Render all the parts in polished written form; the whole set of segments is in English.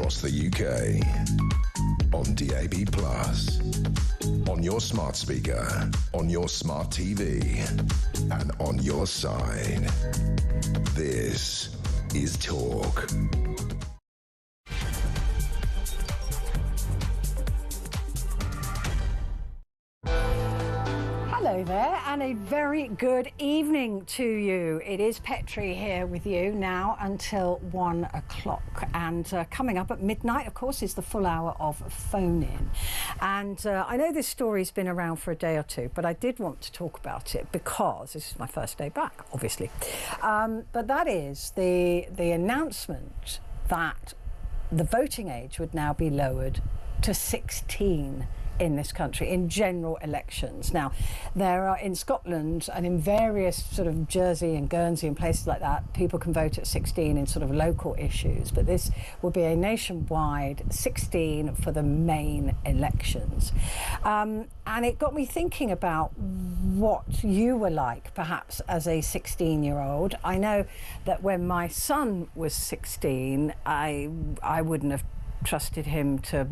across the UK. On DAB+, on your smart speaker, on your smart TV, and on your side. This is Talk. Hello there, and a very good evening to you. It is Petrie here with you now until 1 o'clock, and coming up at midnight, of course, is the full hour of Phone In. And I know this story's been around for a day or two, but I did want to talk about it because this is my first day back, obviously. But that is the announcement that the voting age would now be lowered to 16 in this country in general elections. Now, there are in Scotland and in various sort of Jersey and Guernsey and places like that, people can vote at 16 in sort of local issues, but this will be a nationwide 16 for the main elections. And it got me thinking about what you were like perhaps as a 16-year-old. I know that when my son was 16, I wouldn't have trusted him to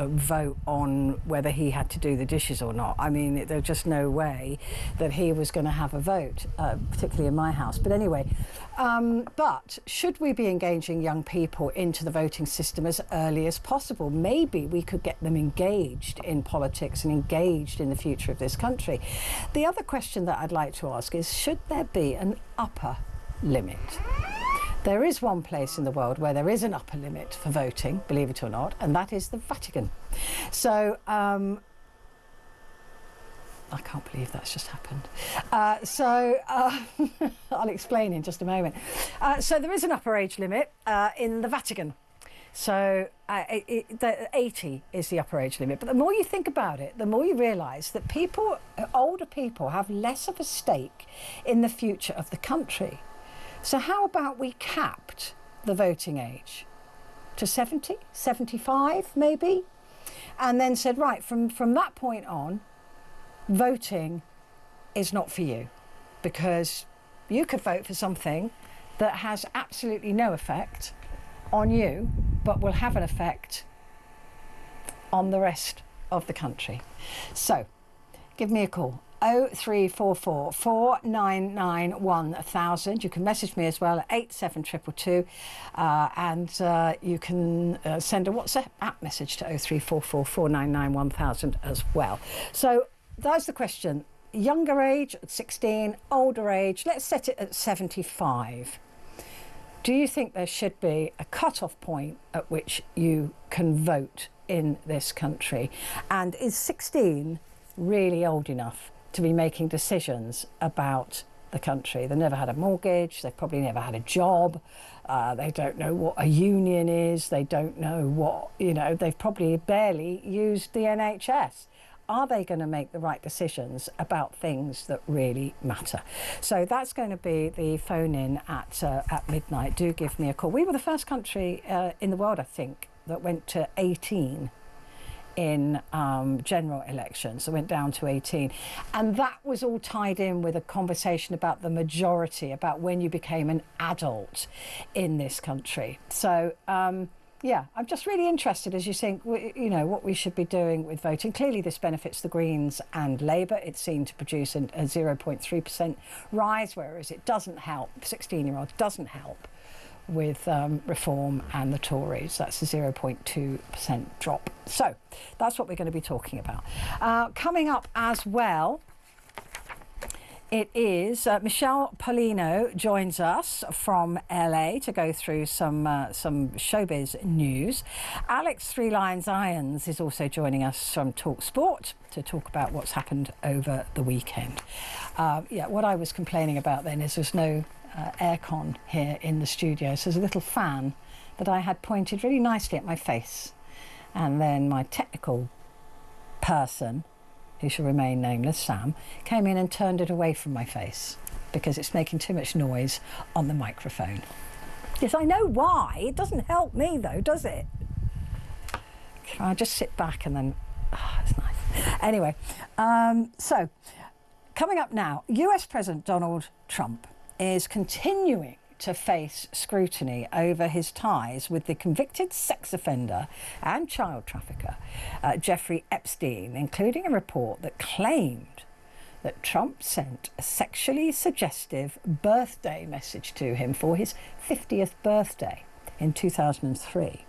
vote on whether he had to do the dishes or not. I mean, there's just no way that he was going to have a vote, particularly in my house. But anyway, but should we be engaging young people into the voting system as early as possible? Maybe we could get them engaged in politics and engaged in the future of this country. The other question that I'd like to ask is, should there be an upper limit? There is one place in the world where there is an upper limit for voting, believe it or not, and that is the Vatican. So, I can't believe that's just happened. I'll explain in just a moment. So there is an upper age limit in the Vatican. So 80 is the upper age limit. But the more you think about it, the more you realise that older people have less of a stake in the future of the country. So how about we capped the voting age to 70, 75 maybe, and then said, right, from that point on, voting is not for you, because you could vote for something that has absolutely no effect on you, but will have an effect on the rest of the country. So give me a call. 0344 499 1000. You can message me as well at 87222, and you can send a WhatsApp message to 0344 499 1000 as well. So that's the question. Younger age at 16, older age, let's set it at 75. Do you think there should be a cut-off point at which you can vote in this country? And is 16 really old enough to be making decisions about the country? They've never had a mortgage, they've probably never had a job, they don't know what a union is, they don't know what, they've probably barely used the NHS. Are they going to make the right decisions about things that really matter? So that's going to be the phone in at midnight. Do give me a call. We were the first country in the world, I think, that went to 18 in general elections. So went down to 18, and that was all tied in with a conversation about the majority, about when you became an adult in this country. So yeah, I'm just really interested, as you think, what we should be doing with voting. Clearly this benefits the Greens and Labour. It's seen to produce a 0.3% rise, whereas it doesn't help, 16-year-olds doesn't help with Reform and the Tories. That's a 0.2% drop. So that's what we're going to be talking about. Coming up as well, it is Michelle Polino joins us from LA to go through some showbiz news. Alex Three Lions Irons is also joining us from Talk Sport to talk about what's happened over the weekend. Yeah, what I was complaining about then is there's no aircon here in the studio, so there's a little fan that I had pointed really nicely at my face, and then my technical person, who shall remain nameless, Sam, came in and turned it away from my face because it's making too much noise on the microphone. Yes, I know why. It doesn't help me though, does it? I'll just sit back and then, it's nice. Anyway, so coming up now, US President Donald Trump is continuing to face scrutiny over his ties with the convicted sex offender and child trafficker, Jeffrey Epstein, including a report that claimed that Trump sent a sexually suggestive birthday message to him for his 50th birthday in 2003.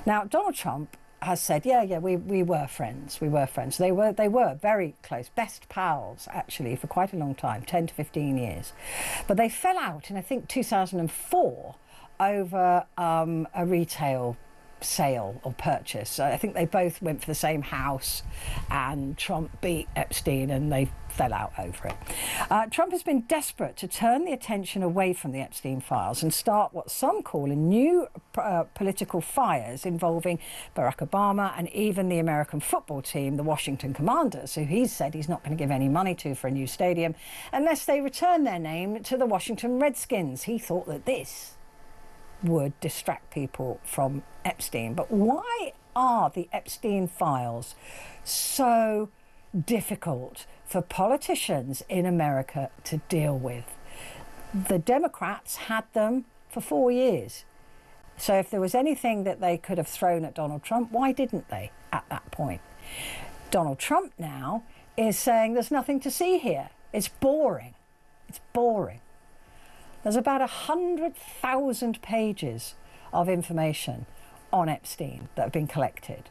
Now, Donald Trump has said, we were friends. They were very close, best pals, actually, for quite a long time, 10 to 15 years. But they fell out in, I think, 2004 over a retail sale or purchase. I think they both went for the same house, and Trump beat Epstein and they fell out over it. Trump has been desperate to turn the attention away from the Epstein files and start what some call a new political fires involving Barack Obama and even the American football team, the Washington Commanders, who he's said he's not going to give any money to for a new stadium unless they return their name to the Washington Redskins. He thought that this would distract people from Epstein. But why are the Epstein files so difficult for politicians in America to deal with? The Democrats had them for 4 years. So if there was anything that they could have thrown at Donald Trump, why didn't they at that point? Donald Trump now is saying there's nothing to see here. It's boring. It's boring. There's about 100,000 pages of information on Epstein that have been collected.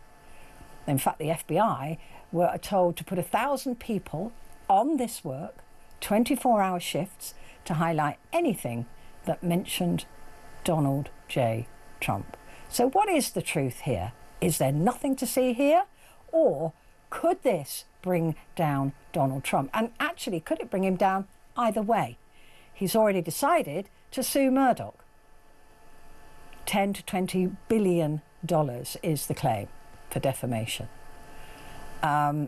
In fact, the FBI were told to put 1,000 people on this work, 24-hour shifts, to highlight anything that mentioned Donald J. Trump. So what is the truth here? Is there nothing to see here? Or could this bring down Donald Trump? And actually, could it bring him down either way? He's already decided to sue Murdoch. $10 to $20 billion is the claim for defamation. The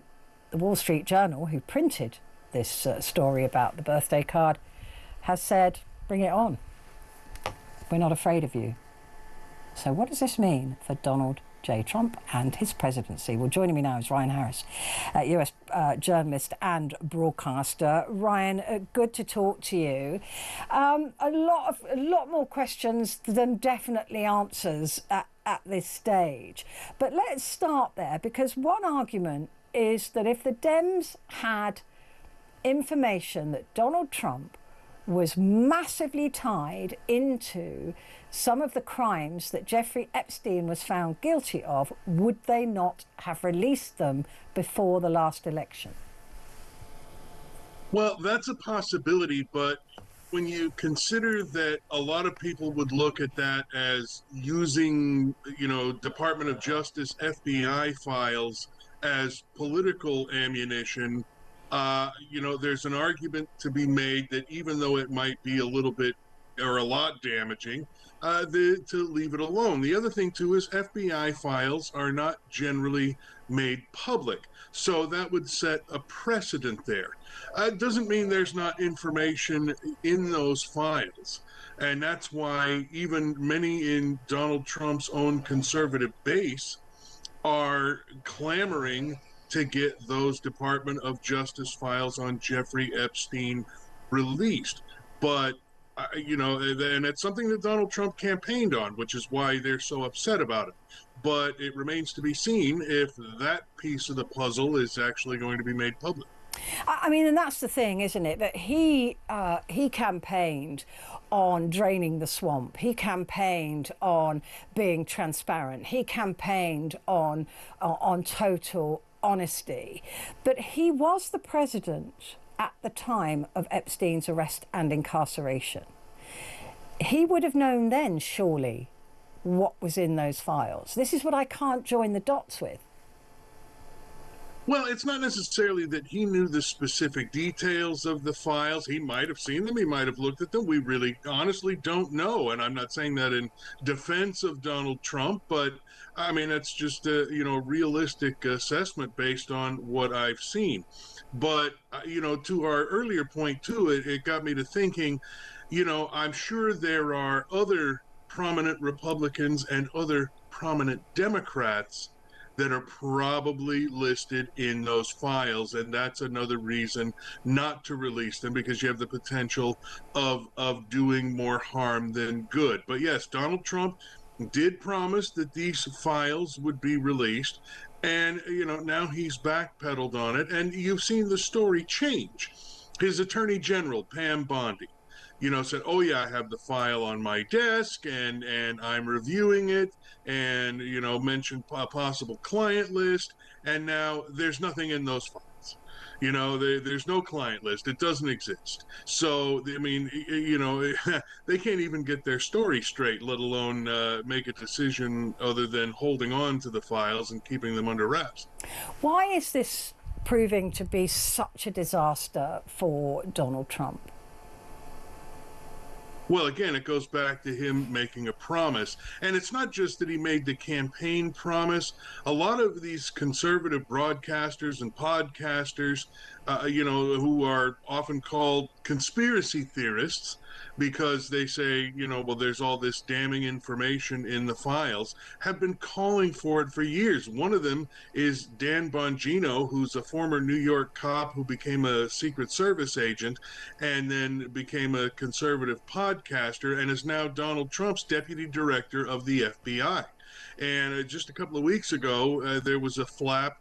Wall Street Journal, who printed this story about the birthday card, has said, bring it on. We're not afraid of you. So what does this mean for Donald J. Trump and his presidency? Well, joining me now is Ryan Harris, US journalist and broadcaster. Ryan, good to talk to you. A lot more questions than definitely answers at this stage. But let's start there, because one argument is that if the Dems had information that Donald Trump was massively tied into some of the crimes that Jeffrey Epstein was found guilty of, would they not have released them before the last election? Well, that's a possibility, but when you consider that a lot of people would look at that as using, Department of Justice, FBI files as political ammunition, there's an argument to be made that even though it might be a little bit or a lot damaging, to leave it alone. The other thing, too, is FBI files are not generally made public. So that would set a precedent there. It doesn't mean there's not information in those files. And that's why even many in Donald Trump's own conservative base are clamoring to get those Department of Justice files on Jeffrey Epstein released. But and it's something that Donald Trump campaigned on, which is why they're so upset about it. But it remains to be seen if that piece of the puzzle is actually going to be made public. I mean, and that's the thing, isn't it? That he campaigned on draining the swamp. He campaigned on being transparent. He campaigned on total honesty. But he was the president at the time of Epstein's arrest and incarceration. He would have known then, surely, what was in those files. This is what I can't join the dots with. Well, it's not necessarily that he knew the specific details of the files. He might have seen them. He might have looked at them. We really honestly don't know. And I'm not saying that in defense of Donald Trump, but I mean, that's just a, realistic assessment based on what I've seen. But, to our earlier point, too, it got me to thinking, I'm sure there are other prominent Republicans and other prominent Democrats that are probably listed in those files, and that's another reason not to release them, because you have the potential of doing more harm than good. But yes, Donald Trump did promise that these files would be released, and now he's backpedaled on it, and you've seen the story change. His attorney general, Pam Bondi, said, "Oh yeah, I have the file on my desk, and I'm reviewing it, and mentioned a possible client list, and now there's nothing in those files. There's no client list; it doesn't exist. So I mean, they can't even get their story straight, let alone make a decision other than holding on to the files and keeping them under wraps." Why is this proving to be such a disaster for Donald Trump? Well, again, it goes back to him making a promise. And it's not just that he made the campaign promise. A lot of these conservative broadcasters and podcasters, who are often called conspiracy theorists because they say, well, there's all this damning information in the files, have been calling for it for years. One of them is Dan Bongino, who's a former New York cop who became a Secret Service agent and then became a conservative podcaster and is now Donald Trump's deputy director of the FBI. And just a couple of weeks ago, there was a flap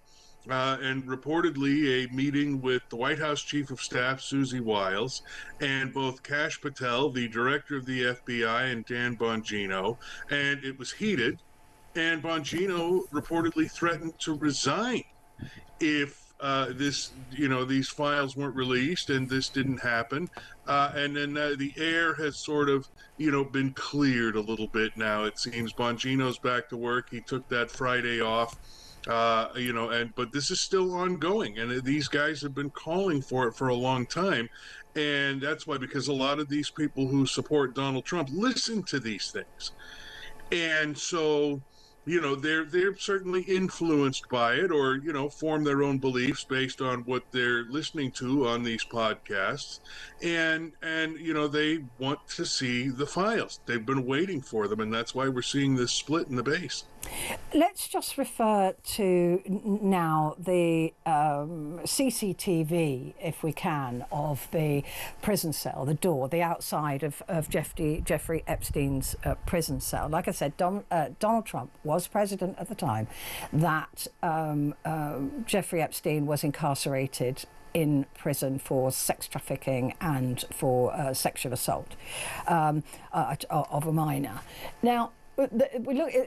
and reportedly a meeting with the White House Chief of Staff, Susie Wiles, and both Kash Patel, the director of the FBI, and Dan Bongino. And it was heated. And Bongino reportedly threatened to resign if these files weren't released and this didn't happen. And then the air has sort of, been cleared a little bit now. It seems Bongino's back to work. He took that Friday off, but this is still ongoing. And these guys have been calling for it for a long time. And that's why, because a lot of these people who support Donald Trump listen to these things. And so, they're certainly influenced by it, or form their own beliefs based on what they're listening to on these podcasts, and they want to see the files. They've been waiting for them, and that's why we're seeing this split in the base. Let's just refer to now the CCTV, if we can, of the prison cell, the door, the outside of Jeffrey Epstein's prison cell. Like I said, Donald Trump was president at the time that Jeffrey Epstein was incarcerated in prison for sex trafficking and for sexual assault of a minor. Now,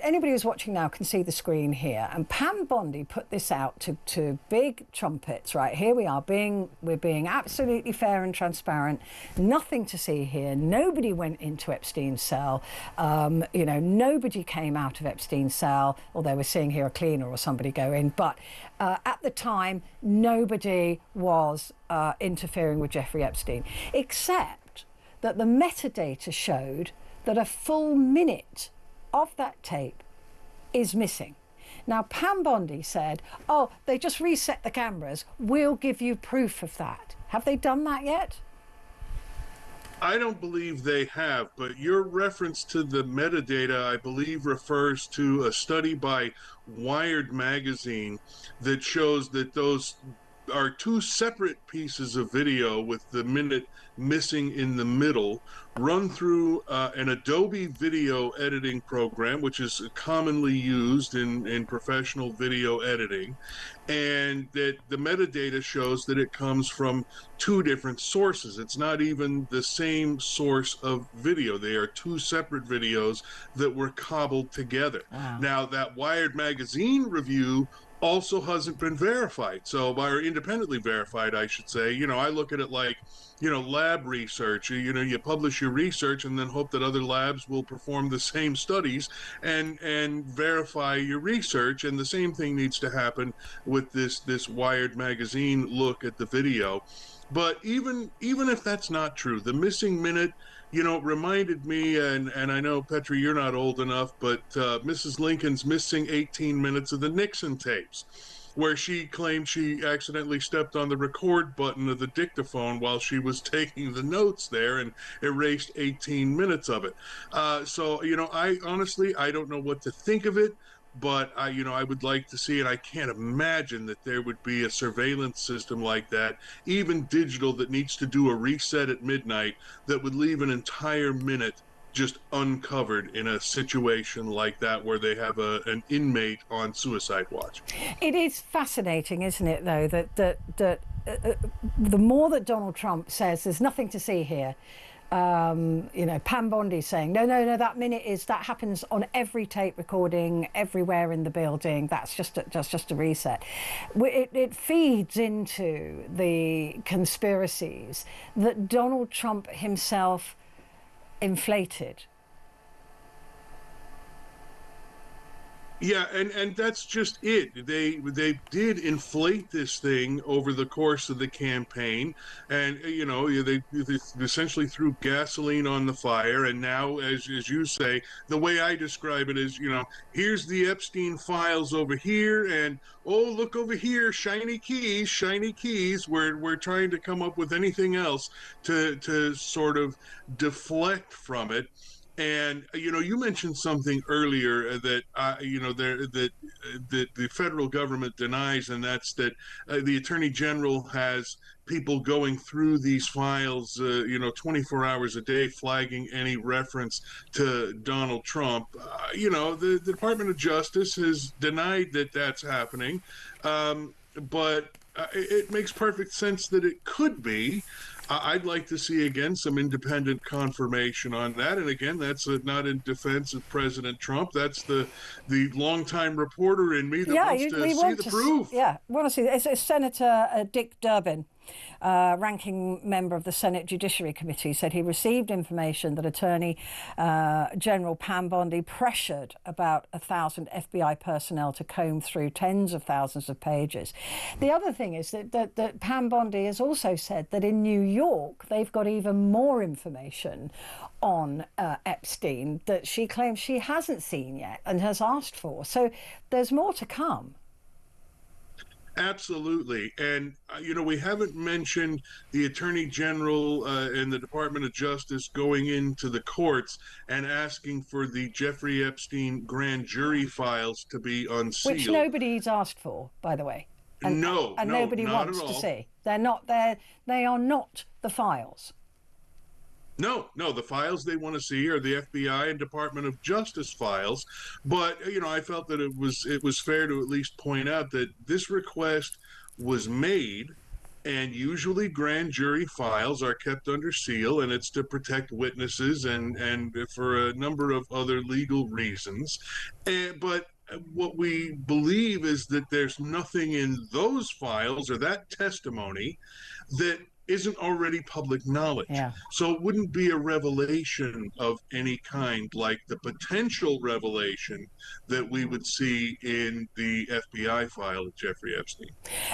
anybody who's watching now can see the screen here, and Pam Bondi put this out to big trumpets. Right, here we are, we're being absolutely fair and transparent. Nothing to see here. Nobody went into Epstein's cell. Nobody came out of Epstein's cell, although we're seeing here a cleaner or somebody go in. But at the time, nobody was interfering with Jeffrey Epstein, except that the metadata showed that a full minute of that tape is missing. Now, Pam Bondi said, "Oh, they just reset the cameras. We'll give you proof of that." Have they done that yet? I don't believe they have, but your reference to the metadata, I believe, refers to a study by Wired magazine that shows that those are two separate pieces of video with the minute missing in the middle, run through an Adobe video editing program, which is commonly used in professional video editing, and that the metadata shows that it comes from two different sources. It's not even the same source of video. They are two separate videos that were cobbled together. Wow. Now, that Wired magazine review also hasn't been verified, or independently verified, I should say. I look at it like, lab research. You publish your research and then hope that other labs will perform the same studies and verify your research. And the same thing needs to happen with this Wired magazine look at the video. But even if that's not true, the missing minute, reminded me, and I know, Petrie, you're not old enough, but Mrs. Lincoln's missing 18 minutes of the Nixon tapes, where she claimed she accidentally stepped on the record button of the dictaphone while she was taking the notes there and erased 18 minutes of it. I honestly don't know what to think of it, but I would like to see it. I can't imagine that there would be a surveillance system like that, even digital, that needs to do a reset at midnight that would leave an entire minute just uncovered in a situation like that where they have an inmate on suicide watch. It is fascinating, isn't it, though, that the more that Donald Trump says there's nothing to see here, Pam Bondi saying, no, that that happens on every tape recording, everywhere in the building. That's just a reset. It feeds into the conspiracies that Donald Trump himself inflated. Yeah, and that's just it. They did inflate this thing over the course of the campaign, and they essentially threw gasoline on the fire. And now, as you say, the way I describe it is, here's the Epstein files over here, and oh, look over here, shiny keys, shiny keys. We're trying to come up with anything else to sort of deflect from it. And you mentioned something earlier that that the federal government denies, and that's that the attorney general has people going through these files, 24 hours a day, flagging any reference to Donald Trump. The Department of Justice has denied that that's happening, but it makes perfect sense that it could be. I'd like to see, again, some independent confirmation on that. And again, that's not in defense of President Trump. That's the longtime reporter in me that wants to see the proof. Yeah, want to see. It's Senator Dick Durbin, ranking member of the Senate Judiciary Committee, said he received information that Attorney General Pam Bondi pressured about 1,000 FBI personnel to comb through tens of thousands of pages. The other thing is that Pam Bondi has also said that in New York they've got even more information on Epstein that she claims she hasn't seen yet and has asked for. So there's more to come. Absolutely. And, we haven't mentioned the Attorney General and the Department of Justice going into the courts and asking for the Jeffrey Epstein grand jury files to be unsealed. Which nobody's asked for, by the way. And nobody wants to see. They are not the files. No, the files they want to see are the FBI and Department of Justice files. But, I felt that it was fair to at least point out that this request was made, and usually grand jury files are kept under seal, and it's to protect witnesses and for a number of other legal reasons. But what we believe is that there's nothing in those files or that testimony that isn't already public knowledge. Yeah. So it wouldn't be a revelation of any kind like the potential revelation that we would see in the FBI file of Jeffrey Epstein.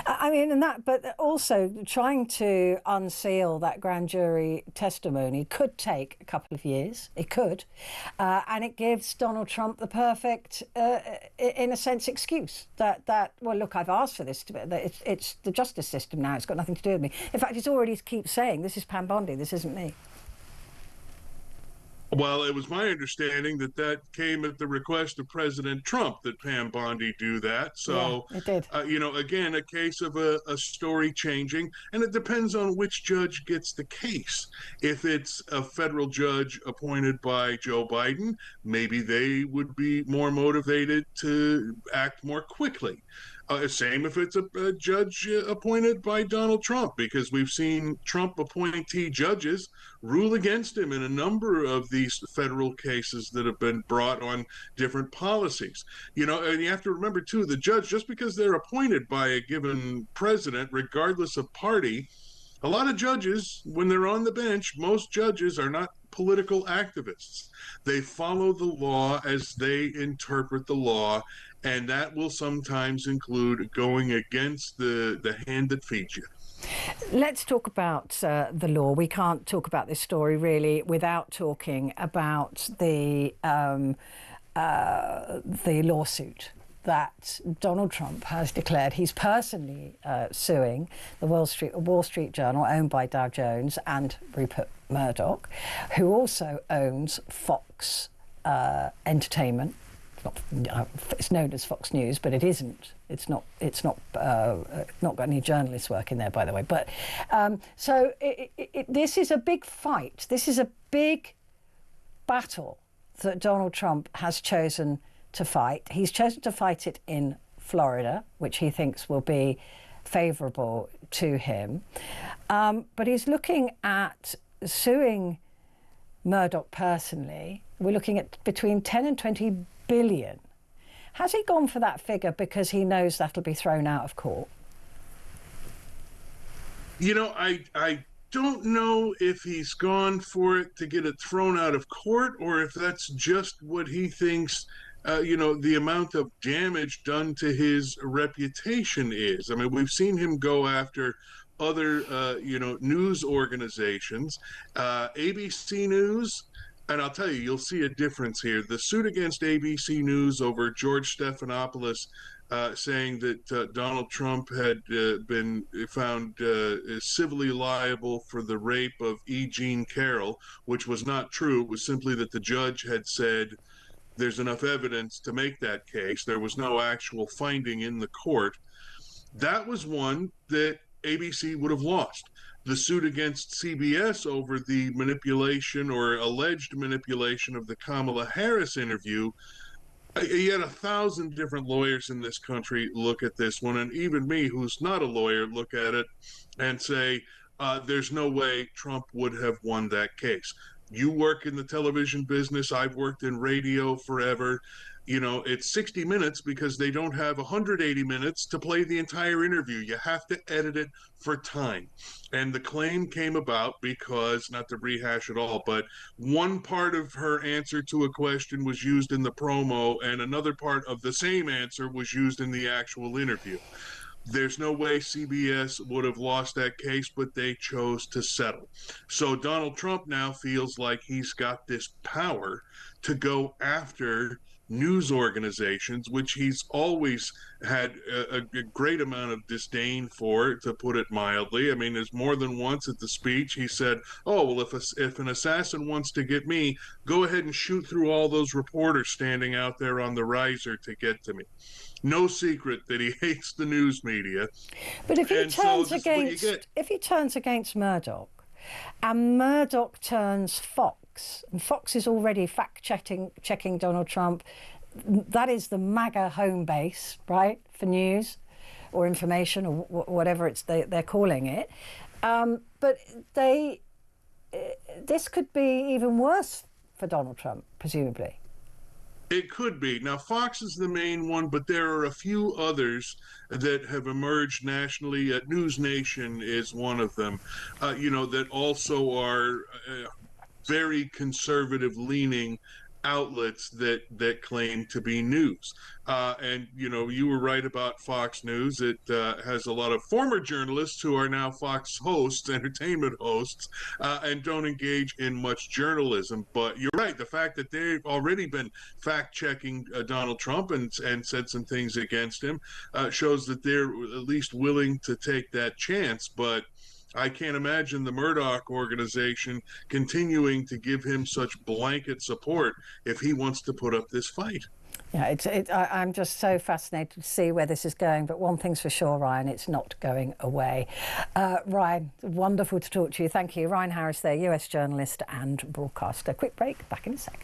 I mean, but also trying to unseal that grand jury testimony could take a couple of years. It could. And it gives Donald Trump the perfect, in a sense, excuse that well, look, I've asked for this. It's the justice system now. It's got nothing to do with me. In fact, it's already keeps saying, this is Pam Bondi, this isn't me. Well, it was my understanding that came at the request of President Trump that Pam Bondi do that. So, yeah, it did. Again, a case of a story changing, and it depends on which judge gets the case. If it's a federal judge appointed by Joe Biden, maybe they would be more motivated to act more quickly. Same if it's a judge appointed by Donald Trump, because we've seen Trump appointee judges rule against him in a number of these federal cases that have been brought on different policies. And you have to remember, too, the judge, just because they're appointed by a given president, regardless of party, a lot of judges, when they're on the bench, most judges are not political activists. They follow the law as they interpret the law, and that will sometimes include going against the hand that feeds you. Let's talk about the law. We can't talk about this story really without talking about the lawsuit that Donald Trump has declared he's personally suing the Wall Street Journal, owned by Dow Jones, and Rupert Murdoch, who also owns Fox Entertainment, it's known as Fox News, but it isn't. It's not got any journalists working there, by the way. But so this is a big fight. This is a big battle that Donald Trump has chosen to fight. He's chosen to fight it in Florida, which he thinks will be favourable to him. But he's looking at suing Murdoch personally. We're looking at between 10 and 20 billion. Has he gone for that figure because he knows that'll be thrown out of court? You know, I don't know if he's gone for it to get it thrown out of court or if that's just what he thinks, the amount of damage done to his reputation is. I mean, we've seen him go after other, news organizations, ABC News. And I'll tell you, you'll see a difference here. The suit against ABC News over George Stephanopoulos saying that Donald Trump had been found civilly liable for the rape of E. Jean Carroll, which was not true. It was simply that the judge had said there's enough evidence to make that case. There was no actual finding in the court. That was one that ABC would have lost. The suit against CBS over the manipulation or alleged manipulation of the Kamala Harris interview, you had 1,000 different lawyers in this country look at this one, and even me, who's not a lawyer, look at it and say, there's no way Trump would have won that case. You work in the television business. I've worked in radio forever. You know, it's 60 minutes because they don't have 180 minutes to play the entire interview. You have to edit it for time. And the claim came about because, not to rehash it all, but one part of her answer to a question was used in the promo and another part of the same answer was used in the actual interview. There's no way CBS would have lost that case, but they chose to settle. So Donald Trump now feels like he's got this power to go after news organizations, which he's always had a great amount of disdain for, to put it mildly. I mean, there's more than once at the speech he said, oh, well, if an assassin wants to get me, go ahead and shoot through all those reporters standing out there on the riser to get to me. No secret that he hates the news media. But if he turns against Murdoch, and Murdoch turns Fox, and Fox is already fact-checking Donald Trump, that is the MAGA home base, right, for news or information or whatever they're calling it. But this could be even worse for Donald Trump, presumably. It could be. Now, Fox is the main one, but there are a few others that have emerged nationally. News Nation is one of them, that also are very conservative-leaning outlets that claim to be news. And, you were right about Fox News. It has a lot of former journalists who are now Fox hosts, entertainment hosts, and don't engage in much journalism. But you're right. The fact that they've already been fact-checking Donald Trump and said some things against him shows that they're at least willing to take that chance. But I can't imagine the Murdoch organization continuing to give him such blanket support if he wants to put up this fight. Yeah, I'm just so fascinated to see where this is going. But one thing's for sure, Ryan, it's not going away. Ryan, wonderful to talk to you. Thank you. Ryan Harris there, US journalist and broadcaster. Quick break, back in a sec.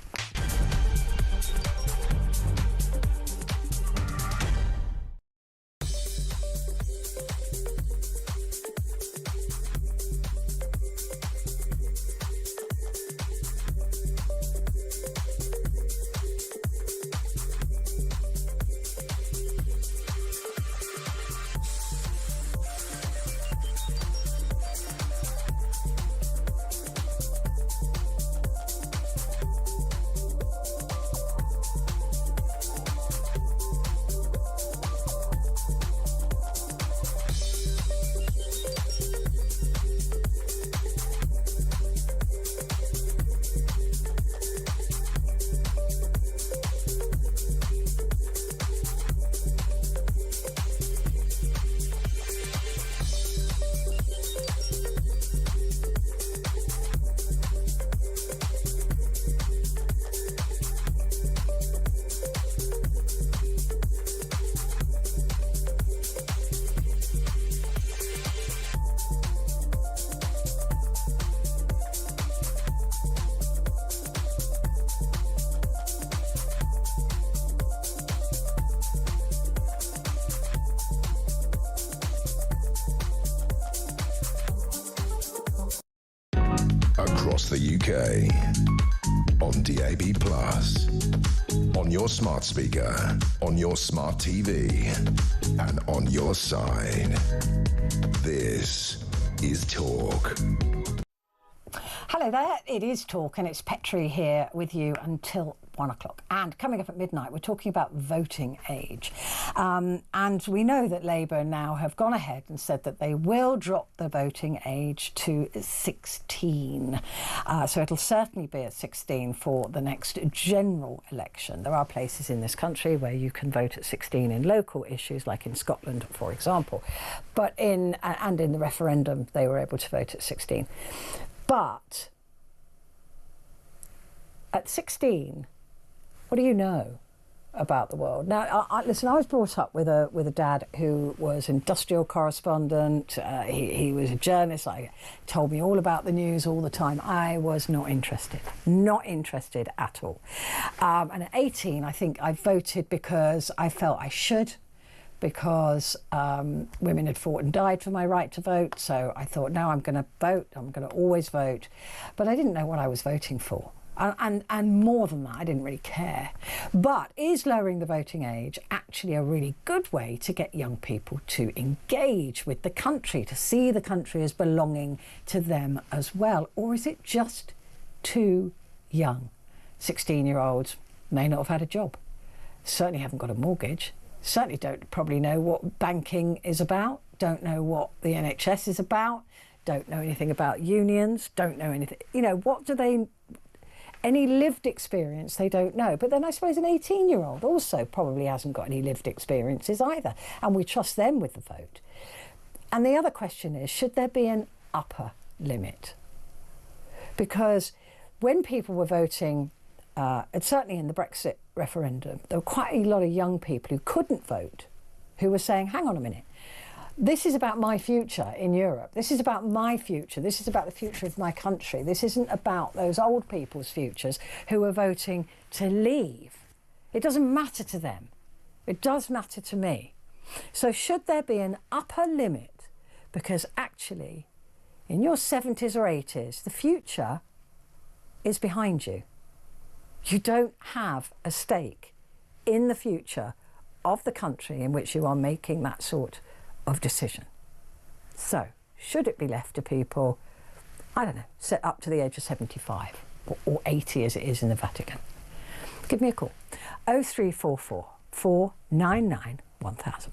across the UK, on DAB+, on your smart speaker, on your smart TV, and on your side. This is Talk. Hello there, it is Talk and it's Petrie here with you until 1 o'clock. And coming up at midnight, we're talking about voting age. And we know that Labour now have gone ahead and said that they will drop the voting age to 16. So it'll certainly be at 16 for the next general election. There are places in this country where you can vote at 16 in local issues, like in Scotland, for example. But in the referendum, they were able to vote at 16. But at 16, what do you know about the world? Now, listen, I was brought up with a dad who was industrial correspondent. He was a journalist. He told me all about the news all the time. I was not interested at all. And at 18, I think I voted because I felt I should, because women had fought and died for my right to vote. So I thought, no, I'm going to vote. I'm going to always vote. But I didn't know what I was voting for. And more than that, I didn't really care. But is lowering the voting age actually a really good way to get young people to engage with the country, to see the country as belonging to them as well? Or is it just too young? 16-year-olds may not have had a job, certainly haven't got a mortgage, certainly don't probably know what banking is about, don't know what the NHS is about, don't know anything about unions, don't know anything. You know, what do they... Any lived experience they don't know. But then I suppose an 18-year-old also probably hasn't got any lived experiences either. And we trust them with the vote. And the other question is, should there be an upper limit? Because when people were voting, and certainly in the Brexit referendum, there were quite a lot of young people who couldn't vote, who were saying, hang on a minute, this is about my future in Europe. This is about my future. This is about the future of my country. This isn't about those old people's futures who are voting to leave. It doesn't matter to them. It does matter to me. So should there be an upper limit? Because actually, in your 70s or 80s, the future is behind you. You don't have a stake in the future of the country in which you are making that sort of decision. So, should it be left to people, I don't know, set up to the age of 75 or 80 as it is in the Vatican? Give me a call. 0344 499 1000.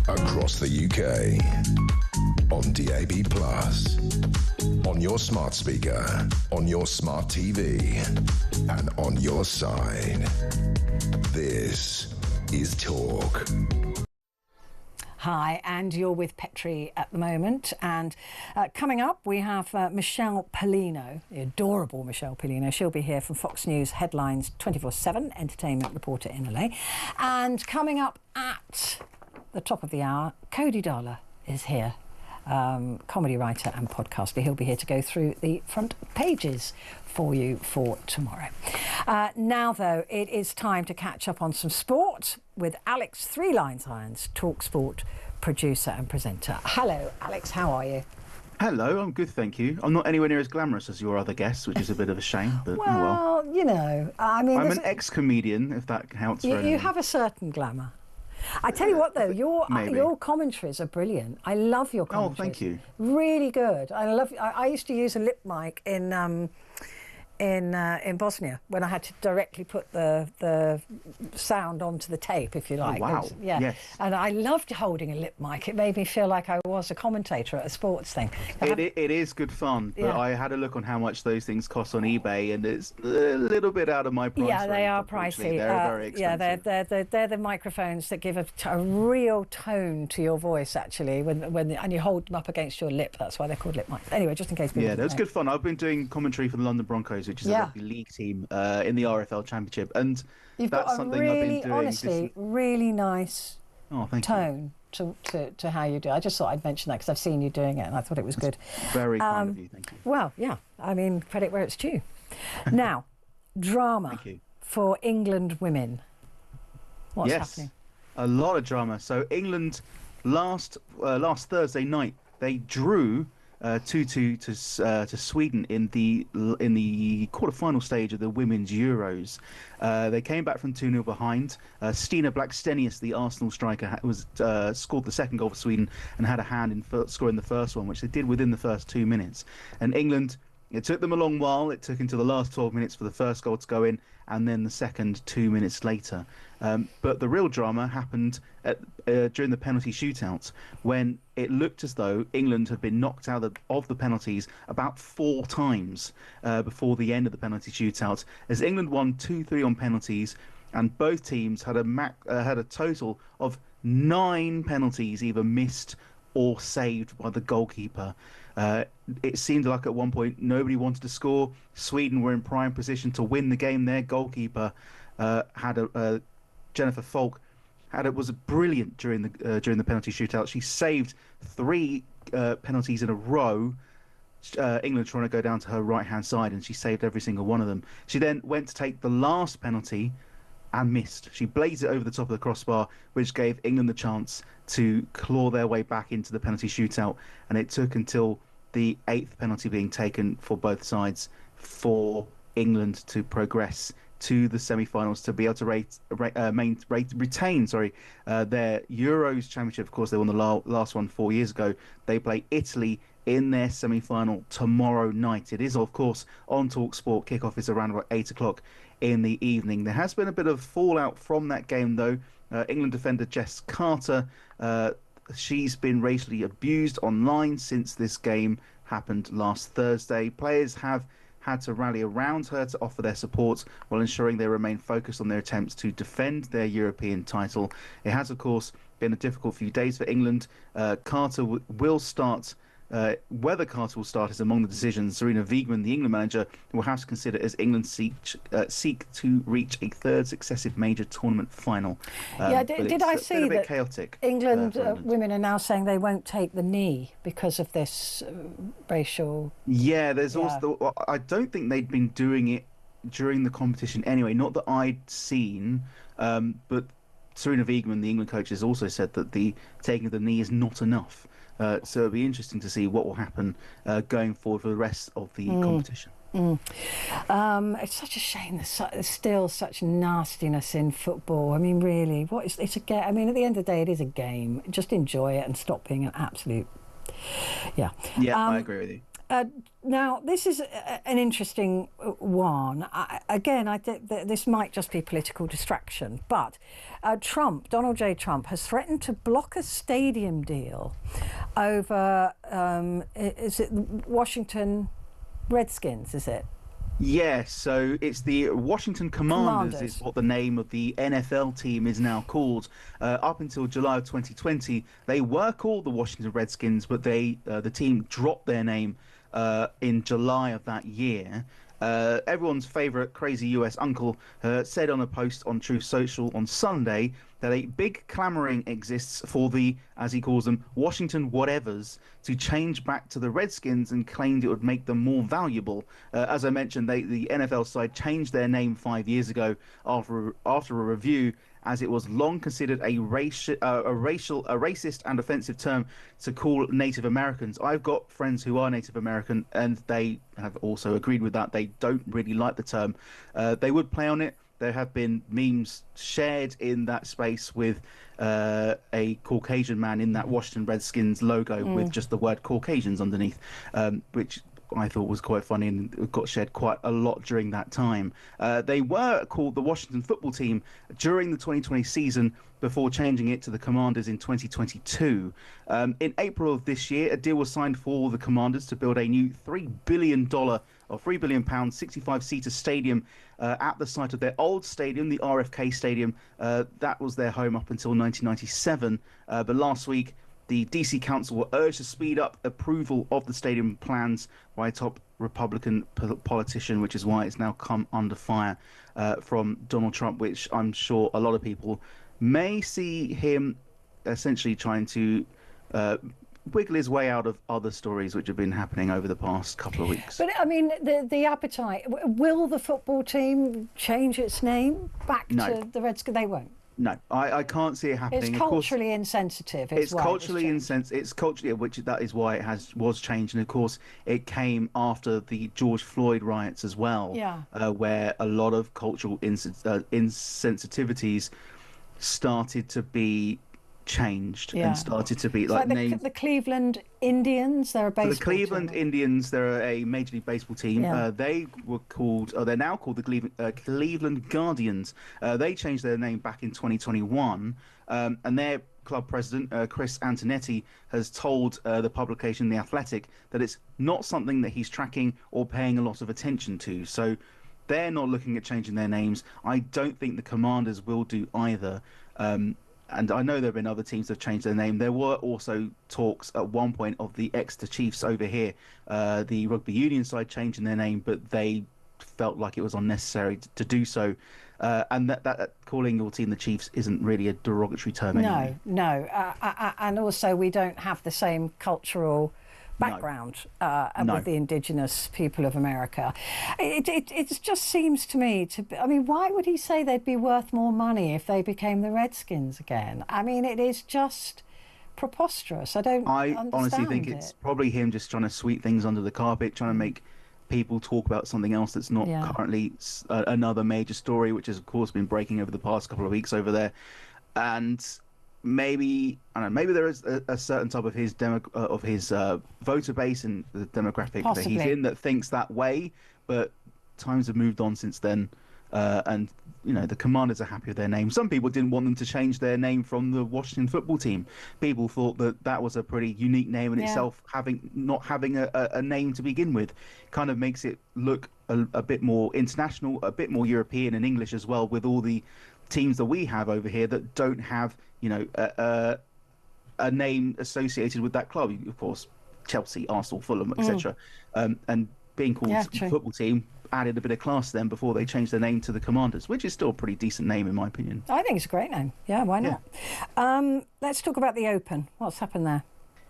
Across the UK, on DAB+, on your smart speaker, on your smart TV, and on your side. This is Talk. Hi, and you're with Petrie at the moment. And coming up, we have Michelle Pollino, the adorable Michelle Pollino. She'll be here from Fox News Headlines 24/7, entertainment reporter in LA. And coming up at the top of the hour, Cody Darla is here. comedy writer and podcaster. He'll be here to go through the front pages for you for tomorrow. Now, though, it is time to catch up on some sport with Alex Three Lines Irons, TalkSport producer and presenter. Hello, Alex, how are you? Hello, I'm good, thank you. I'm not anywhere near as glamorous as your other guests, which is a bit of a shame, but well, oh well. You know, I mean... I'm an ex-comedian, if that counts for anything. You have a certain glamour. I tell you what, though, your commentaries are brilliant. I love your commentaries. Oh, thank you. Really good. I used to use a lip mic in Bosnia when I had to directly put the sound onto the tape, if you like. Oh, wow. Yeah. Yes. And I loved holding a lip mic. It made me feel like I was a commentator at a sports thing. It is good fun, but I had a look on how much those things cost on eBay, and it's a little bit out of my price range. They are pricey. They're very expensive. Yeah, they're the microphones that give a real tone to your voice, actually, and you hold them up against your lip. That's why they're called lip mics. Anyway, just in case people... Yeah, that's good fun. I've been doing commentary for the London Broncos, which is a rugby league team in the RFL Championship, and that's something I've been doing. Honestly, really nice tone to how you do. I just thought I'd mention that because I've seen you doing it, and I thought it was good. Very kind of you, thank you. Well, yeah, I mean, credit where it's due. Now, drama for England women. What's happening? A lot of drama. So England last Thursday night they drew 2-2 to Sweden in the quarter-final stage of the Women's Euros. They came back from 2-0 behind. Stina Blackstenius, the Arsenal striker, scored the second goal for Sweden and had a hand in scoring the first one, which they did within the first 2 minutes. And England, it took them a long while. It took until the last 12 minutes for the first goal to go in, and then the second 2 minutes later. But the real drama happened during the penalty shootout, when it looked as though England had been knocked out of the penalties about 4 times before the end of the penalty shootout, as England won 2-3 on penalties, and both teams had a total of 9 penalties either missed or saved by the goalkeeper. It seemed like at one point nobody wanted to score. Sweden were in prime position to win the game. Their goalkeeper Jennifer Falk was brilliant during the penalty shootout. She saved 3 penalties in a row. England trying to go down to her right-hand side, and she saved every single one of them. She then went to take the last penalty and missed. She blazed it over the top of the crossbar, which gave England the chance to claw their way back into the penalty shootout. And it took until the 8th penalty being taken for both sides for England to progress to the semi-finals, to be able to retain their Euros championship. Of course, they won the last one 4 years ago. They play Italy in their semi-final tomorrow night. It is, of course, on TalkSport. Kickoff is around about 8 o'clock in the evening. There has been a bit of fallout from that game, though. England defender Jess Carter, she's been racially abused online since this game happened last Thursday. Players have had to rally around her to offer their support while ensuring they remain focused on their attempts to defend their European title. It has, of course, been a difficult few days for England. Carter will start. Whether Carter will start is among the decisions Sarina Wiegman, the England manager, will have to consider as England seek to reach a 3rd successive major tournament final. Did I see that chaotic, England women are now saying they won't take the knee because of this racial... Yeah, there's also... I don't think they'd been doing it during the competition anyway, not that I'd seen, but Sarina Wiegman, the England coach, has also said that the taking of the knee is not enough. So it'll be interesting to see what will happen going forward for the rest of the competition. It's such a shame there's still such nastiness in football. I mean, really, it's a game. I mean, at the end of the day, it is a game. Just enjoy it and stop being an absolute... Yeah. Yeah, I agree with you. Now, this is an interesting one. I think that this might just be political distraction, but Donald J. Trump, has threatened to block a stadium deal over, is it Washington Redskins, is it? Yes, so it's the Washington Commanders is what the name of the NFL team is now called. Up until July of 2020, they were called the Washington Redskins, but the team dropped their name in July of that year. Everyone's favourite crazy US uncle said on a post on Truth Social on Sunday that a big clamouring exists for the, as he calls them, Washington whatevers to change back to the Redskins, and claimed it would make them more valuable. As I mentioned, the NFL side changed their name 5 years ago after a review, as it was long considered a racist and offensive term to call Native Americans. I've got friends who are Native American, and they have also agreed with that. They don't really like the term. They would play on it. There have been memes shared in that space with a Caucasian man in that Washington Redskins logo with just the word Caucasians underneath, which I thought was quite funny and got shared quite a lot during that time. They were called the Washington Football Team during the 2020 season before changing it to the Commanders in 2022. In April of this year, a deal was signed for the Commanders to build a new $3 billion or £3 billion 65-seater stadium at the site of their old stadium, the RFK Stadium. That was their home up until 1997. But last week, the DC Council were urged to speed up approval of the stadium plans by a top Republican politician, which is why it's now come under fire from Donald Trump, which I'm sure a lot of people may see him essentially trying to wiggle his way out of other stories which have been happening over the past couple of weeks. But I mean, the appetite. Will the football team change its name back to the Redskins? They won't. No, I can't see it happening. It's culturally insensitive. It's culturally insensitive. It's culturally, which that is why it was changed, and of course it came after the George Floyd riots as well, where a lot of cultural insensitivities started to be changed and started to be like the Cleveland Indians. They're a baseball team. The Cleveland Indians, they're a Major League Baseball team. They were called, they're now called the Cleveland Guardians. They changed their name back in 2021, and their club president, Chris Antonetti, has told the publication The Athletic that it's not something that he's tracking or paying a lot of attention to. So they're not looking at changing their names. I don't think the Commanders will do either. And I know there have been other teams that have changed their name. There were also talks at one point of the Exeter Chiefs over here, the rugby union side changing their name, but they felt like it was unnecessary to do so. And that calling your team the Chiefs isn't really a derogatory term anyway. No. And also we don't have the same cultural background with the indigenous people of America. It just seems to me I mean, why would he say they'd be worth more money if they became the Redskins again? I mean, it is just preposterous. I honestly think it's probably him just trying to sweep things under the carpet, trying to make people talk about something else that's not currently another major story, which has of course been breaking over the past couple of weeks over there. And maybe there is a certain type of his voter base and the demographic that he's in that thinks that way, but times have moved on since then, and the Commanders are happy with their name. Some people didn't want them to change their name from the Washington Football Team. People thought that was a pretty unique name in itself. Not having a name to begin with kind of makes it look a bit more international, a bit more European and English as well, with all the teams that we have over here that don't have a name associated with that club. Of course, Chelsea, Arsenal, Fulham, etc. And being called football team added a bit of class to them before they changed their name to the Commanders, which is still a pretty decent name in my opinion. I think it's a great name. Yeah, why not? Let's talk about the Open. What's happened there?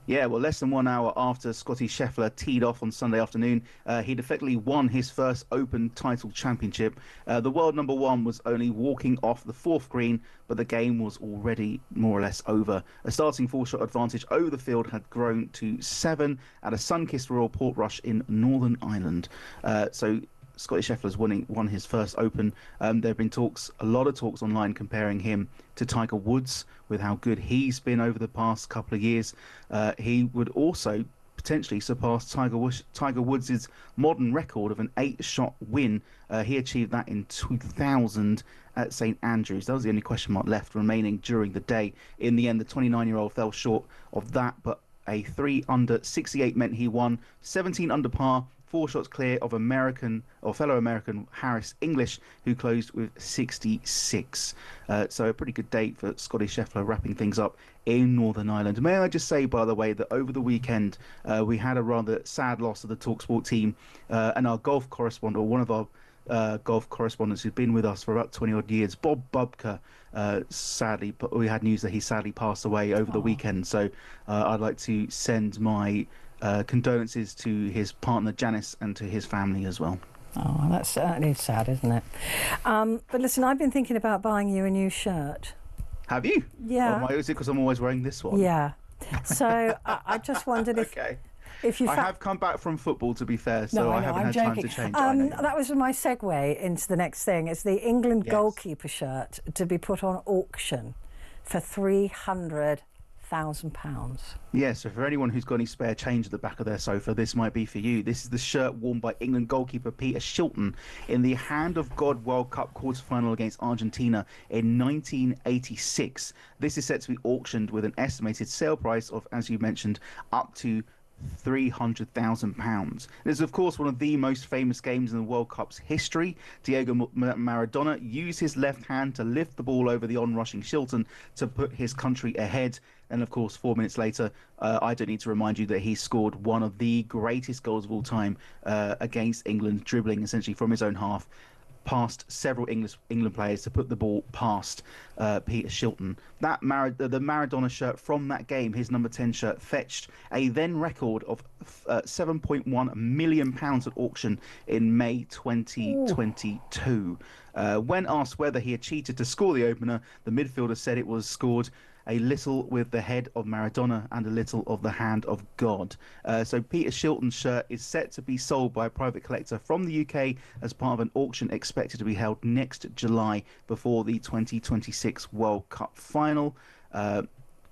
Yeah, well, less than 1 hour after Scotty Scheffler teed off on Sunday afternoon, he'd effectively won his first Open title championship. The world number one was only walking off the fourth green, but the game was already more or less over. A starting four-shot advantage over the field had grown to 7 at a sun-kissed Royal Portrush in Northern Ireland. So Scotty Scheffler's won his first Open. There have been a lot of talks online comparing him to Tiger Woods with how good he's been over the past couple of years. He would also potentially surpass Tiger Woods' modern record of an 8-shot win. He achieved that in 2000 at St Andrews. That was the only question mark left remaining during the day. In the end, the 29-year-old fell short of that, but a 3 under 68 meant he won 17 under par, 4 shots clear of fellow American Harris English, who closed with 66. So a pretty good date for Scotty Scheffler wrapping things up in Northern Ireland. May I just say, by the way, that over the weekend we had a rather sad loss of the TalkSport team, and our golf correspondent, or one of our golf correspondents who's been with us for about 20 odd years, Bob Bubka, sadly, but we had news that he sadly passed away over the weekend. So I'd like to send my condolences to his partner Janice and to his family as well. Oh, that's certainly sad, isn't it? But listen, I've been thinking about buying you a new shirt. Have you? Yeah. Is it because I'm always wearing this one? Yeah. So I just wondered if... Okay. I have come back from football, to be fair, so no, I haven't had time to change. That was my segue into the next thing. It's the England goalkeeper shirt to be put on auction for £300,000. Yeah, so for anyone who's got any spare change at the back of their sofa, this might be for you. This is the shirt worn by England goalkeeper Peter Shilton in the Hand of God World Cup quarter-final against Argentina in 1986. This is set to be auctioned with an estimated sale price of, as you mentioned, up to £300,000. This is, of course, one of the most famous games in the World Cup's history. Diego Maradona used his left hand to lift the ball over the on-rushing Shilton to put his country ahead. And, of course, 4 minutes later, I don't need to remind you that he scored one of the greatest goals of all time against England, dribbling essentially from his own half past several England players to put the ball past Peter Shilton. The Maradona shirt from that game, his number 10 shirt, fetched a then record of £7.1 million at auction in May 2022. When asked whether he had cheated to score the opener, the midfielder said it was scored a little with the head of Maradona and a little of the hand of God. So Peter Shilton's shirt is set to be sold by a private collector from the UK as part of an auction expected to be held next July before the 2026 World Cup final.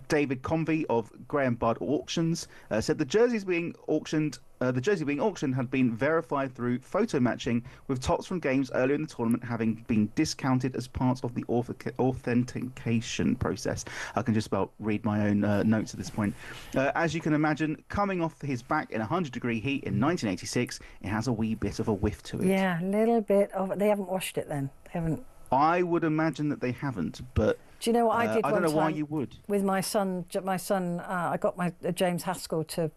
David Convey of Graham Budd Auctions said the jersey being auctioned had been verified through photo matching, with tops from games earlier in the tournament having been discounted as part of the authentication process. I can just about read my own notes at this point. As you can imagine, coming off his back in 100-degree heat in 1986, it has a wee bit of a whiff to it. Yeah, a little bit of... They haven't washed it then? They haven't... I would imagine that they haven't, but... Do you know what I did? I don't know why you would. With my son, I got my James Haskell to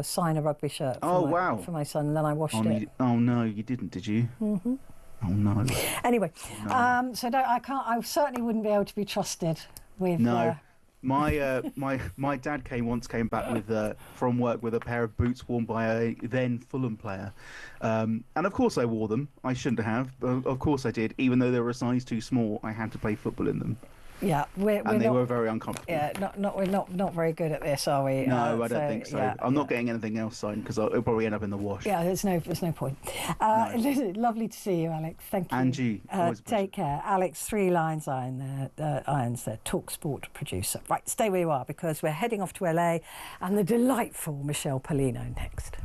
sign a rugby shirt. For my son, and then I washed it. Oh no, you didn't, did you? Mm-hmm. Oh no. Anyway, I certainly wouldn't be able to be trusted with. No. My dad came back with from work with a pair of boots worn by a then Fulham player, and of course I wore them. I shouldn't have, but of course I did. Even though they were a size too small, I had to play football in them. Yeah, they were very uncomfortable. Yeah, we're not very good at this, are we? No, I don't think so. Yeah, I'm not getting anything else signed because it'll probably end up in the wash. Yeah, there's no point. No. Lovely to see you, Alex. Thank you. And you. Take care, Alex. 3 Lions Irons there, TalkSport producer. Right, stay where you are because we're heading off to LA, and the delightful Michelle Pollino next.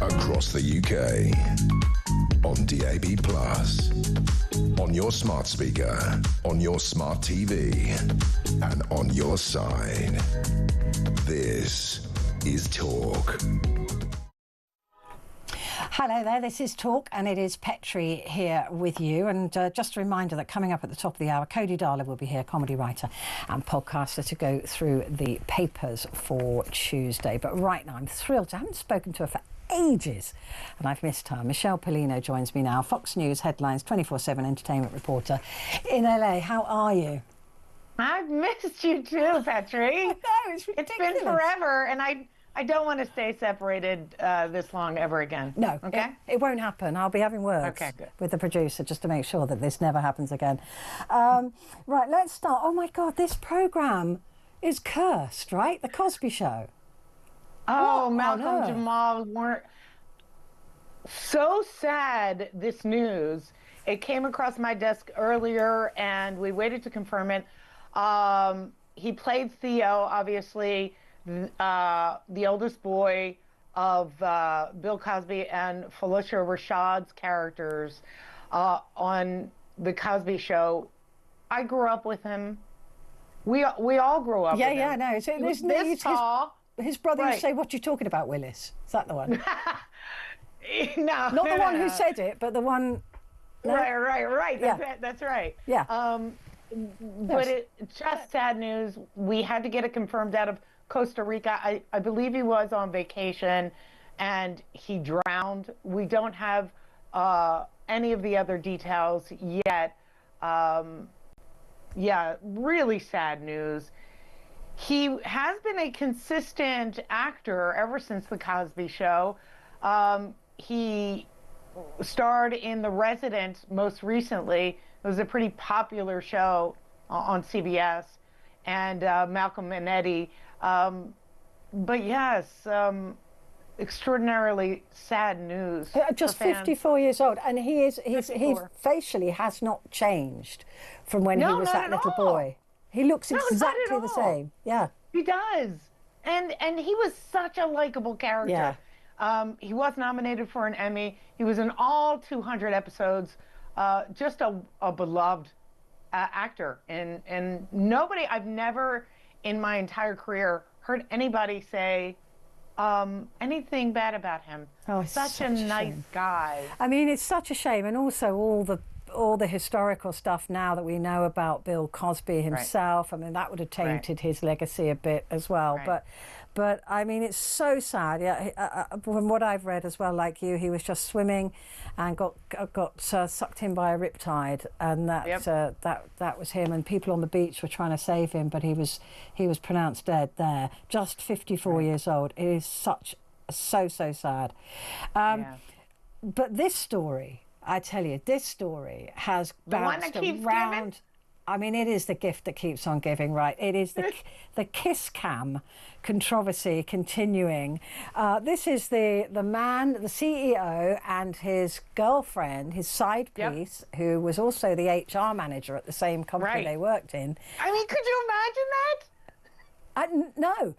Across the UK, on DAB+, on your smart speaker, on your smart TV, and on your side. This is Talk. Hello there, this is Talk, and it is Petrie here with you. And just a reminder that coming up at the top of the hour, Cody Darla will be here, comedy writer and podcaster, to go through the papers for Tuesday. But right now, I'm thrilled. I haven't spoken to her for ages, and I've missed her. Michelle Polino joins me now, Fox News Headlines 24/7 entertainment reporter in LA. How are you? I've missed you too, Petrie. I know, it's ridiculous. It's been forever, and I don't want to stay separated this long ever again. No, okay? It won't happen. I'll be having words with the producer just to make sure that this never happens again. Right, let's start. Oh my God, this programme is cursed, right? The Cosby Show. Oh, Malcolm Jamal weren't so sad. This news. It came across my desk earlier, and we waited to confirm it. He played Theo, obviously, the oldest boy of Bill Cosby and Felicia Rashad's characters on the Cosby Show. I grew up with him. We all grew up with him. Yeah, no. So, was this tall. His brother used to say, "What you talking about, Willis?" Is that the one? No. Not the one who said it, but the one... No? Right. Yeah. That's right. Yeah. But it's just sad news. We had to get it confirmed out of Costa Rica. I believe he was on vacation and he drowned. We don't have any of the other details yet. Yeah, really sad news. He has been a consistent actor ever since The Cosby Show. He starred in The Resident most recently. It was a pretty popular show on CBS, and Malcolm and Eddie. But yes, extraordinarily sad news. Just 54 years old, and he facially has not changed from when he was that little boy. He looks exactly the same. Yeah, he does, and he was such a likable character. Yeah. He was nominated for an Emmy. He was in all 200 episodes. Just a beloved actor, and nobody, I've never in my entire career heard anybody say anything bad about him. Oh, such a nice guy. I mean, it's such a shame, and also all the historical stuff now that we know about Bill Cosby himself. Right. I mean, that would have tainted his legacy a bit as well. Right. But I mean, it's so sad. Yeah, from what I've read as well, like you, he was just swimming and got sucked in by a riptide, and that was him. And people on the beach were trying to save him, but he was pronounced dead there. Just 54 years old. It is so sad. But this story, I tell you, this story has bounced around. I mean, it is the gift that keeps on giving, right? It is the kiss cam controversy continuing. This is the man, the CEO, and his girlfriend, his side piece, who was also the HR manager at the same company they worked in. I mean, could you imagine that? No,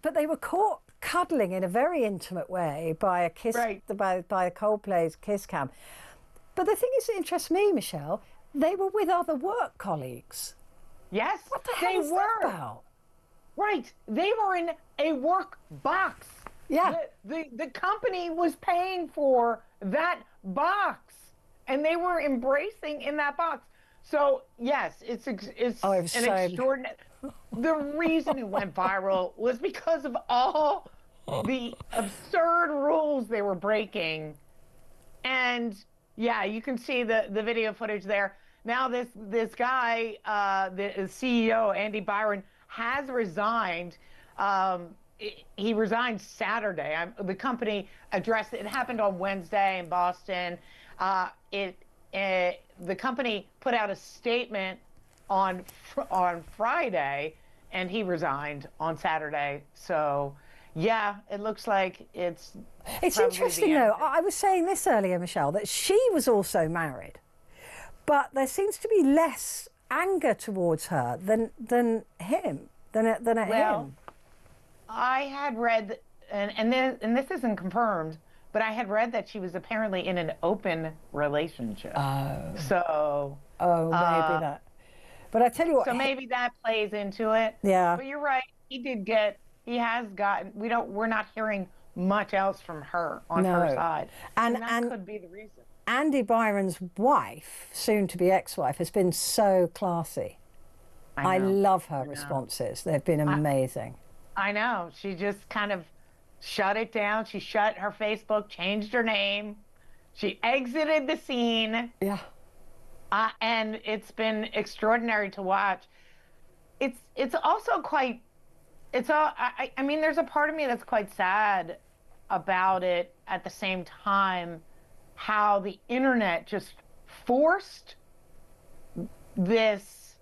but they were caught cuddling in a very intimate way by a kiss, by Coldplay's kiss cam. But the thing is that interests me, Michelle, they were with other work colleagues. Yes, what the hell is that about? Right, they were in a work box. Yeah, the company was paying for that box, and they were embracing in that box. So yes, it's an extraordinary. The reason it went viral was because of all the absurd rules they were breaking, and yeah, you can see the video footage there. Now this guy, the CEO, Andy Byron, has resigned. He resigned Saturday. The company addressed it. It happened on Wednesday in Boston. The company put out a statement on Friday, and he resigned on Saturday. So, yeah, it looks like it's interesting, though. I was saying this earlier, Michelle, that she was also married, but there seems to be less anger towards her than him, than at him. I had read, and this isn't confirmed, but I had read that she was apparently in an open relationship. So. Oh, maybe that. But I tell you what. So maybe that plays into it. Yeah. But you're right. He has gotten. We're not hearing much else from her on her side, and that could be the reason. Andy Byron's wife, soon to be ex-wife, has been so classy. I love her responses. They've been amazing. I know. She just kind of shut it down. She shut her Facebook, changed her name. She exited the scene. Yeah. And it's been extraordinary to watch. It's also quite. I mean, there's a part of me that's quite sad about it. At the same time, how the internet just forced this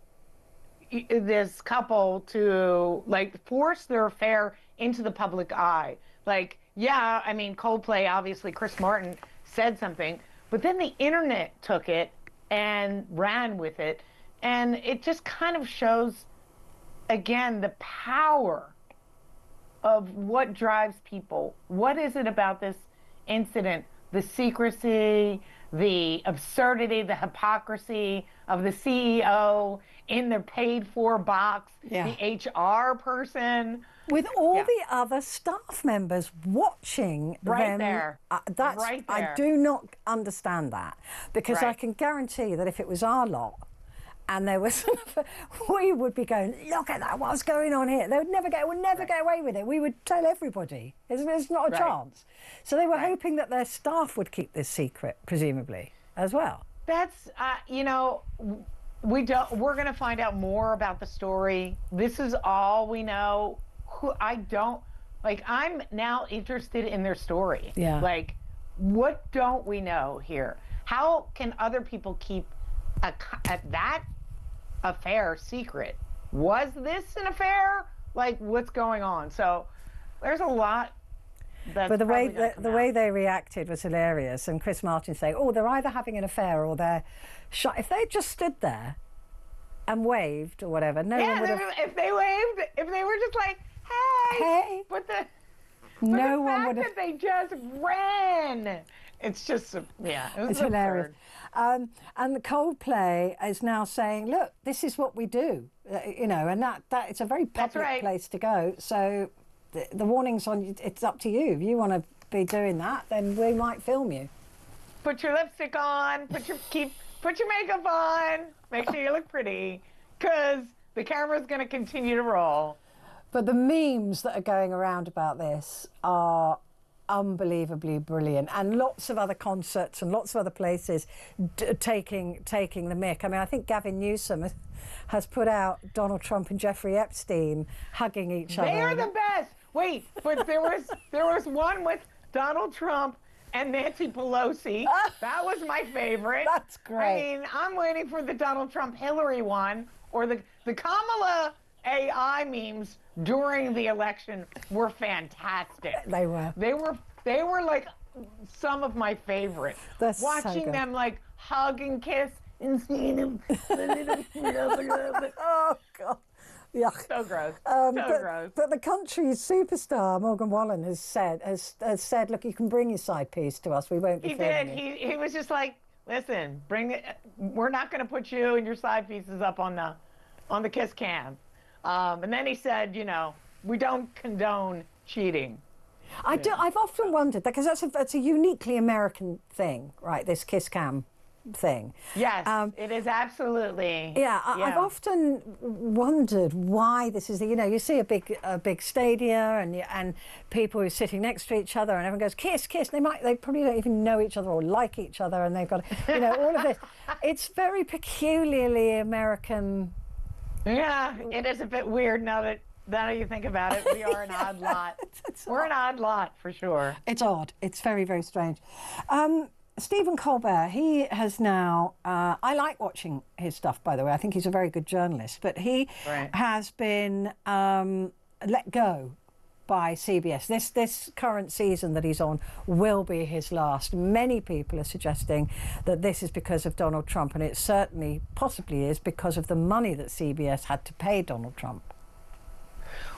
couple to force their affair into the public eye. Like, yeah, I mean, Coldplay, obviously, Chris Martin said something, but then the internet took it and ran with it, and it just kind of shows again the power of what drives people. What is it about this incident? The secrecy, the absurdity, the hypocrisy of the CEO in the paid-for box, the HR person. With all the other staff members watching them. There. That's right there. I do not understand that, because I can guarantee that if it was our lot and there was, we would be going, look at that, what's going on here? They would never get away with it. We would tell everybody. There's not a chance. So they were hoping that their staff would keep this secret, presumably, as well. That's, we're going to find out more about the story. This is all we know. I'm now interested in their story. Yeah. Like, what don't we know here? How can other people keep that affair secret? Was this an affair? Like, what's going on? So there's a lot. But the way they reacted was hilarious. And Chris Martin saying, "Oh, they're either having an affair or they're shot." If they just stood there and waved or whatever, no one would have. If they waved, if they were just like, "Hey," but the fact that they just ran. It's just, it's hilarious. And the Coldplay is now saying, look, this is what we do, and that it's a very public place to go. So the warning's on you. It's up to you. If you want to be doing that, then we might film you. Put your lipstick on, put your makeup on, make sure you look pretty, because the camera's going to continue to roll. But the memes that are going around about this are unbelievably brilliant, and lots of other concerts and lots of other places taking the mick. I mean, I think Gavin Newsom has put out Donald Trump and Jeffrey Epstein hugging each other. They are the best. Wait, but there was one with Donald Trump and Nancy Pelosi. That was my favorite. That's great. I mean, I'm waiting for the Donald Trump Hillary one, or the Kamala AI memes during the election were fantastic. They were. They were like some of my favorite. That's watching so them like hug and kiss and seeing them. Oh God. Yuck. So gross. Gross. But the country's superstar Morgan Wallen has said, look, you can bring your side piece to us. We won't be filming you. He was just like, listen, bring it. We're not going to put you and your side pieces up on the kiss cam. And then he said, we don't condone cheating. I've often wondered, because that's a uniquely American thing, right? This kiss cam thing. Yes, it is absolutely. Yeah, I've often wondered why this is. You see a big stadium and people who are sitting next to each other, and everyone goes kiss, kiss. They probably don't even know each other or like each other, and they've got all of this. It's very peculiarly American. Yeah, it is a bit weird now that you think about it. We are an odd lot. We're an odd lot for sure. It's odd. It's very, very strange. Stephen Colbert, he has now, I like watching his stuff, by the way. I think he's a very good journalist, but he has been let go by CBS. This current season that he's on will be his last. Many people are suggesting that this is because of Donald Trump, and it certainly possibly is because of the money that CBS had to pay Donald Trump.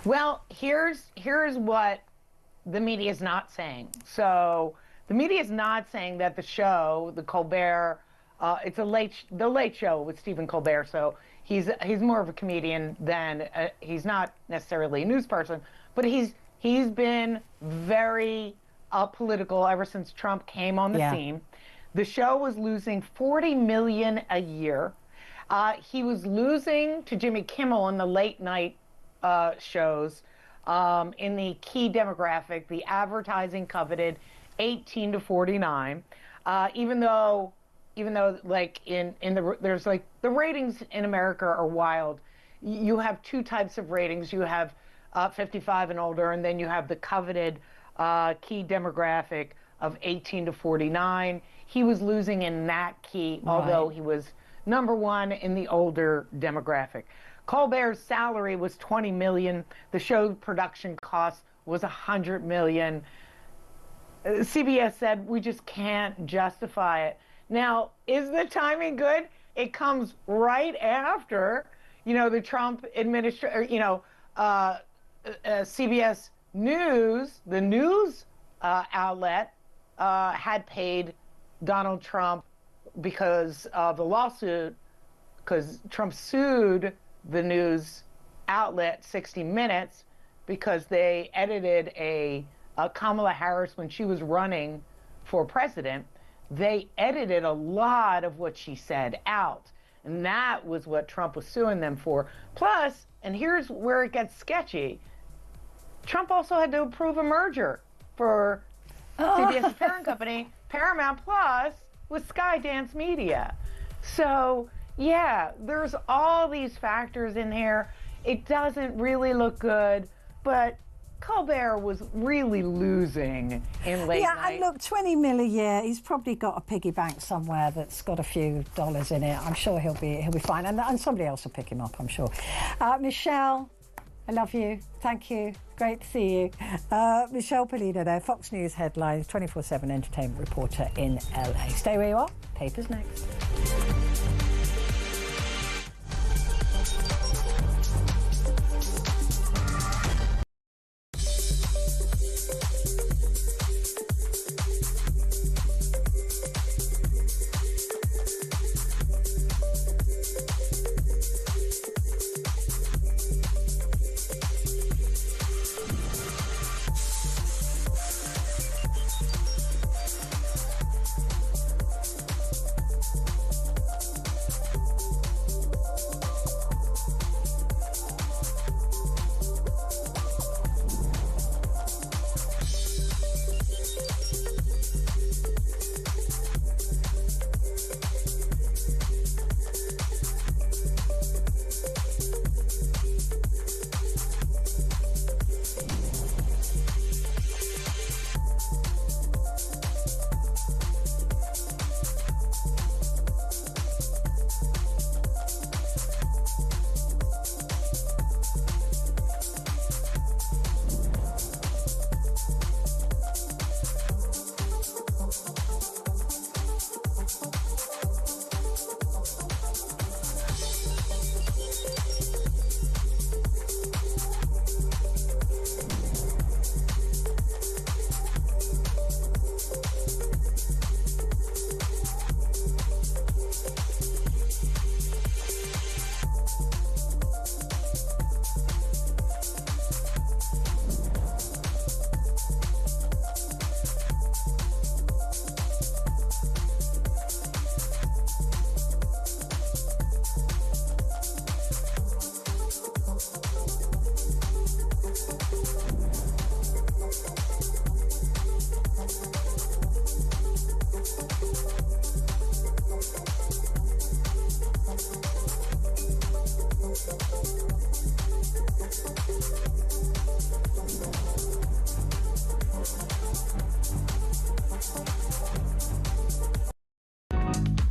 Well, here's what the media is not saying. So the media is not saying that the show, the Colbert, it's the Late Show with Stephen Colbert. So he's more of a comedian than he's not necessarily a news person, but he's been very political ever since Trump came on the scene. The show was losing $40 million a year. He was losing to Jimmy Kimmel in the late night shows in the key demographic, the advertising coveted 18 to 49. Even though like there's like the ratings in America are wild. You have two types of ratings. You have 55 and older, and then you have the coveted key demographic of 18 to 49. He was losing in that key, although he was number one in the older demographic. Colbert's salary was $20 million. The show production cost was $100 million. CBS said, we just can't justify it. Now, is the timing good? It comes right after, the Trump administration, CBS News, the news outlet, had paid Donald Trump because of the lawsuit, because Trump sued the news outlet 60 Minutes because they edited a Kamala Harris when she was running for president. They edited a lot of what she said out. And that was what Trump was suing them for. Plus, and here's where it gets sketchy, Trump also had to approve a merger for CBS's parent company, Paramount Plus, with Skydance Media. So, yeah, there's all these factors in here. It doesn't really look good, but Colbert was really losing in late night. Yeah, and look, 20 mil a year, he's probably got a piggy bank somewhere that's got a few dollars in it. I'm sure he'll be fine, and somebody else will pick him up, I'm sure. Michelle, I love you. Thank you. Great to see you. Michelle Polino there, Fox News headlines, 24/7 entertainment reporter in LA. Stay where you are. Papers next.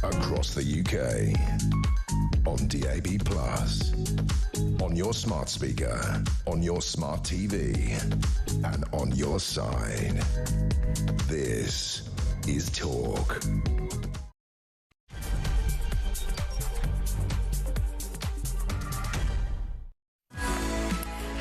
Across the UK, on DAB+, on your smart speaker, on your smart TV, and on your side. This is Talk.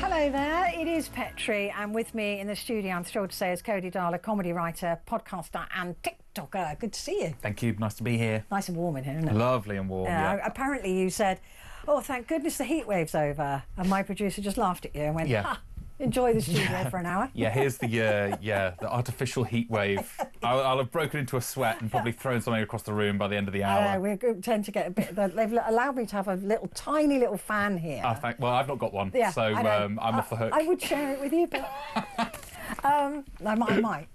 Hello there, it is Petrie, and with me in the studio, I'm thrilled to say, is Cody Darla, comedy writer, podcaster and TikToker. Good to see you. Thank you. Nice to be here. Nice and warm in here, isn't it? Lovely and warm, yeah. Apparently you said, oh, thank goodness the heat wave's over. And my producer just laughed at you and went, ha, enjoy the studio for an hour. Yeah, here's the artificial heat wave. I'll have broken into a sweat and probably thrown something across the room by the end of the hour. We tend to get a bit. They've allowed me to have a tiny little fan here. Well, I've not got one, so I'm off the hook. I would share it with you, but I might.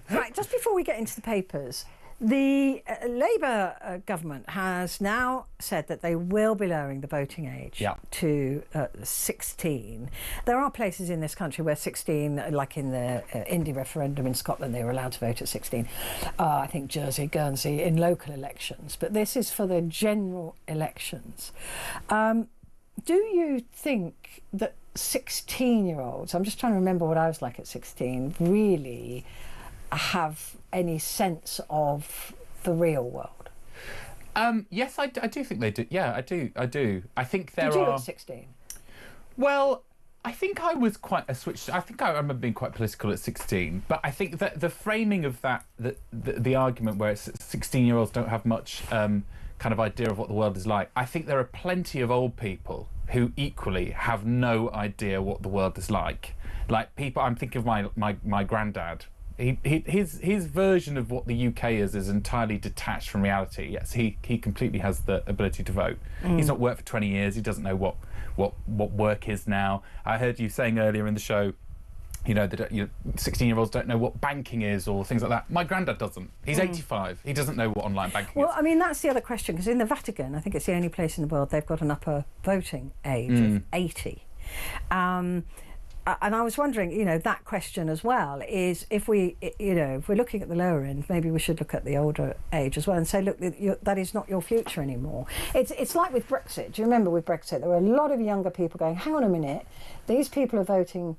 Right, just before we get into the papers. The Labour government has now said that they will be lowering the voting age to 16. There are places in this country where 16, like in the Indy referendum in Scotland, they were allowed to vote at 16. I think Jersey, Guernsey, in local elections. But this is for the general elections. Do you think that 16-year-olds, I'm just trying to remember what I was like at 16, really have any sense of the real world? Yes, I do think they do. Yeah, I do. I think there are... Did you at 16? Well, I think I was quite a switch. I think I remember being quite political at 16, but I think that the framing of that, the argument where it's 16-year-olds don't have much kind of idea of what the world is like, I think there are plenty of old people who equally have no idea what the world is like. Like people, I'm thinking of my granddad. His version of what the UK is entirely detached from reality. Yes, he completely has the ability to vote. He's not worked for 20 years. He doesn't know what work is now. I heard you saying earlier in the show, that 16-year-olds don't know what banking is or things like that. My granddad doesn't. He's 85. He doesn't know what online banking is. Well, I mean, that's the other question, because in the Vatican, I think it's the only place in the world they've got an upper voting age of 80. And I was wondering, that question as well is if we're looking at the lower end, maybe we should look at the older age as well and say, look, that is not your future anymore. It's like with Brexit. Do you remember with Brexit, there were a lot of younger people going, hang on a minute, these people are voting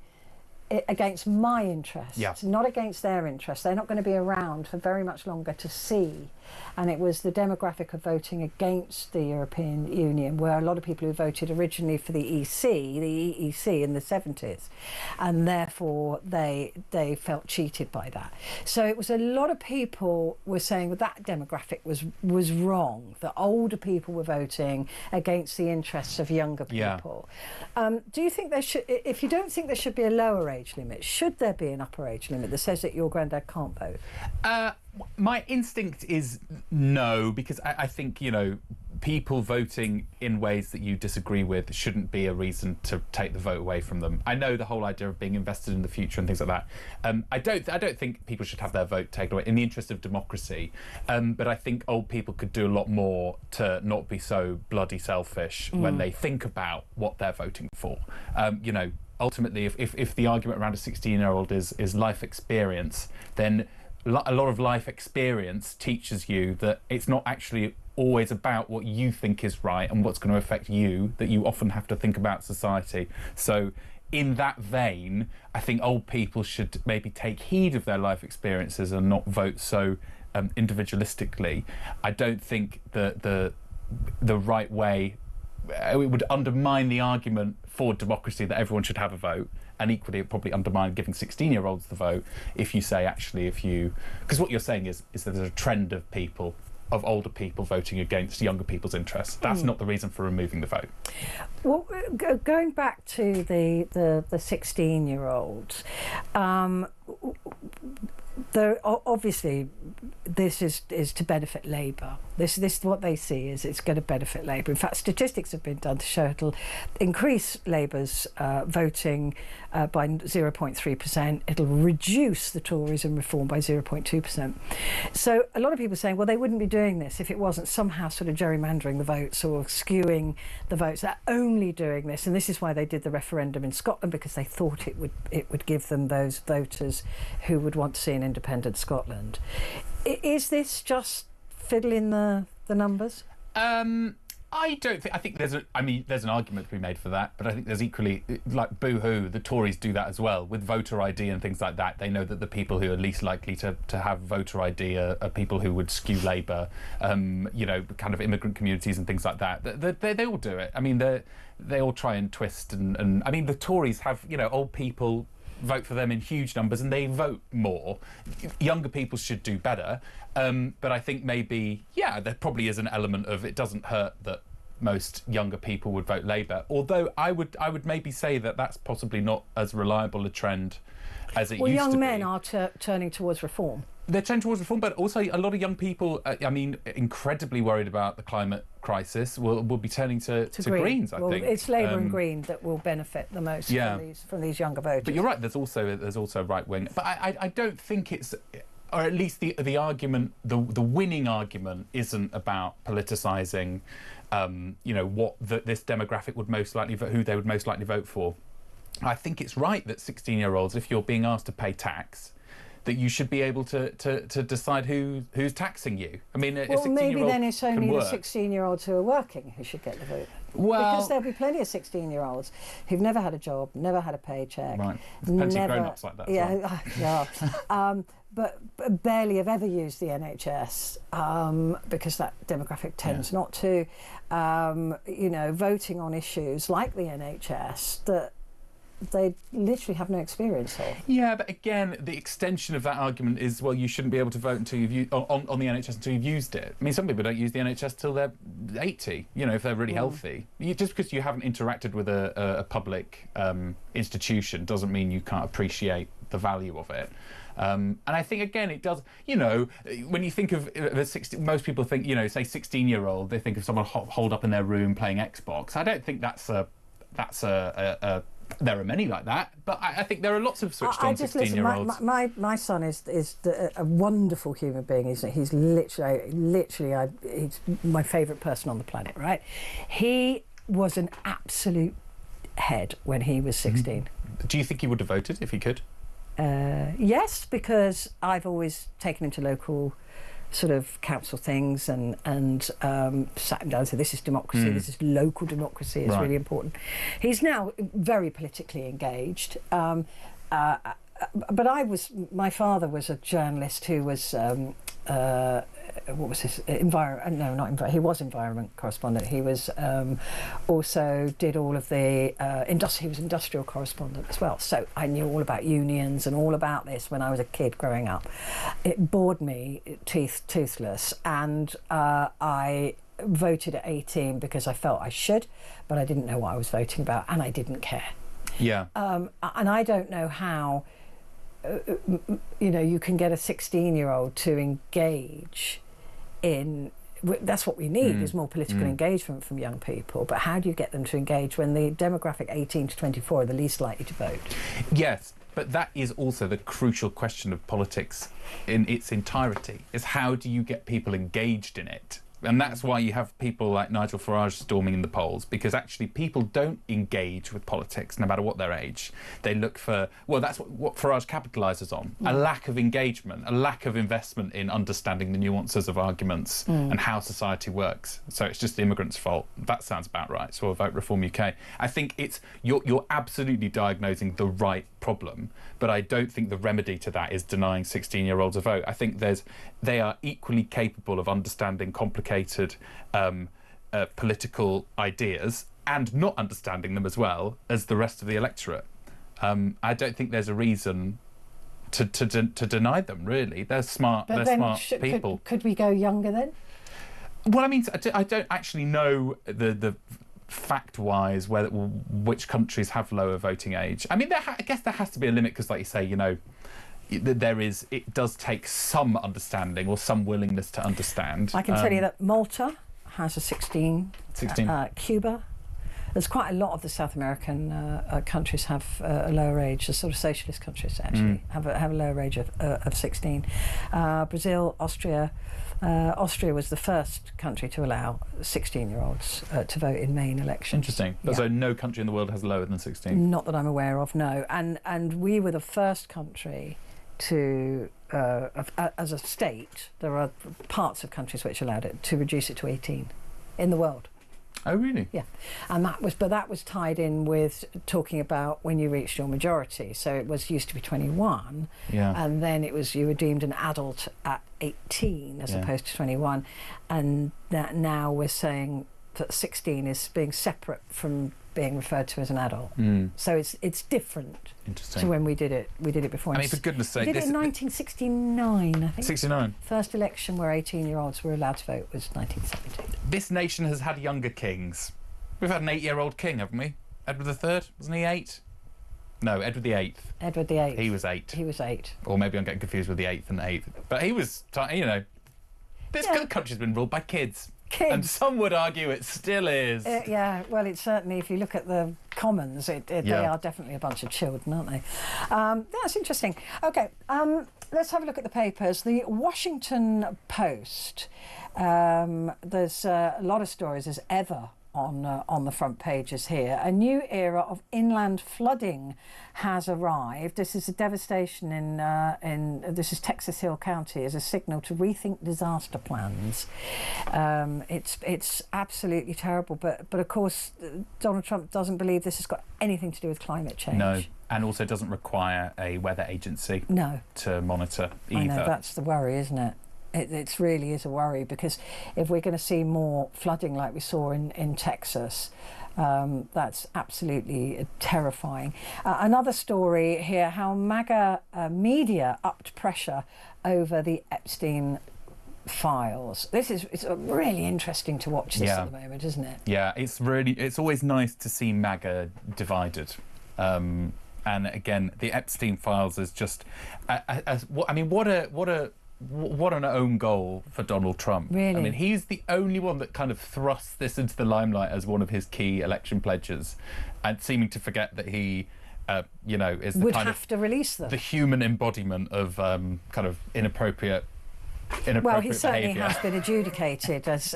against my interests, not against their interests. They're not going to be around for very much longer to see. And it was the demographic of voting against the European Union, where a lot of people who voted originally for the EEC in the 70s, and therefore they felt cheated by that. So it was a lot of people were saying that demographic was wrong, that older people were voting against the interests of younger people. Do you think there should, if you don't think there should be a lower age limit, should there be an upper age limit that says that your granddad can't vote? My instinct is no, because I think, people voting in ways that you disagree with shouldn't be a reason to take the vote away from them. I know the whole idea of being invested in the future and things like that. I don't think people should have their vote taken away in the interest of democracy. But I think old people could do a lot more to not be so bloody selfish when they think about what they're voting for. Ultimately, if the argument around a 16-year-old is life experience, then a lot of life experience teaches you that it's not actually always about what you think is right and what's going to affect you, that you often have to think about society. So in that vein, I think old people should maybe take heed of their life experiences and not vote so individualistically. I don't think the right way, it would undermine the argument for democracy that everyone should have a vote. And equally, it probably undermine giving 16-year-olds the vote if you say, because what you're saying is that there's a trend of older people voting against younger people's interests. That's not the reason for removing the vote. Well, going back to the 16-year-olds, obviously this is to benefit Labour. This is what they see is it's going to benefit Labour. In fact, statistics have been done to show it'll increase Labour's voting by 0.3%. It'll reduce the Tories and Reform by 0.2%. So a lot of people are saying, well, they wouldn't be doing this if it wasn't somehow sort of gerrymandering the votes or skewing the votes. They're only doing this, and this is why they did the referendum in Scotland, because they thought it would give them those voters who would want to see an independent Scotland. Is this just fiddling the numbers? I don't think. I think there's an argument to be made for that, but I think there's equally, like, boo-hoo, the Tories do that as well with voter ID and things like that. They know that the people who are least likely to have voter ID are people who would skew Labour, kind of immigrant communities and things like that. They all do it. I mean, they all try and twist and I mean, the Tories have, old people vote for them in huge numbers and they vote more. Younger people should do better, but I think maybe there probably is an element of it doesn't hurt that most younger people would vote Labour, although I would maybe say that that's possibly not as reliable a trend as it used to be. Well, young men are turning towards reform. They're turning towards reform, but also a lot of young people, incredibly worried about the climate crisis, will be turning to Greens, I think. It's Labour and Green that will benefit the most from these younger voters. But you're right, there's also right wing. But I don't think it's, or at least the argument, the winning argument isn't about politicising, what this demographic would most likely vote, who they would most likely vote for. I think it's right that 16-year-olds, if you're being asked to pay tax, that you should be able to decide who's taxing you. I mean, a 16-year-old maybe then it's only the 16-year-olds who are working who should get the vote. Well, because there'll be plenty of 16-year-olds who've never had a job, never had a paycheck. Right. There's plenty of grown-ups like that. Yeah, but barely have ever used the NHS because that demographic tends not to. Voting on issues like the NHS that they literally have no experience of. Yeah, but again, the extension of that argument is, well, you shouldn't be able to vote until you've on the NHS until you've used it. I mean, some people don't use the NHS till they're 80, if they're really healthy. Just because you haven't interacted with a public institution doesn't mean you can't appreciate the value of it. And I think, again, it does, when you think of most people think, say 16-year-old, they think of someone holed up in their room playing Xbox. I don't think that's a there are many like that, but I think there are lots of switched on 16-year-olds. My son is a wonderful human being. He's literally he's my favourite person on the planet. Right? He was an absolute head when he was 16. Mm-hmm. Do you think he would have voted if he could? Yes, because I've always taken him to local sort of council things and sat him down and said, this is democracy, this is local democracy, it's really important. He's now very politically engaged, but my father was a journalist who was what was his he was environment correspondent. He was also did all of the he was industrial correspondent as well. So I knew all about unions and all about this when I was a kid growing up. It bored me toothless, and I voted at 18 because I felt I should, but I didn't know what I was voting about, and I didn't care. Yeah. And I don't know how you can get a 16-year-old to engage in. That's what we need is more political engagement from young people. But how do you get them to engage when the demographic 18 to 24 are the least likely to vote? Yes, but that is also the crucial question of politics in its entirety, is how do you get people engaged in it? And that's why you have people like Nigel Farage storming in the polls, because actually people don't engage with politics no matter what their age. They look for, well, that's what Farage capitalises on, a lack of engagement, a lack of investment in understanding the nuances of arguments and how society works. So it's just the immigrants' fault. That sounds about right. So I'll vote Reform UK. I think it's you're absolutely diagnosing the right problem, but I don't think the remedy to that is denying 16-year-olds a vote. I think they are equally capable of understanding complicated political ideas and not understanding them as well as the rest of the electorate. I don't think there's a reason to deny them, really. They're smart. But they're smart people. Could we go younger then? Well, I mean, I don't actually know the fact-wise which countries have lower voting age. I mean, I guess there has to be a limit because, like you say, it does take some understanding or some willingness to understand. I can tell you that Malta has a 16. Cuba. There's quite a lot of the South American countries have a lower age. The sort of socialist countries actually have a lower age of 16. Brazil, Austria. Austria was the first country to allow 16-year-olds to vote in main elections. Interesting. Yeah. So no country in the world has lower than 16? Not that I'm aware of, no. And we were the first country to, as a state, there are parts of countries which allowed it, to reduce it to 18 in the world. Oh, really? Yeah, and that was tied in with talking about when you reached your majority. So it used to be 21, and then you were deemed an adult at 18 as opposed to 21, and now we're saying that 16 is being separate from being referred to as an adult. So it's different to when we did it. We did it before. I mean, for goodness' sake, we did it in 1969, I think. 69. First election where 18-year-olds were allowed to vote was 1917. This nation has had younger kings. We've had an 8-year-old king, haven't we? Edward III, wasn't he 8? No, Edward VIII. Edward VIII. He was 8. He was 8. Or maybe I'm getting confused with the 8th and 8th. But he was, this country's been ruled by kids. And some would argue it still is. Well, it's certainly, if you look at the Commons, they are definitely a bunch of children, aren't they? That's interesting. OK, let's have a look at the papers. The Washington Post, there's a lot of stories, as ever, on the front pages here. A new era of inland flooding has arrived. This is a devastation this is Texas Hill County, as a signal to rethink disaster plans. It's absolutely terrible, but of course Donald Trump doesn't believe this has got anything to do with climate change. No, and also doesn't require a weather agency to monitor either. I know, that's the worry, isn't it? It really is a worry, because if we're going to see more flooding like we saw in Texas, that's absolutely terrifying. Another story here, how MAGA media upped pressure over the Epstein files. It's really interesting to watch this at the moment, isn't it? Yeah, it's always nice to see MAGA divided. And again, the Epstein files is just, what an own goal for Donald Trump. Really? I mean, he's the only one that kind of thrusts this into the limelight as one of his key election pledges, and seeming to forget that he, is the to release them. The human embodiment of kind of inappropriate well, he certainly behaviour. has been adjudicated as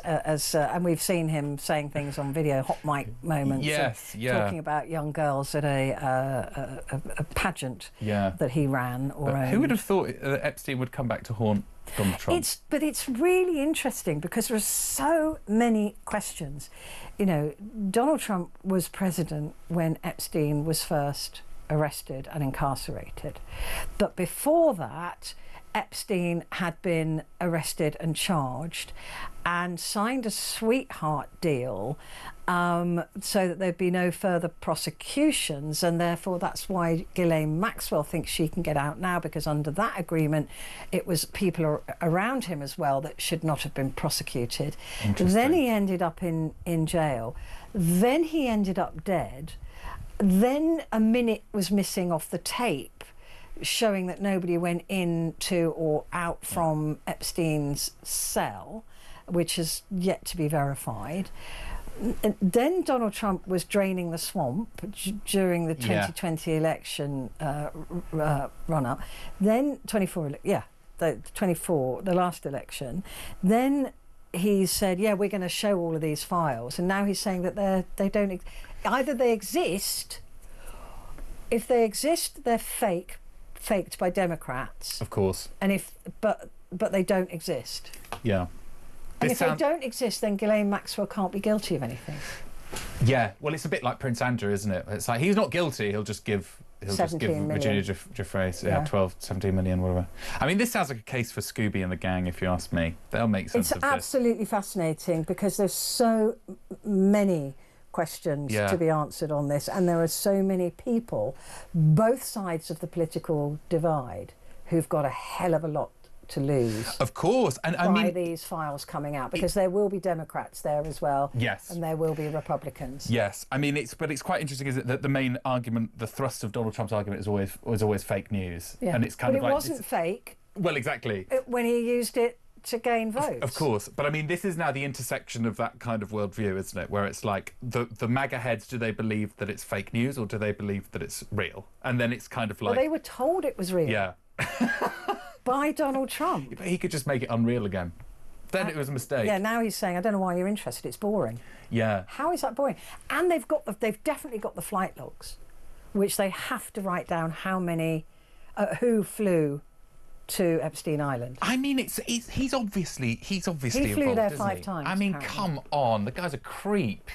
and we've seen him saying things on video, hot mic moments. Yes, talking about young girls at a pageant that he ran or owned. Who would have thought that Epstein would come back to haunt Donald Trump? It's really interesting, because there are so many questions. Donald Trump was president when Epstein was first arrested and incarcerated, but before that, Epstein had been arrested and charged and signed a sweetheart deal so that there'd be no further prosecutions, and therefore that's why Ghislaine Maxwell thinks she can get out now, because under that agreement it was people around him as well that should not have been prosecuted. Then he ended up in jail. Then he ended up dead. Then a minute was missing off the tape showing that nobody went into or out from Epstein's cell, which is yet to be verified. Then Donald Trump was draining the swamp during the 2020 election run-up. Then the last election. Then he said, we're going to show all of these files. And now he's saying that they don't... Either they exist... If they exist, they're faked by Democrats, of course, and but they don't exist. Yeah, and if they don't exist, then Ghislaine Maxwell can't be guilty of anything. Yeah, well, it's a bit like Prince Andrew, isn't it? It's like he's not guilty; he'll just give Virginia Giuffre 12, 17 million, whatever. I mean, this sounds like a case for Scooby and the gang, if you ask me. They'll make sense of this. It's absolutely fascinating, because there's so many questions to be answered on this, and there are so many people, both sides of the political divide, who've got a hell of a lot to lose. Of course, and I mean these files coming out, because there will be Democrats there as well. Yes, and there will be Republicans. Yes, I mean it's quite interesting, is it, that the main argument, the thrust of Donald Trump's argument was always fake news, and it's kind of like... But it wasn't fake. Well, exactly. When he used it to gain votes. Of course. But I mean, this is now the intersection of that kind of worldview, isn't it? Where it's like the MAGA heads, do they believe that it's fake news, or do they believe that it's real? And then it's kind of like... Well, they were told it was real. Yeah. By Donald Trump. But he could just make it unreal again. Then it was a mistake. Yeah, now he's saying, I don't know why you're interested, it's boring. Yeah. How is that boring? And they've definitely got the flight logs, which they have to write down how many, who flew to Epstein Island. I mean, he's obviously He flew involved, there isn't 5 he? times. I mean, apparently. come on, the guy's a creep.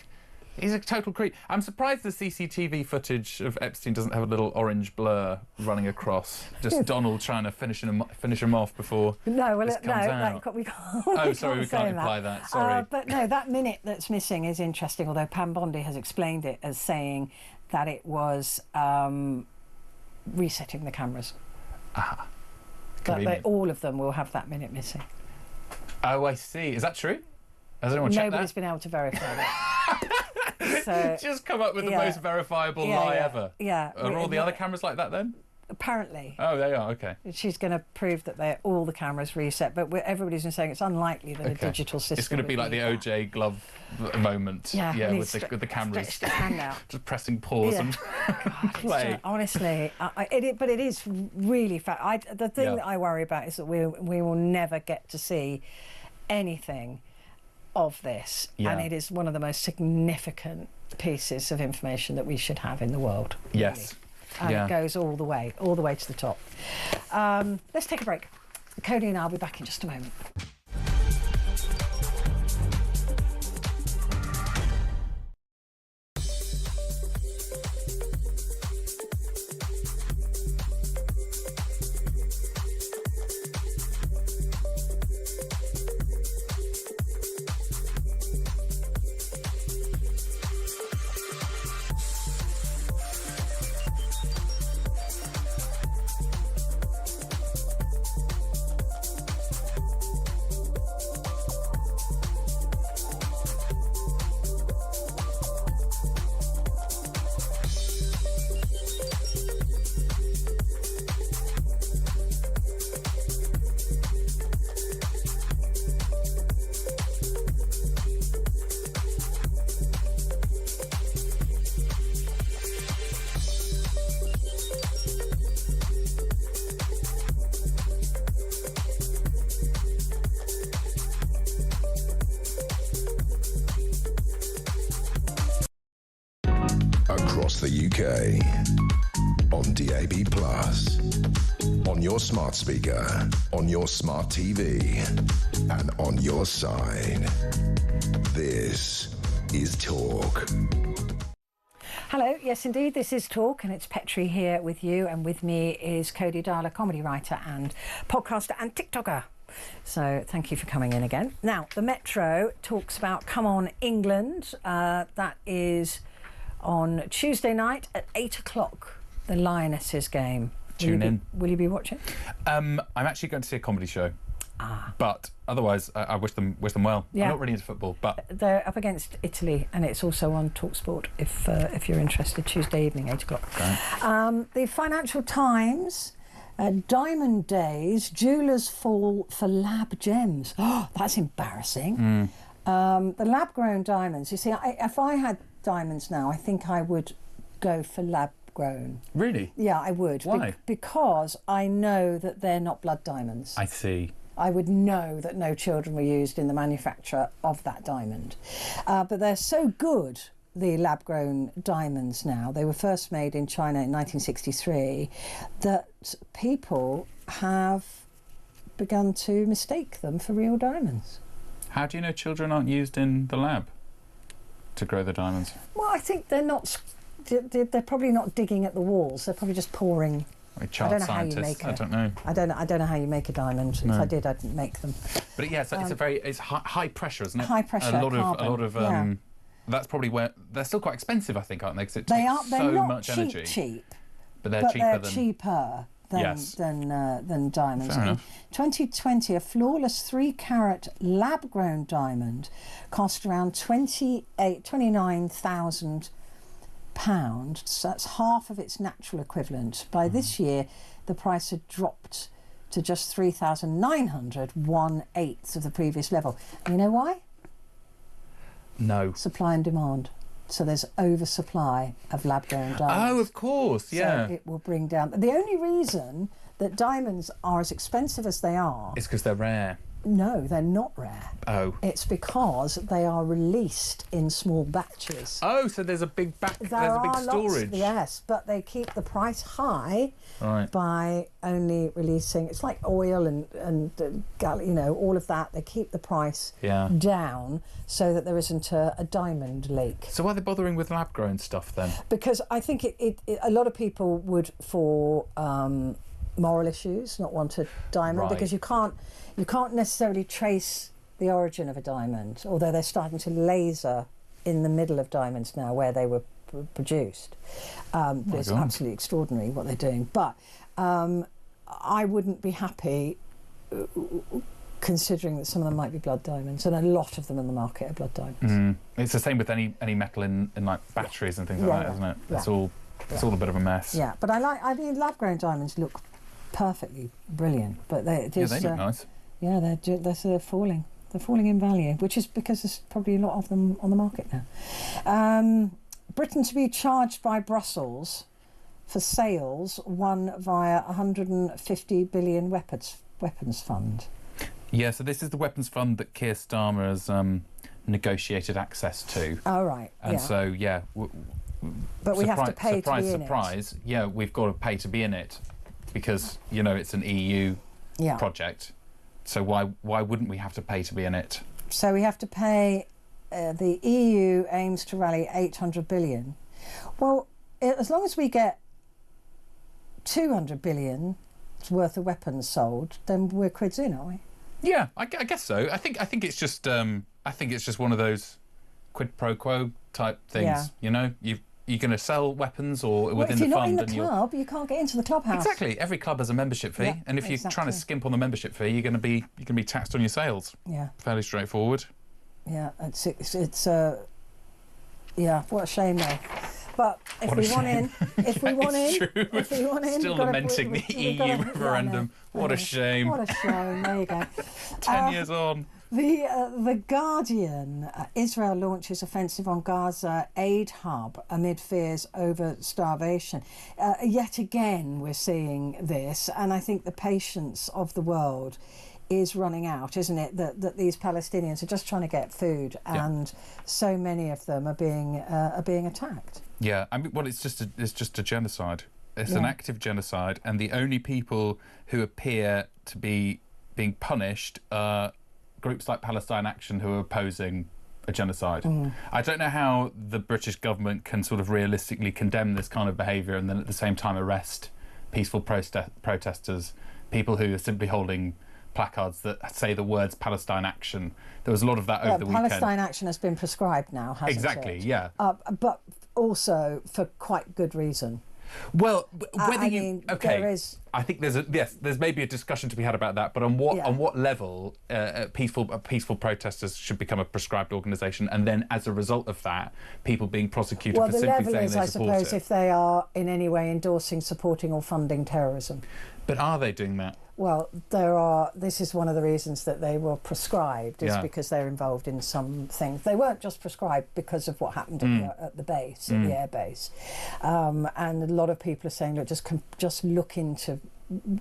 He's a total creep. I'm surprised the CCTV footage of Epstein doesn't have a little orange blur running across. Just Donald trying to finish him off before No, well, this comes out. we can't. Oh, sorry, we can't say imply that. Sorry. But no, that minute that's missing is interesting. Although Pam Bondi has explained it as saying that it was resetting the cameras. Ah, But all of them will have that minute missing. Oh, I see. Is that true? Has anyone checked Nobody's that? been able to verify that. So, Just come up with the most verifiable lie ever. Yeah. Are all the other cameras like that then? Apparently. Oh, they are. Okay. She's going to prove that all the cameras reset, but everybody's been saying it's unlikely that a digital system. It's going to be like the OJ glove moment. Yeah, with the cameras. Stretch the hand out. Just pressing pause and play. Honestly, but it is really the thing that I worry about is that we will never get to see anything of this, and it is one of the most significant pieces of information that we should have in the world. Really. Yes. And it goes all the way to the top. Let's take a break. Cody and I'll be back in just a moment. Across the UK, on DAB+, on your smart speaker, on your smart TV, and on your side. This is Talk. Hello, yes indeed, this is Talk, and it's Petrie here with you, and with me is Cody Darla, comedy writer and podcaster and TikToker. So thank you for coming in again. Now, the Metro talks about Come On England. That is on Tuesday night at 8 o'clock, the Lionesses game. Tune in. Will you be watching? I'm actually going to see a comedy show. But otherwise, I wish them well. Yeah. I'm not really into football, but they're up against Italy, and it's also on TalkSport if you're interested. Tuesday evening, 8 o'clock. okay. The Financial Times. Diamond Days, jewellers fall for lab gems. Oh, that's embarrassing. The lab-grown diamonds. You see, if I had diamonds now, I think I would go for lab-grown. Really? Yeah, I would. Why? Because I know that they're not blood diamonds. I see. I would know that no children were used in the manufacture of that diamond. But they're so good, the lab-grown diamonds now. They were first made in China in 1963, that people have begun to mistake them for real diamonds. How do you know children aren't used in the lab to grow the diamonds? Well, I think they're not. They're probably not digging at the walls. They're probably just pouring. Like child scientists. I don't know. I don't know how you make a diamond. No. If I did, I'd make them. But yeah, so it's high pressure, isn't it? High pressure. A lot carbon. of. Yeah. That's probably where they're still quite expensive, I think, aren't they? Because it They're takes so not much cheap, energy. cheap. But they're cheaper than Yes. than diamonds. Fair In enough. 2020, a flawless 3-carat lab-grown diamond cost around £29,000. So that's half of its natural equivalent. By this year, the price had dropped to just £3,900, 1/8 of the previous level. And you know why? No. Supply and demand. So there's oversupply of lab-grown diamonds. Oh, of course, yeah. So it will bring down. The only reason that diamonds are as expensive as they are It's because they're rare. No, they're not rare. Oh. It's because they are released in small batches. Oh, so there's a big storage. Yes, but they keep the price high by only releasing. It's like oil and all of that. They keep the price down so that there isn't a diamond leak. So why are they bothering with lab-grown stuff then? Because I think a lot of people would, for moral issues, not want a diamond because you can't necessarily trace the origin of a diamond, although they're starting to laser in the middle of diamonds now where they were produced. It's absolutely extraordinary what they're doing. But I wouldn't be happy considering that some of them might be blood diamonds, and a lot of them in the market are blood diamonds. It's the same with any metal in like batteries and things like that, isn't it? It's all a bit of a mess. Yeah, but I mean, lab-grown diamonds look perfectly brilliant, but they look nice. Yeah, they're falling. They're falling in value, which is because there's probably a lot of them on the market now. Britain to be charged by Brussels for sales won via 150 billion weapons fund. Yeah, so this is the weapons fund that Keir Starmer has negotiated access to. Oh, right. And so, but we have to pay to be in it. Yeah, we've got to pay to be in it because, it's an EU project. So why wouldn't we have to pay to be in it? So we have to pay. The EU aims to rally 800 billion. Well, as long as we get 200 billion worth of weapons sold, then we're quids in, aren't we? Yeah, I guess so. I think it's just one of those quid pro quo type things. Yeah. You're going to sell weapons or within the fund. If you're not in the club, you can't get into the clubhouse. Exactly. Every club has a membership fee, and if you're trying to skimp on the membership fee, you're going to be taxed on your sales. Yeah. Fairly straightforward. Yeah, what a shame though. But if we want in, still lamenting the EU referendum. What a shame. What a shame. There you go. 10 years on. The Guardian. Israel launches offensive on Gaza aid hub amid fears over starvation. Yet again, we're seeing this, and I think the patience of the world is running out, isn't it? That these Palestinians are just trying to get food, and so many of them are being attacked. Yeah, I mean, well, it's just a genocide. It's an active genocide, and the only people who appear to be being punished are groups like Palestine Action who are opposing a genocide. I don't know how the British government can sort of realistically condemn this kind of behaviour and then at the same time arrest peaceful protesters, people who are simply holding placards that say the words Palestine Action. There was a lot of that over the weekend. Palestine Action has been prescribed now, hasn't it? Exactly, yeah. But also for quite good reason. Well, whether there is. I think there's maybe a discussion to be had about that. But on what level peaceful protesters should become a prescribed organisation, and then as a result of that, people being prosecuted for simply saying they support it. Well, the level is, I suppose, if they are in any way endorsing, supporting, or funding terrorism. But are they doing that? Well, this is one of the reasons that they were prescribed, is because they're involved in some things. They weren't just prescribed because of what happened at the base, at the air base. And a lot of people are saying, look, just look into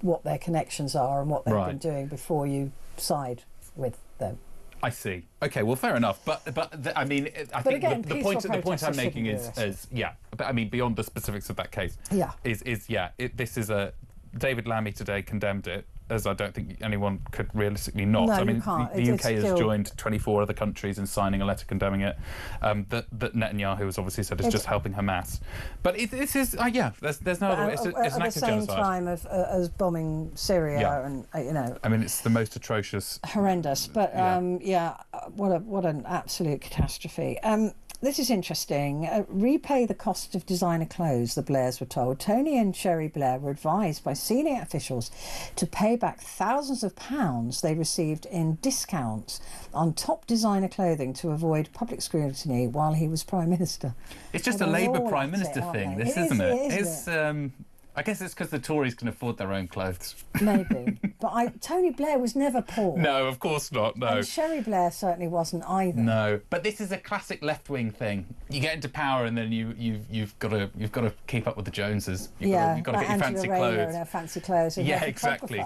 what their connections are and what they've been doing before you side with them. I see. Okay, well, fair enough. But I mean, I think again, the point I'm making is but I mean, beyond the specifics of that case, this is a. David Lammy today condemned it, as I don't think anyone could realistically not. No, I mean, you can't. The UK has joined 24 other countries in signing a letter condemning it. That Netanyahu has obviously said is just helping Hamas. But this is, there's no other way. It's an active genocide. At the same time as bombing Syria and, I mean, it's the most atrocious. Horrendous. But, what an absolute catastrophe. This is interesting. Repay the cost of designer clothes, the Blairs were told. Tony and Sherry Blair were advised by senior officials to pay back thousands of pounds they received in discounts on top designer clothing to avoid public scrutiny while he was Prime Minister. It's just a Labour Prime Minister thing, isn't it? I guess it's because the Tories can afford their own clothes. Maybe. But Tony Blair was never poor. No, of course not, no. And Sherry Blair certainly wasn't either. No. But this is a classic left-wing thing. You get into power and then you've got to keep up with the Joneses. You've got to get your fancy clothes. And her fancy clothes. Yeah, exactly.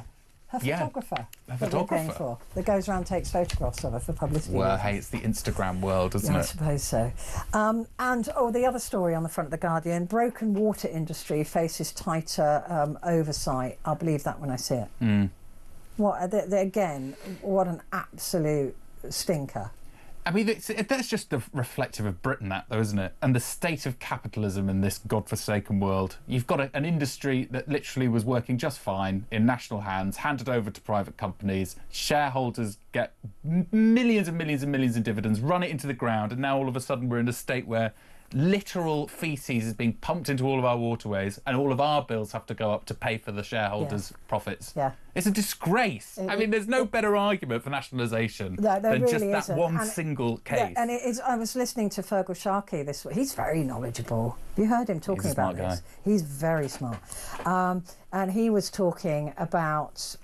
Her photographer. A photographer. For, that goes around, takes photographs of her for publicity. Well, hey, it's the Instagram world, isn't it? I suppose so. And the other story on the front of the Guardian: broken water industry faces tighter oversight. I'll believe that when I see it. What again? What an absolute stinker. I mean, that's just reflective of Britain, that though, isn't it? And the state of capitalism in this godforsaken world. You've got an industry that literally was working just fine in national hands, handed over to private companies. Shareholders get millions and millions and millions in dividends, run it into the ground, and now all of a sudden we're in a state where literal feces is being pumped into all of our waterways, and all of our bills have to go up to pay for the shareholders' profits. Yeah. It's a disgrace. I mean, there's no better argument for nationalisation than really just that isn't. one single case. Yeah, and it is. I was listening to Fergal Sharkey this week. He's very knowledgeable. You heard him talking about this. He's very smart. And he was talking about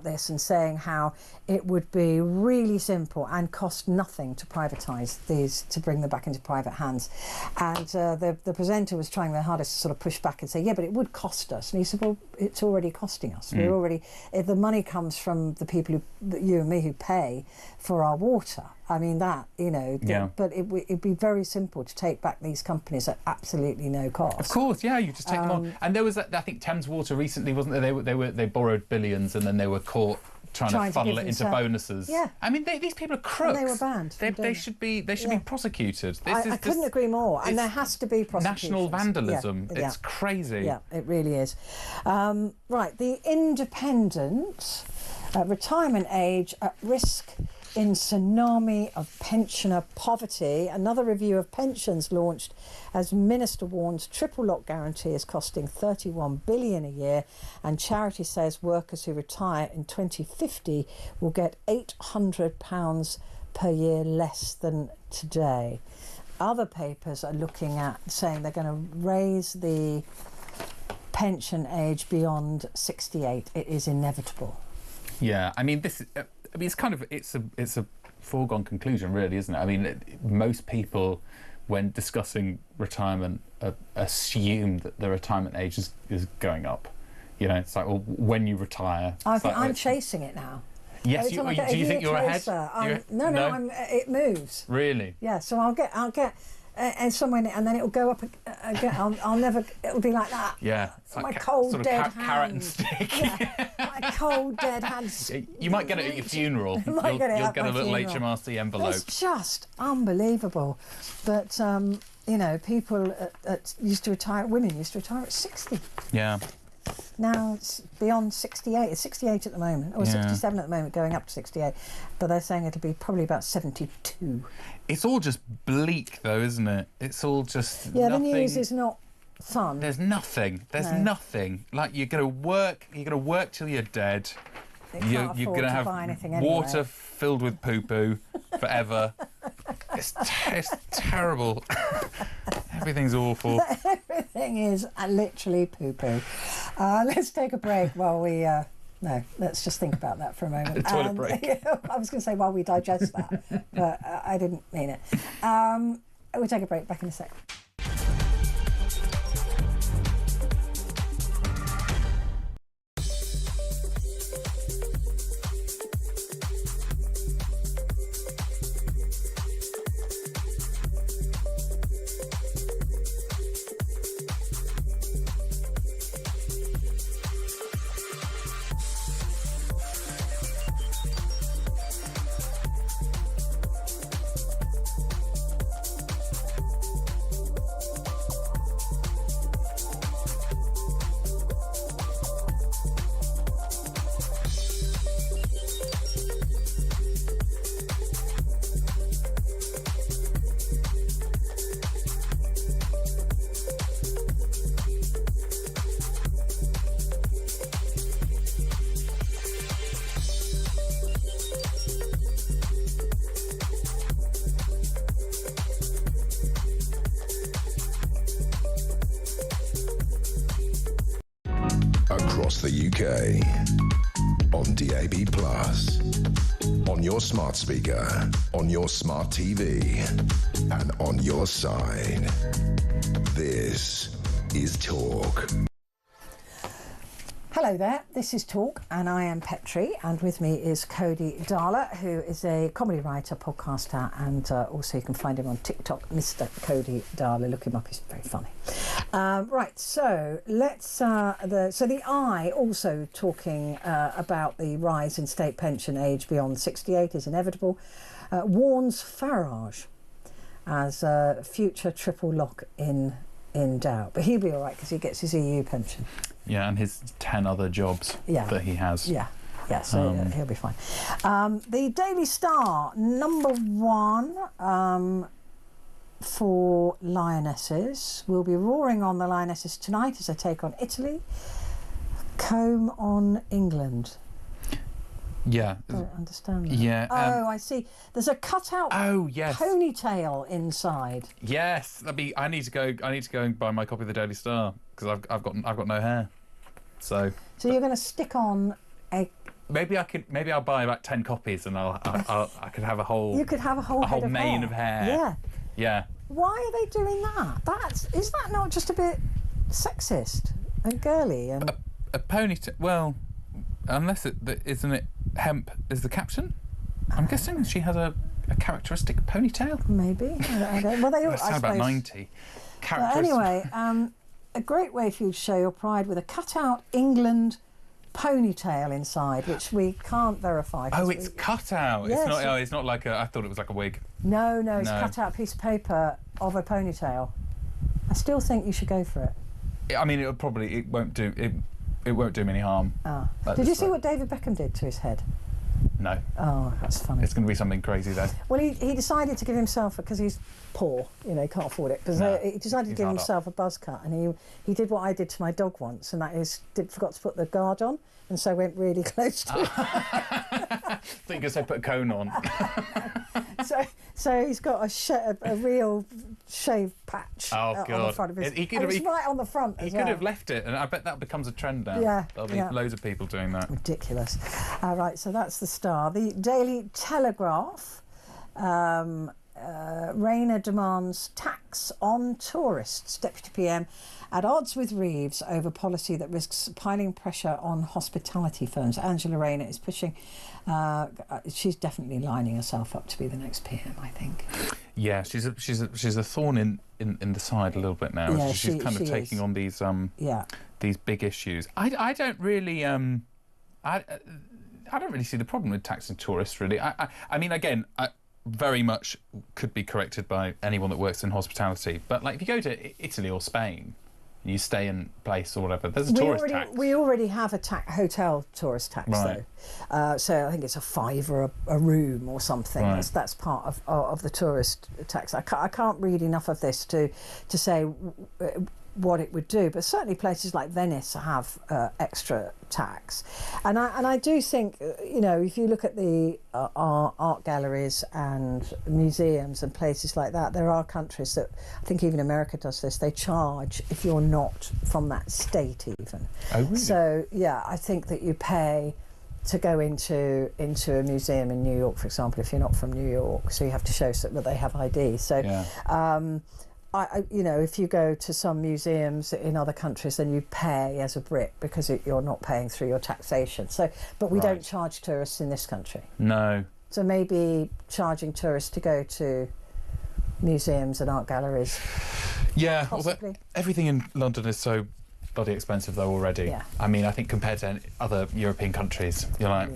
this and saying how it would be really simple and cost nothing to privatise these, to bring them back into private hands. And the presenter was trying their hardest to sort of push back and say, yeah, but it would cost us. And he said, well, it's already costing us. We're already, if the money comes from the people you and me who pay for our water. I mean, that, you know, but it'd be very simple to take back these companies at absolutely no cost. Of course, yeah, you just take them on. And there was, I think, Thames Water recently, wasn't there? They borrowed billions and then they were caught trying to funnel it into bonuses. Yeah. I mean, these people are crooks. And they were banned. They should be prosecuted. I couldn't agree more. And there has to be prosecutions. National vandalism. Yeah. It's crazy. Yeah, it really is. Right, the Independent, retirement age at risk in tsunami of pensioner poverty. Another review of pensions launched as Minister warns triple lock guarantee is costing $31 billion a year, and charity says workers who retire in 2050 will get £800 per year less than today. Other papers are looking at saying they're going to raise the pension age beyond 68. It is inevitable. Yeah, I mean, it's a foregone conclusion, really, isn't it? I mean, most people, when discussing retirement, assume that the retirement age is going up. You know, it's like, well, when you retire. I'm chasing it now. Yes, do you think you're ahead? No, it moves. Really? Yeah, so I'll get. And somewhere, and then it'll go up again. I'll never. It'll be like that. Yeah, it's my cold sort of dead hand. Carrot and stick. Yeah, my cold dead hands. You might get it at your funeral. You'll get a little HMRC envelope. It's just unbelievable. But you know, people used to retire. Women used to retire at 60. Yeah. Now it's beyond 68. It's 68 at the moment, or 67 at the moment, going up to 68. But they're saying it'll be probably about 72. It's all just bleak, though, isn't it? It's all just the nothing. news is not fun. There's nothing. There's nothing. Like, you're going to work till you're dead. You're going to have water filled with poo-poo forever. It's terrible. Everything's awful. Everything is literally poo-poo. Let's take a break while we... No, let's just think about that for a moment. A toilet break. I was going to say while we digest that, but I didn't mean it. We'll take a break. Back in a sec. Across the UK, on DAB+, on your smart speaker, on your smart TV, and on your side. This is Talk. Hello there, this is Talk, and I am Petrie, and with me is Cody Darla, who is a comedy writer, podcaster, and also you can find him on TikTok, Mr. Cody Darla. Look him up, he's very funny. Right, so let's the Eye also talking about the rise in state pension age beyond 68 is inevitable, warns Farage as future triple lock in doubt, but he'll be all right because he gets his EU pension. Yeah, and his 10 other jobs that he has. Yeah, so he'll be fine. The Daily Star, number one for Lionesses. We'll be roaring on the Lionesses tonight as they take on Italy. Comb on England. Yeah. Don't understand that. Yeah. I see. There's a cutout ponytail inside. Yes. I need to go and buy my copy of the Daily Star because I've got no hair. So you're going to stick on a. Maybe I'll buy about 10 copies and I could have a whole. You could have a whole mane of hair. Yeah. Yeah. Why are they doing that? Is that not just a bit sexist and girly and a ponytail? Well, unless isn't it hemp is the caption? I'm guessing she has a characteristic ponytail. Maybe. I don't. Well, they all. Sound about 90. Anyway, a great way for you to show your pride with a cut-out England ponytail inside, which we can't verify. Oh, it's cut out. Yes. It's not. Oh, it's not like I thought it was like a wig. No, it's cut out piece of paper of a ponytail. I still think you should go for it. I mean, it won't do. It won't do me any harm. Oh. Did you see what David Beckham did to his head? No. Oh, that's funny. It's going to be something crazy then. Well, he decided to give himself, because he's poor, he can't afford it, because he decided to give himself a buzz cut, and he did what I did to my dog once, and that is forgot to put the guard on, and so went really close to it. I thought you were going to say put a cone on. So he's got a real shave patch on the front of his... It's right on the front as well. He could have left it, and I bet that becomes a trend now. Yeah. There'll be loads of people doing that. Ridiculous. Right, so that's the Star. The Daily Telegraph. Rayner demands tax on tourists. Deputy PM at odds with Reeves over policy that risks piling pressure on hospitality firms. Angela Rayner is pushing. She's definitely lining herself up to be the next PM, I think. Yeah, she's a thorn in the side a little bit now. Yeah, she's kind of taking on these big issues. I don't really I don't really see the problem with taxing tourists, really. I mean, again, very much could be corrected by anyone that works in hospitality. But like, if you go to Italy or Spain, you stay in place or whatever, there's a tourist tax. We already have a hotel tourist tax, right, though. So I think it's a £5 a room or something. Right. That's part of the tourist tax. I can't read enough of this to say what it would do, but certainly places like Venice have extra tax, and I do think if you look at the art galleries and museums and places like that, there are countries that, I think even America does this, they charge if you're not from that state even. Oh, really? So yeah, I think that you pay to go into a museum in New York, for example, if you're not from New York, so you have to show that they have ID. So yeah. If you go to some museums in other countries, then you pay as a Brit because you're not paying through your taxation. So, but we don't charge tourists in this country. No. So maybe charging tourists to go to museums and art galleries. Yeah, possibly. Everything in London is so bloody expensive though already. Yeah. I mean, I think compared to other European countries, you're like,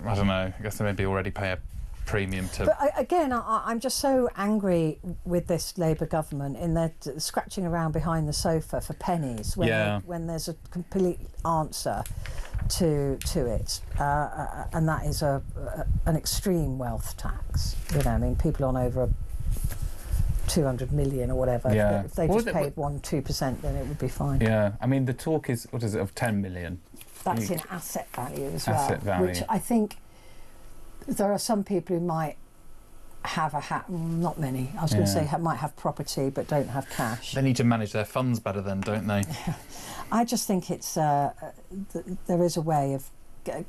I don't know. I guess they maybe already pay a premium to. But again, I'm just so angry with this Labour government in their scratching around behind the sofa for pennies when there's a complete answer to it, and that is an extreme wealth tax. I mean, people on over 200 million or whatever. Yeah. If they just paid 1-2%, then it would be fine. Yeah. I mean, the talk is, what is it, of 10 million? That's in asset value as well. Asset value. Which I think there are some people who might have not many. I was going to say might have property but don't have cash. They need to manage their funds better then, don't they? I just think it's there is a way of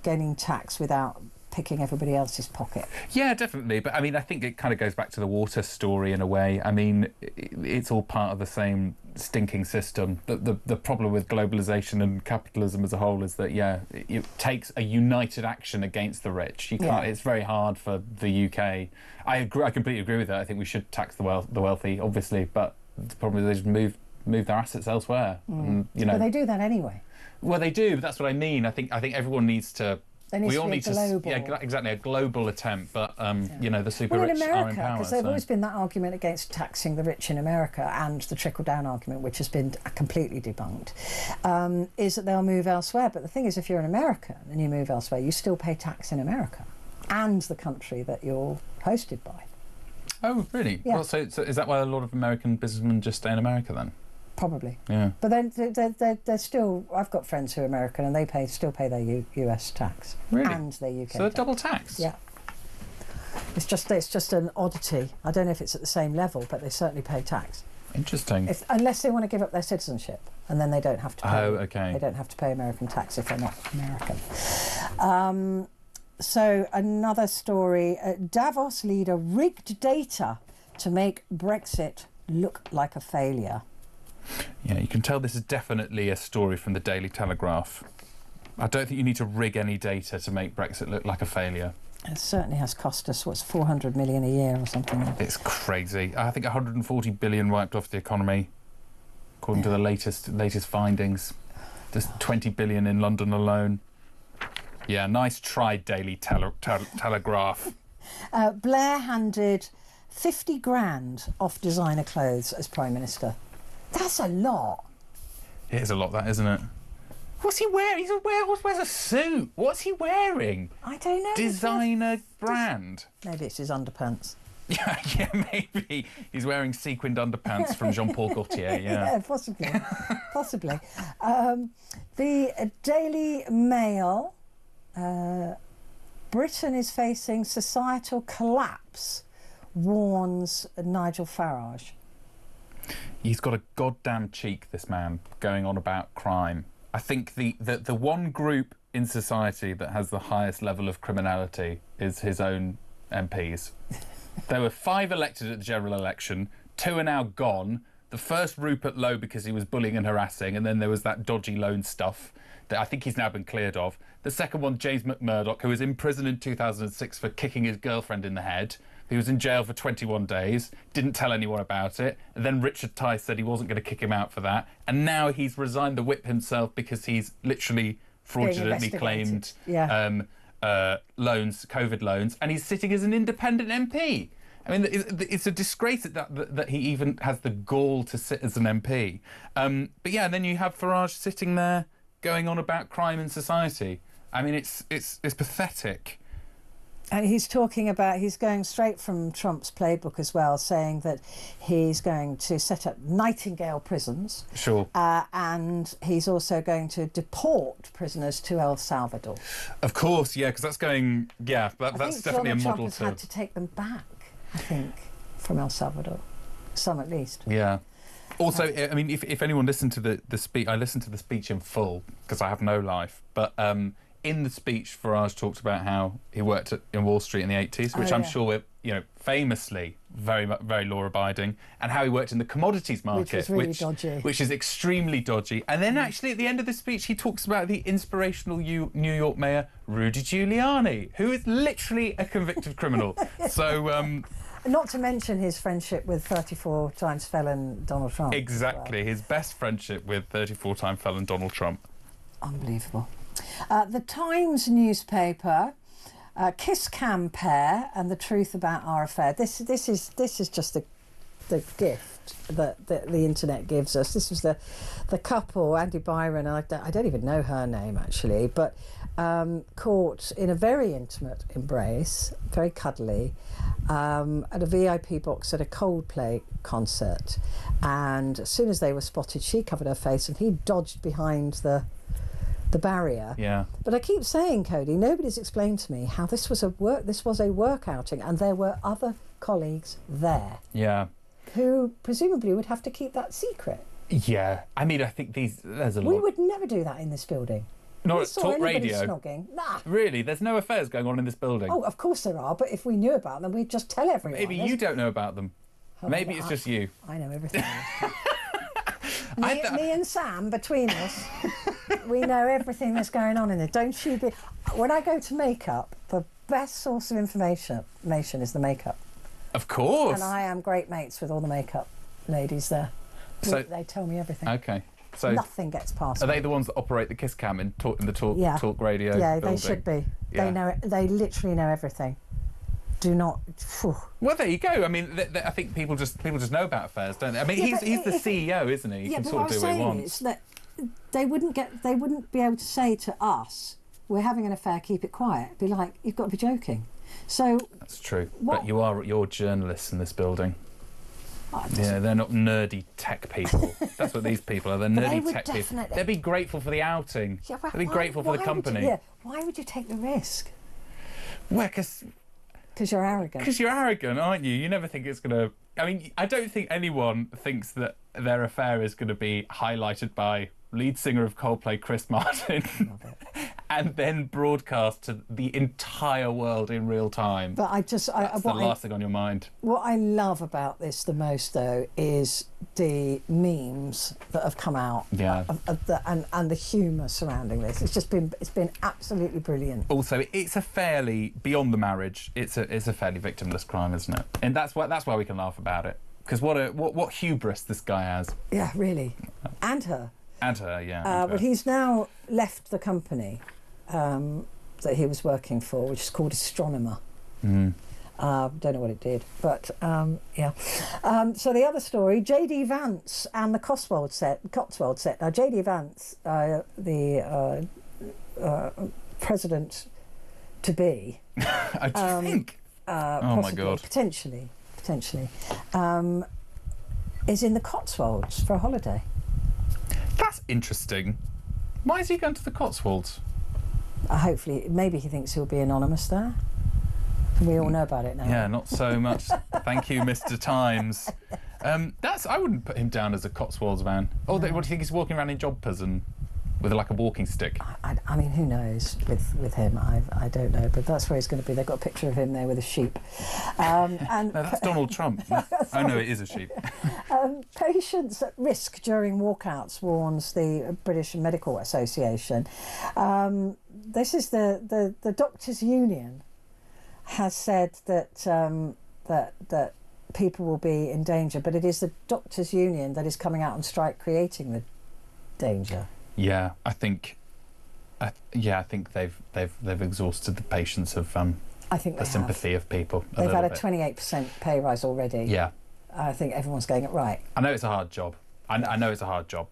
getting tax without picking everybody else's pocket. Yeah, definitely. But I mean, I think it kind of goes back to the water story in a way. I mean, it's all part of the same stinking system. The problem with globalization and capitalism as a whole is that it takes a united action against the rich. You can't. It's very hard for the UK. I completely agree with that. I think we should tax the wealthy, obviously, but the problem is they just move their assets elsewhere. And, but they do that anyway. Well, they do, but that's what I mean. I think everyone needs to. We all need global. exactly, a global attempt. But the super rich in America, are in power. because there's always been that argument against taxing the rich in America, and the trickle-down argument, which has been completely debunked, is that they'll move elsewhere. But the thing is, if you're an American and you move elsewhere, you still pay tax in America and the country that you're hosted by. Oh, really? Yeah. Well, so is that why a lot of American businessmen just stay in America then? Probably. Yeah. But then they're still. I've got friends who are American and they still pay their US tax. Really? And their UK. So they're tax. double taxed. Yeah. It's just an oddity. I don't know if it's at the same level, but they certainly pay tax. Interesting. Unless they want to give up their citizenship, and then they don't have to pay. Oh, okay. They don't have to pay American tax if they're not American. So another story: Davos leader rigged data to make Brexit look like a failure. Yeah, you can tell this is definitely a story from the Daily Telegraph. I don't think you need to rig any data to make Brexit look like a failure. It certainly has cost us, 400 million a year or something. It's crazy. I think 140 billion wiped off the economy, according to the latest findings. Just 20 billion in London alone. Yeah, nice try, Daily Telegraph. Blair handed 50 grand off designer clothes as Prime Minister. That's a lot. It is a lot, that, isn't it? What's he wearing? He wears a suit. What's he wearing? I don't know. Designer brand. Maybe it's his underpants. Yeah, maybe. He's wearing sequined underpants from Jean-Paul Gaultier, yeah. Yeah, possibly. Possibly. The Daily Mail, Britain is facing societal collapse, warns Nigel Farage. He's got a goddamn cheek, this man, going on about crime. I think the one group in society that has the highest level of criminality is his own MPs. There were 5 elected at the general election, 2 are now gone. The first, Rupert Lowe, because he was bullying and harassing, and then there was that dodgy loan stuff that I think he's now been cleared of. The second one, James McMurdoch, who was in prison in 2006 for kicking his girlfriend in the head. He was in jail for 21 days, didn't tell anyone about it. And then Richard Tice said he wasn't going to kick him out for that. And now he's resigned the whip himself because he's literally fraudulently claimed loans, COVID loans, and he's sitting as an independent MP. I mean, it's a disgrace that he even has the gall to sit as an MP. But yeah, and then you have Farage sitting there going on about crime in society. I mean, it's pathetic. And he's going straight from Trump's playbook as well, saying that he's going to set up Nightingale prisons. Sure. And he's also going to deport prisoners to El Salvador. Of course, yeah, because that's going... Yeah, that's definitely a model Trump has had to take them back, I think, from El Salvador. Some at least. Yeah. Also, I mean, if anyone listened to the speech... I listened to the speech in full, because I have no life, but... in the speech, Farage talked about how he worked in Wall Street in the 80s, which I'm sure we're, famously very law-abiding, and how he worked in the commodities market, which is extremely dodgy. And then actually at the end of the speech, he talks about the inspirational New York mayor, Rudy Giuliani, who is literally a convicted criminal. So... not to mention his friendship with 34-time felon Donald Trump. Exactly, his best friendship with 34-time felon Donald Trump. Unbelievable. The Times newspaper, Kiss Cam pair and the truth about our affair. This is just the gift that the internet gives us. This was the couple, Andy Byron, and I don't even know her name actually, but caught in a very intimate embrace, very cuddly, at a VIP box at a Coldplay concert. And as soon as they were spotted, she covered her face and he dodged behind the barrier. Yeah. But I keep saying, Cody, nobody's explained to me how this was a work outing, and there were other colleagues there. Yeah. Who presumably would have to keep that secret. Yeah. I mean, I think there's a lot. We would never do that in this building. Not at Talk Radio. Snogging. Nah. Really? There's no affairs going on in this building? Oh, of course there are, but if we knew about them, we'd just tell everyone. Maybe you don't know about them. Maybe it's just you. I know everything. Me and Sam, between us, we know everything that's going on in there. Don't you be... When I go to makeup, the best source of information is the makeup. Of course. And I am great mates with all the makeup ladies there. So, they tell me everything. Okay. So nothing gets past. Are they the ones that operate the kiss cam in the talk radio? Yeah, building? they should be. Yeah. They know it. They literally know everything. Do not. Phew. Well, there you go. I mean, I think people just know about affairs, don't they? I mean, he's the CEO, isn't he? He can sort of do what he wants. Is that they wouldn't be able to say to us, "We're having an affair. Keep it quiet." Be like, "You've got to be joking." So that's true. But you're journalists in this building. Oh, yeah, they're not nerdy tech people. That's what these people are. They're nerdy tech people. They'd be grateful for the outing. Yeah, they'd be grateful for the company. Why would you take the risk? Well, because you're arrogant. Because you're arrogant, aren't you? You never think it's going to... I mean, I don't think anyone thinks that their affair is going to be highlighted by lead singer of Coldplay, Chris Martin, and then broadcast to the entire world in real time. But that's the last thing on your mind. What I love about this the most, though, is the memes that have come out, and the humour surrounding this. It's been absolutely brilliant. Also, it's a fairly beyond the marriage. It's a fairly victimless crime, isn't it? And that's why we can laugh about it. Because what hubris this guy has. Yeah, really, and her. And her, yeah. But he's now left the company that he was working for, which is called Astronomer. Don't know what it did, but yeah. So the other story, J.D. Vance and the Cotswold set. Now, J.D. Vance, the president to be. I think. Oh my God. Potentially, is in the Cotswolds for a holiday. That's interesting. Why is he going to the Cotswolds? Hopefully, maybe he thinks he'll be anonymous there. We all know about it now. Yeah, not so much. Thank you, Mr. Times. I wouldn't put him down as a Cotswolds man. Oh, what do you think? He's walking around in jodhpurs and with like a walking stick? I mean, who knows with him? I don't know, but that's where he's going to be. They've got a picture of him there with a sheep. No, that's Donald Trump. Oh no, it is a sheep. Patients at risk during walkouts, warns the British Medical Association. This is the Doctors' Union has said that that people will be in danger, but it is the Doctors' Union that is coming out on strike, creating the danger. Yeah, I think they've exhausted the patience of the sympathy of people. They've had a 28% pay rise already. Yeah, I think everyone's going right. I know it's a hard job. I know it's a hard job,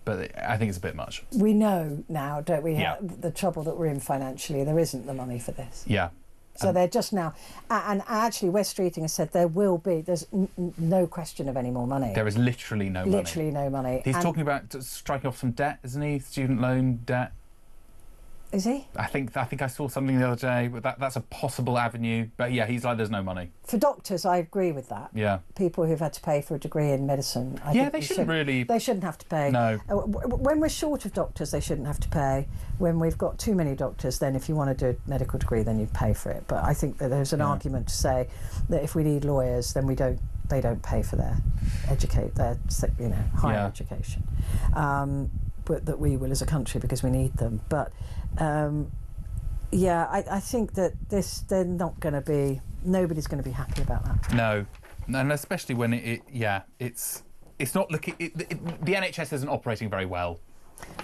but I think it's a bit much. We know now, don't we? Yeah. The trouble that we're in financially. There isn't the money for this. Yeah. So they're just now, and actually West Streeting has said there's no question of any more money. There is literally no money. Literally no money. He's talking about striking off some debt, isn't he? Student loan debt. Is he? I think I saw something the other day, but that's a possible avenue. But yeah, he's like, there's no money. For doctors, I agree with that. Yeah. People who've had to pay for a degree in medicine. They shouldn't really. They shouldn't have to pay. No. When we're short of doctors, they shouldn't have to pay. When we've got too many doctors, then if you want to do a medical degree, then you pay for it. But I think that there's an argument to say that if we need lawyers, then they don't pay for their higher education. But that we will as a country because we need them. But I think that they're not going to be. Nobody's going to be happy about that. No, and especially when it's not looking. The NHS isn't operating very well.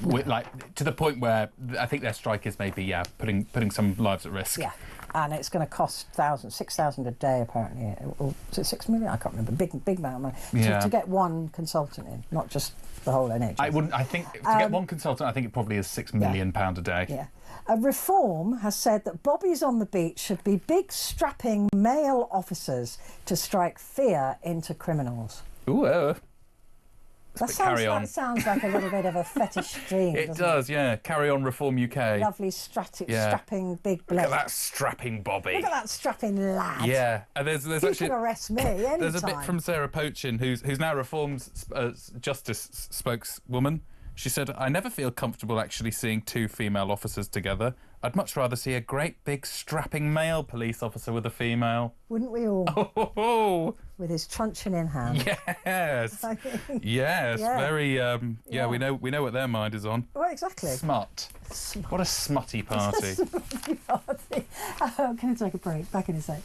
No. To the point where I think their strike is maybe putting some lives at risk. Yeah, and it's going to cost 6,000 a day apparently, or is it 6 million? I can't remember. Big amount of money to get one consultant in, not just the whole NHS. I think to get one consultant, I think it probably is £6 million a day. Yeah. A reform has said that bobbies on the beach should be big, strapping male officers to strike fear into criminals. Ooh. That sounds like a little bit of a fetish dream. It does, yeah. Carry on, Reform UK. Lovely strapping big bloke. Look at that strapping Bobby. Look at that strapping lad. Yeah, and there's you actually. can arrest me anytime. There's a bit from Sarah Pochin, who's now Reform's justice spokeswoman. She said, "I never feel comfortable actually seeing two female officers together. I'd much rather see a great big strapping male police officer with a female. Wouldn't we all? Oh, with his truncheon in hand. yes. Yes, Yeah. very, Yeah. we know what their mind is on. Well, exactly. Smut. What a smutty party. Can we take a break? Back in a sec.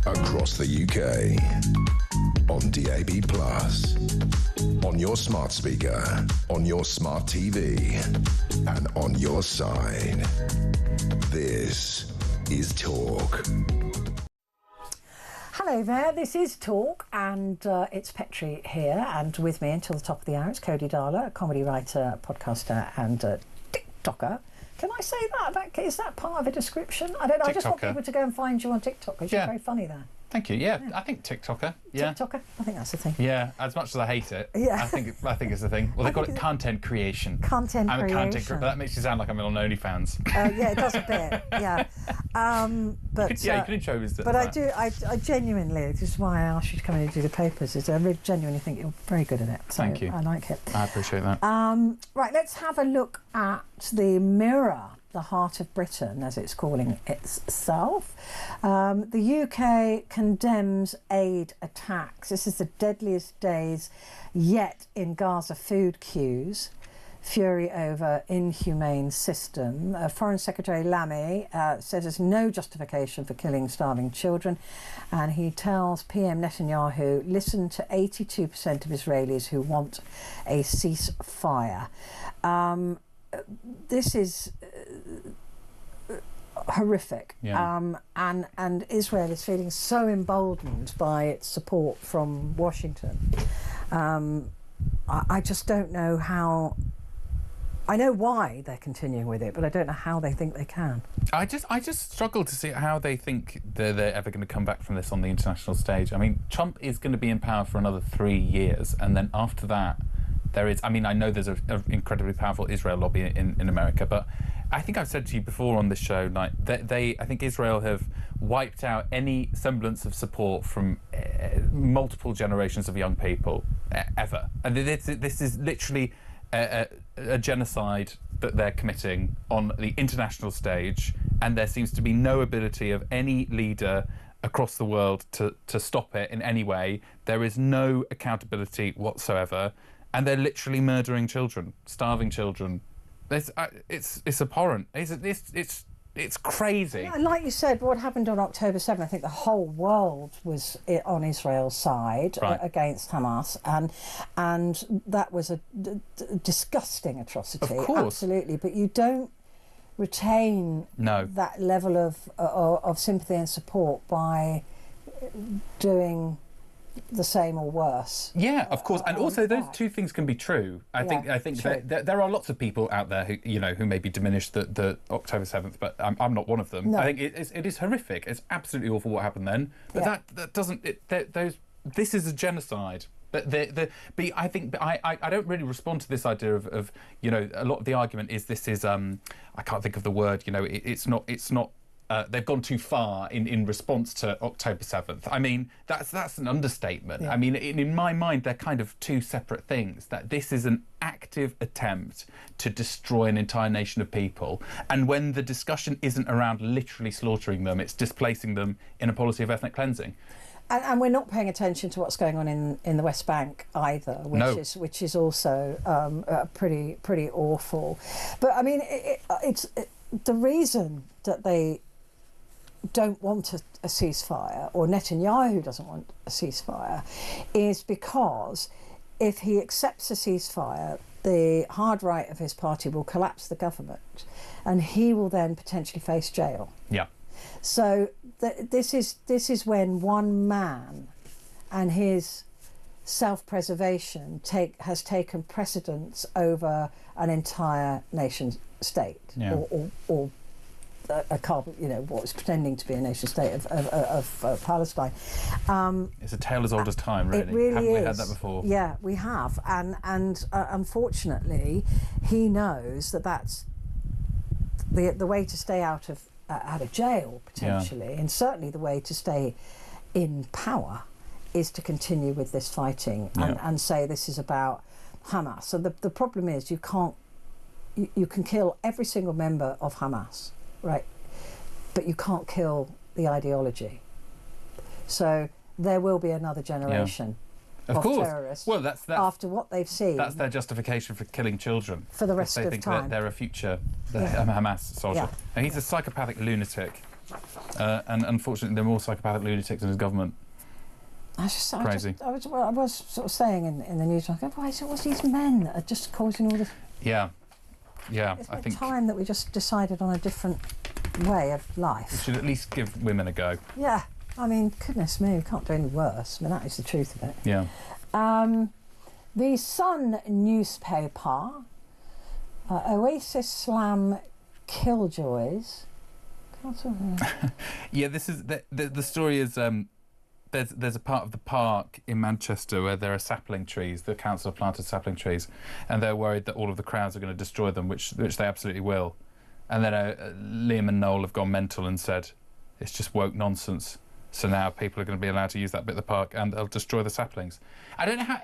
Across the UK, on DAB+, on your smart speaker, on your smart TV, and on your side. This is Talk. Hello there, this is Talk, and it's Petrie here, and with me until the top of the hour, it's Cody Darla, a comedy writer, podcaster, and TikToker. Can I say that? Is that part of a description? I don't know. I just want people to go and find you on TikTok because you're very funny there. Thank you. Yeah, I think TikToker. Yeah. TikToker. I think that's the thing. Yeah, as much as I hate it, Yeah. I think it's the thing. Well, they call it content creation. Content I'm a content creation. creator, but that makes you sound like I'm on OnlyFans. Yeah, it does a bit. Yeah. But yeah, you can show us that. But I genuinely, this is why I asked you to come in and do the papers, is I really genuinely think you're very good at it. So Thank you. I like it. I appreciate that. Right, let's have a look at the Mirror, the heart of Britain, as it's calling itself. The UK condemns aid attacks. This is the deadliest days yet in Gaza food queues. Fury over inhumane system. Foreign Secretary Lamy says there's no justification for killing starving children, and he tells PM Netanyahu, listen to 82% of Israelis who want a ceasefire. This is horrific. Yeah. And Israel is feeling so emboldened by its support from Washington. I just don't know how. I know why they're continuing with it, but I don't know how they think they can. I just struggle to see how they think they're ever going to come back from this on the international stage. I mean, Trump is going to be in power for another 3 years, and then after that, there is. I mean, I know there's an incredibly powerful Israel lobby in America, but I think I've said to you before on this show, like I think Israel have wiped out any semblance of support from multiple generations of young people ever, and this is literally a genocide that they're committing on the international stage, and there seems to be no ability of any leader across the world to stop it in any way. There is no accountability whatsoever, and they're literally murdering children, starving children. It's abhorrent. It's It's crazy. Yeah, like you said, what happened on October 7th, I think the whole world was on Israel's side against Hamas, and that was a disgusting atrocity. Of course. Absolutely, but you don't retain that level of sympathy and support by doing the same or worse. Yeah, of course, and also those two things can be true. I think that there are lots of people out there who maybe diminish the October 7th, but I'm not one of them. No. I think it is horrific. It's absolutely awful what happened then, but that doesn't. This is a genocide. But I think I don't really respond to this idea of a lot of the argument is this is I can't think of the word. It's not. They've gone too far in response to October 7th. I mean, that's an understatement. Yeah. I mean, in my mind, they're kind of two separate things. That this is an active attempt to destroy an entire nation of people. And when the discussion isn't around literally slaughtering them, it's displacing them in a policy of ethnic cleansing. And we're not paying attention to what's going on in the West Bank either, which is also pretty awful. But I mean, it's the reason that they don't want a ceasefire, or Netanyahu doesn't want a ceasefire, is because if he accepts a ceasefire, the hard right of his party will collapse the government, and he will then potentially face jail. Yeah. So this is when one man and his self-preservation has taken precedence over an entire nation state, or what is pretending to be a nation state of Palestine. It's a tale as old as time, really. It really Haven't is. we had that before? Yeah, we have, and unfortunately, he knows that that's the way to stay out of jail potentially, and certainly the way to stay in power is to continue with this fighting and say this is about Hamas. So the problem is you can kill every single member of Hamas, right? But you can't kill the ideology. So there will be another generation of terrorists. Well, that's after what they've seen. That's their justification for killing children. For the rest of time. They think they're a future Hamas soldier. Yeah. And he's a psychopathic lunatic. And unfortunately, there are more psychopathic lunatics in his government. Crazy. I was sort of saying in the news, what's these men that are just causing all this? Yeah. It's time that we just decided on a different way of life. We should at least give women a go. Yeah. I mean, goodness me, we can't do any worse. I mean, that is the truth of it. Yeah. The Sun newspaper, Oasis slam killjoys. Yeah, this is the story is there's a part of the park in Manchester where there are sapling trees. The council have planted sapling trees, and they're worried that all of the crowds are going to destroy them, which they absolutely will. And then Liam and Noel have gone mental and said it's just woke nonsense. So now people are going to be allowed to use that bit of the park, and they'll destroy the saplings. I don't know how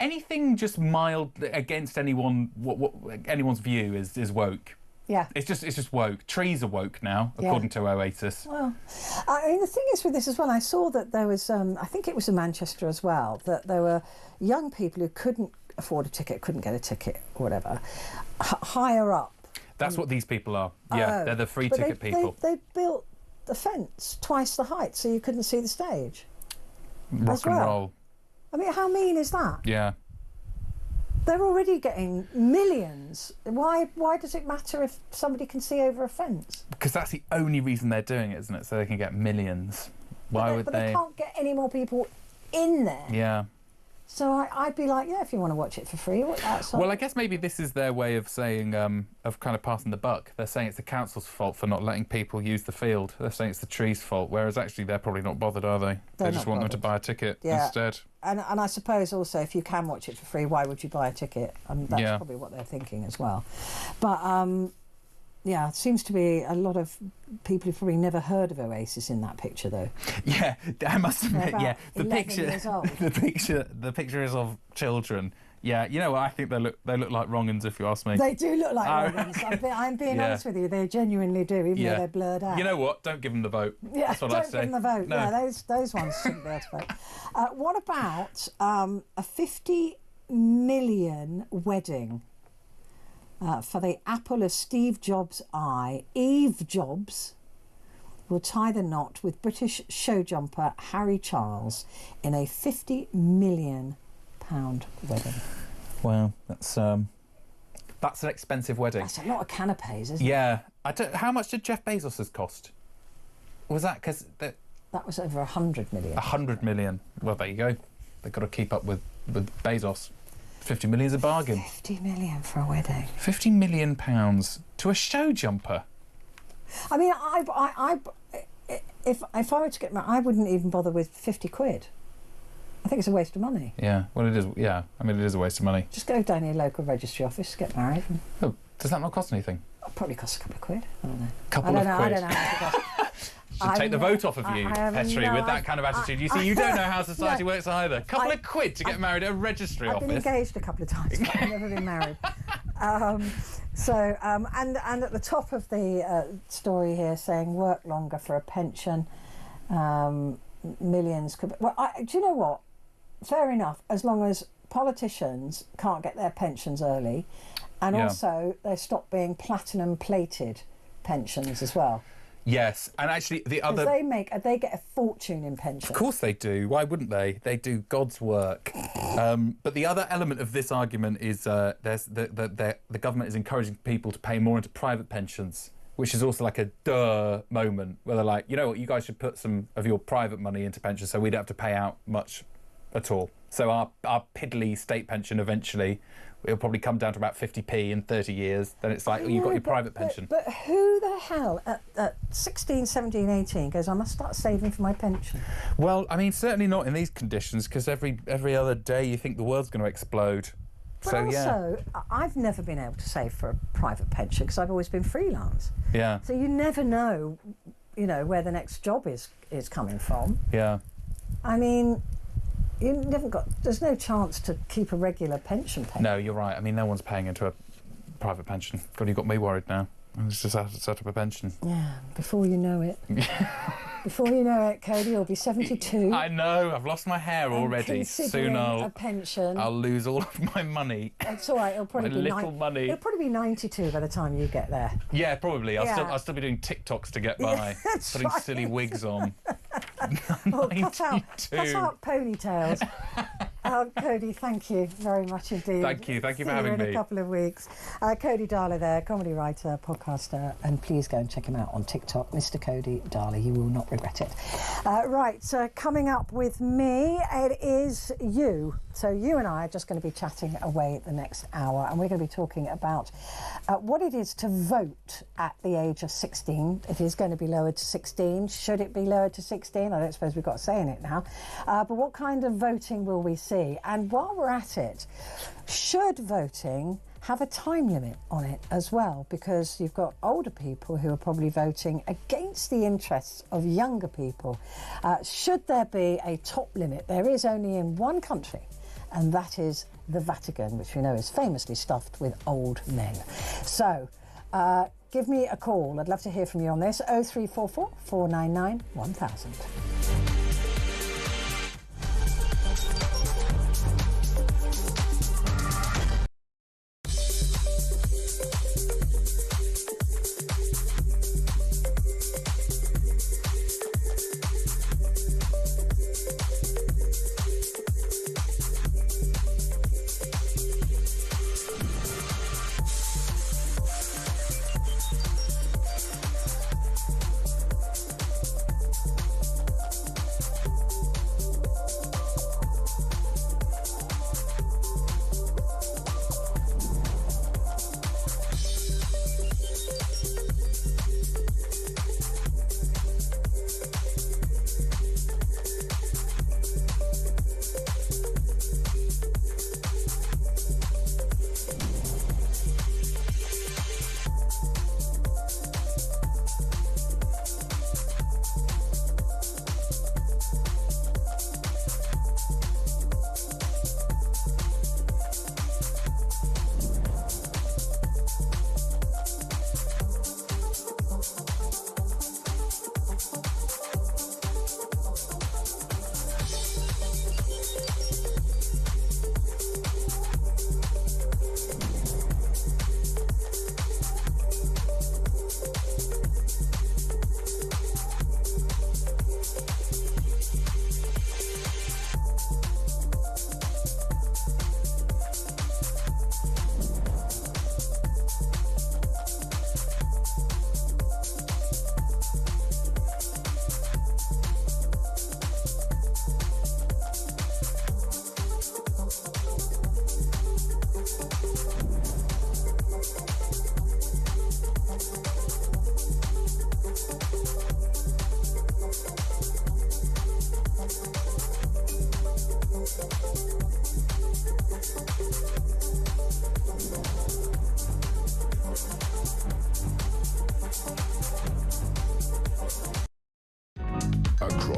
anything just mild against anyone. What anyone's view is woke. Yeah, it's just woke. Trees are woke now, according to Oasis. Well, I mean, the thing is with this as well. I saw that there was, I think it was in Manchester as well, that there were young people who couldn't afford a ticket, couldn't get a ticket, or whatever, higher up. That's what these people are. Yeah, they're the free ticket people. They built the fence twice the height so you couldn't see the stage. Rock and roll. I mean, how mean is that? Yeah. They're already getting millions. Why does it matter if somebody can see over a fence? Because that's the only reason they're doing it, isn't it? So they can get millions. But they can't get any more people in there. Yeah. So I'd be like, if you want to watch it for free. Well, I guess maybe this is their way of saying, of kind of passing the buck. They're saying it's the council's fault for not letting people use the field. They're saying it's the trees' fault, whereas actually they're probably not bothered, are they? They just want them to buy a ticket instead. And I suppose also if you can watch it for free, why would you buy a ticket? That's probably what they're thinking as well. But it seems to be a lot of people who've probably never heard of Oasis in that picture, though. Yeah, I must admit. Yeah, the picture is of children. Yeah, you know what? I think they look like wrong-uns, if you ask me. They do look like wrong-uns. I'm being honest with you. They genuinely do, even though they're blurred out. You know what? Don't give them the vote. Yeah, that's what I say. Don't give them the vote. No. Yeah, those ones shouldn't be able to vote. What about a 50 million wedding? for the apple of Steve Jobs' eye, Eve Jobs will tie the knot with British show jumper Harry Charles in a £50 million wedding. Wow, that's an expensive wedding. That's a lot of canapes, isn't it? Yeah. How much did Jeff Bezos's cost? Was that because... That was over 100 million. 100 million. Well, there you go. They've got to keep up with Bezos. 50 million is a bargain. 50 million for a wedding. £50 million to a show jumper. I mean, if I were to get married, I wouldn't even bother with 50 quid. I think it's a waste of money. Yeah, well, it is. Yeah, I mean, it is a waste of money. Just go down to your local registry office, get married. Oh, does that not cost anything? It probably costs a couple of quid. I don't know. I don't know how much it costs. Should take the vote off of you, Petrie, with that kind of attitude. You see, you don't know how society works either. A couple of quid to get married at a registry office. I've been engaged a couple of times, but I've never been married. And at the top of the story here, saying work longer for a pension, millions could. Well, do you know what? Fair enough, as long as politicians can't get their pensions early, and also they stop being platinum plated pensions as well. Yes, and actually the other... They get a fortune in pension. Of course they do. Why wouldn't they? They do God's work. But the other element of this argument is the government is encouraging people to pay more into private pensions, which is also like a duh moment where they're like, you know what, you guys should put some of your private money into pensions so we don't have to pay out much at all. So our piddly state pension eventually... It'll probably come down to about 50p in 30 years. Then it's like, you've got your private pension. But who the hell at 16, 17, 18 goes, I must start saving for my pension? Well, I mean, certainly not in these conditions, because every other day you think the world's going to explode. But so, also, I've never been able to save for a private pension because I've always been freelance. Yeah. So you never know, where the next job is coming from. Yeah. I mean... There's no chance to keep a regular pension payment. No, you're right. I mean, no one's paying into a private pension. God, you've got me worried now. I was just have to set up a pension. Yeah, before you know it. Before you know it, Cody, you'll be 72. I know, I've lost my hair already. Soon a pension. I'll lose all of my money. It's all right, it'll probably be money. It'll probably be 92 by the time you get there. Yeah, probably. I'll still be doing TikToks to get by. Putting silly wigs on. Oh, cut out ponytails. Cody, thank you very much indeed. Thank you for having me. In a couple of weeks. Cody Darler there, comedy writer, podcaster, and please go and check him out on TikTok, Mr. Cody Darler. You will not regret it. Right, so coming up with me, it is you. So you and I are just going to be chatting away the next hour, and we're going to be talking about what it is to vote at the age of 16. It is going to be lowered to 16. Should it be lowered to 16? I don't suppose we've got a say in it now. But what kind of voting will we see? And while we're at it, should voting have a time limit on it as well? Because you've got older people who are probably voting against the interests of younger people. Should there be a top limit? There is only in one country, and that is the Vatican, which we know is famously stuffed with old men. So give me a call. I'd love to hear from you on this. 0344 499 1000.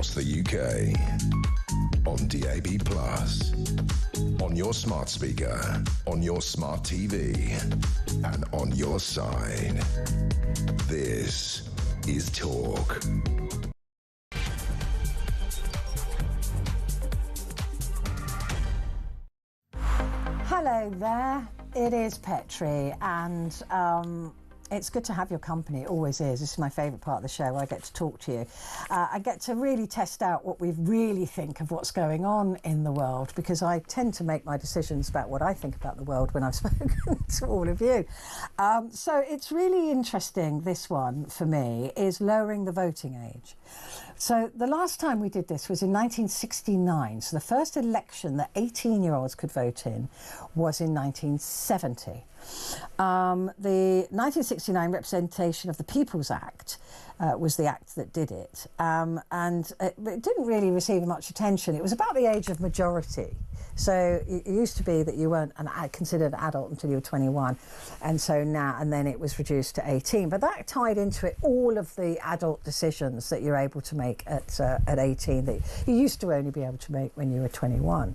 across the UK. On DAB+, on your smart speaker, on your smart TV, and on your side. This is Talk. Hello there, it is Petrie, and it's good to have your company. It always is. This is my favourite part of the show, where I get to talk to you. I get to really test out what we really think of what's going on in the world, because I tend to make my decisions about what I think about the world when I've spoken to all of you. So it's really interesting, this one, for me, is lowering the voting age. So the last time we did this was in 1969. So the first election that 18-year-olds could vote in was in 1970. The 1969 Representation of the People's Act was the act that did it, and it didn't really receive much attention. It was about the age of majority. So it used to be that you weren't considered an adult until you were 21, and so now, and then it was reduced to 18. But that tied into it all of the adult decisions that you're able to make at 18 that you used to only be able to make when you were 21.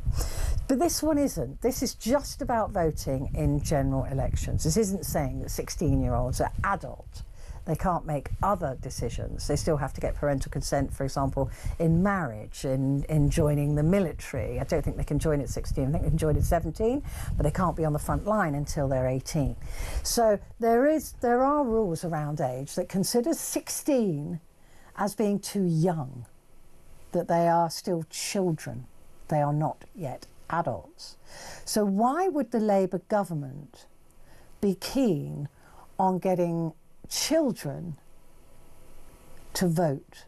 But this one isn't. This is just about voting in general elections. This isn't saying that 16-year-olds are adult. They can't make other decisions. They still have to get parental consent, for example, in marriage, in joining the military. I don't think they can join at 16. I think they can join at 17, but they can't be on the front line until they're 18. So there are rules around age that consider 16 as being too young, that they are still children. They are not yet adults. So why would the Labour government be keen on getting children to vote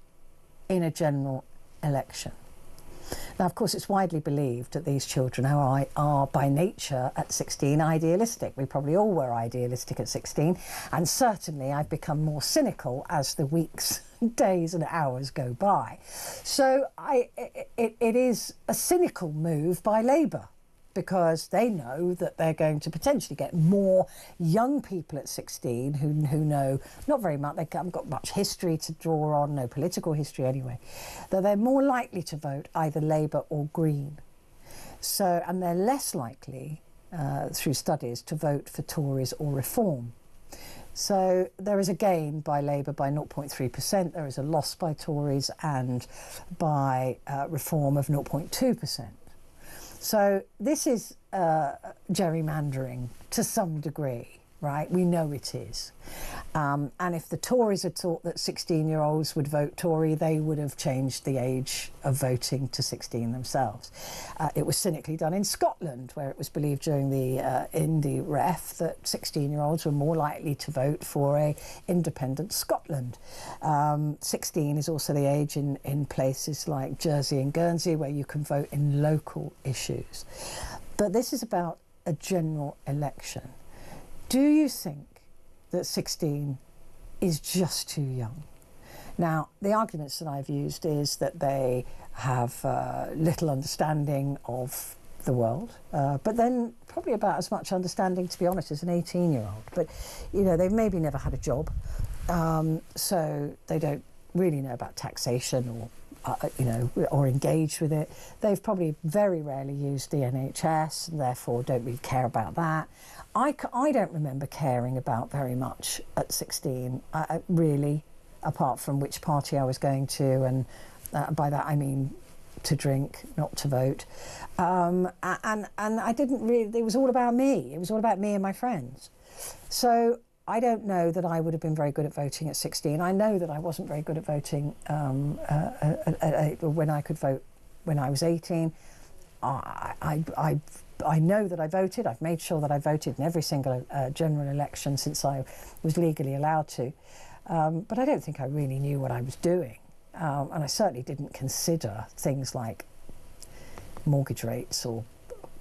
in a general election? Now, of course, it's widely believed that these children are by nature at 16 idealistic. We probably all were idealistic at 16, and certainly I've become more cynical as the weeks, days and hours go by. So it is a cynical move by Labour, because they know that they're going to potentially get more young people at 16 who know not very much, they haven't got much history to draw on, no political history anyway, that they're more likely to vote either Labour or Green. So, and they're less likely, through studies, to vote for Tories or Reform. So there is a gain by Labour by 0.3%, there is a loss by Tories, and by Reform of 0.2%. So this is gerrymandering to some degree, right? We know it is. And if the Tories had thought that 16-year-olds would vote Tory, they would have changed the age of voting to 16 themselves. It was cynically done in Scotland, where it was believed during the Indy ref that 16-year-olds were more likely to vote for a independent Scotland. 16 is also the age in places like Jersey and Guernsey where you can vote in local issues. But this is about a general election. Do you think that 16 is just too young? Now, the arguments that I've used is that they have little understanding of the world, but then probably about as much understanding, to be honest, as an 18-year-old. But, you know, they've maybe never had a job, so they don't really know about taxation or or engaged with it. They've probably very rarely used the NHS, and therefore don't really care about that. I don't remember caring about very much at 16, really, apart from which party I was going to, and by that I mean to drink, not to vote. And I didn't really, it was all about me. It was all about me and my friends. So I don't know that I would have been very good at voting at 16. I know that I wasn't very good at voting when I could vote when I was 18. I know that I voted. I've made sure that I voted in every single general election since I was legally allowed to. But I don't think I really knew what I was doing. And I certainly didn't consider things like mortgage rates or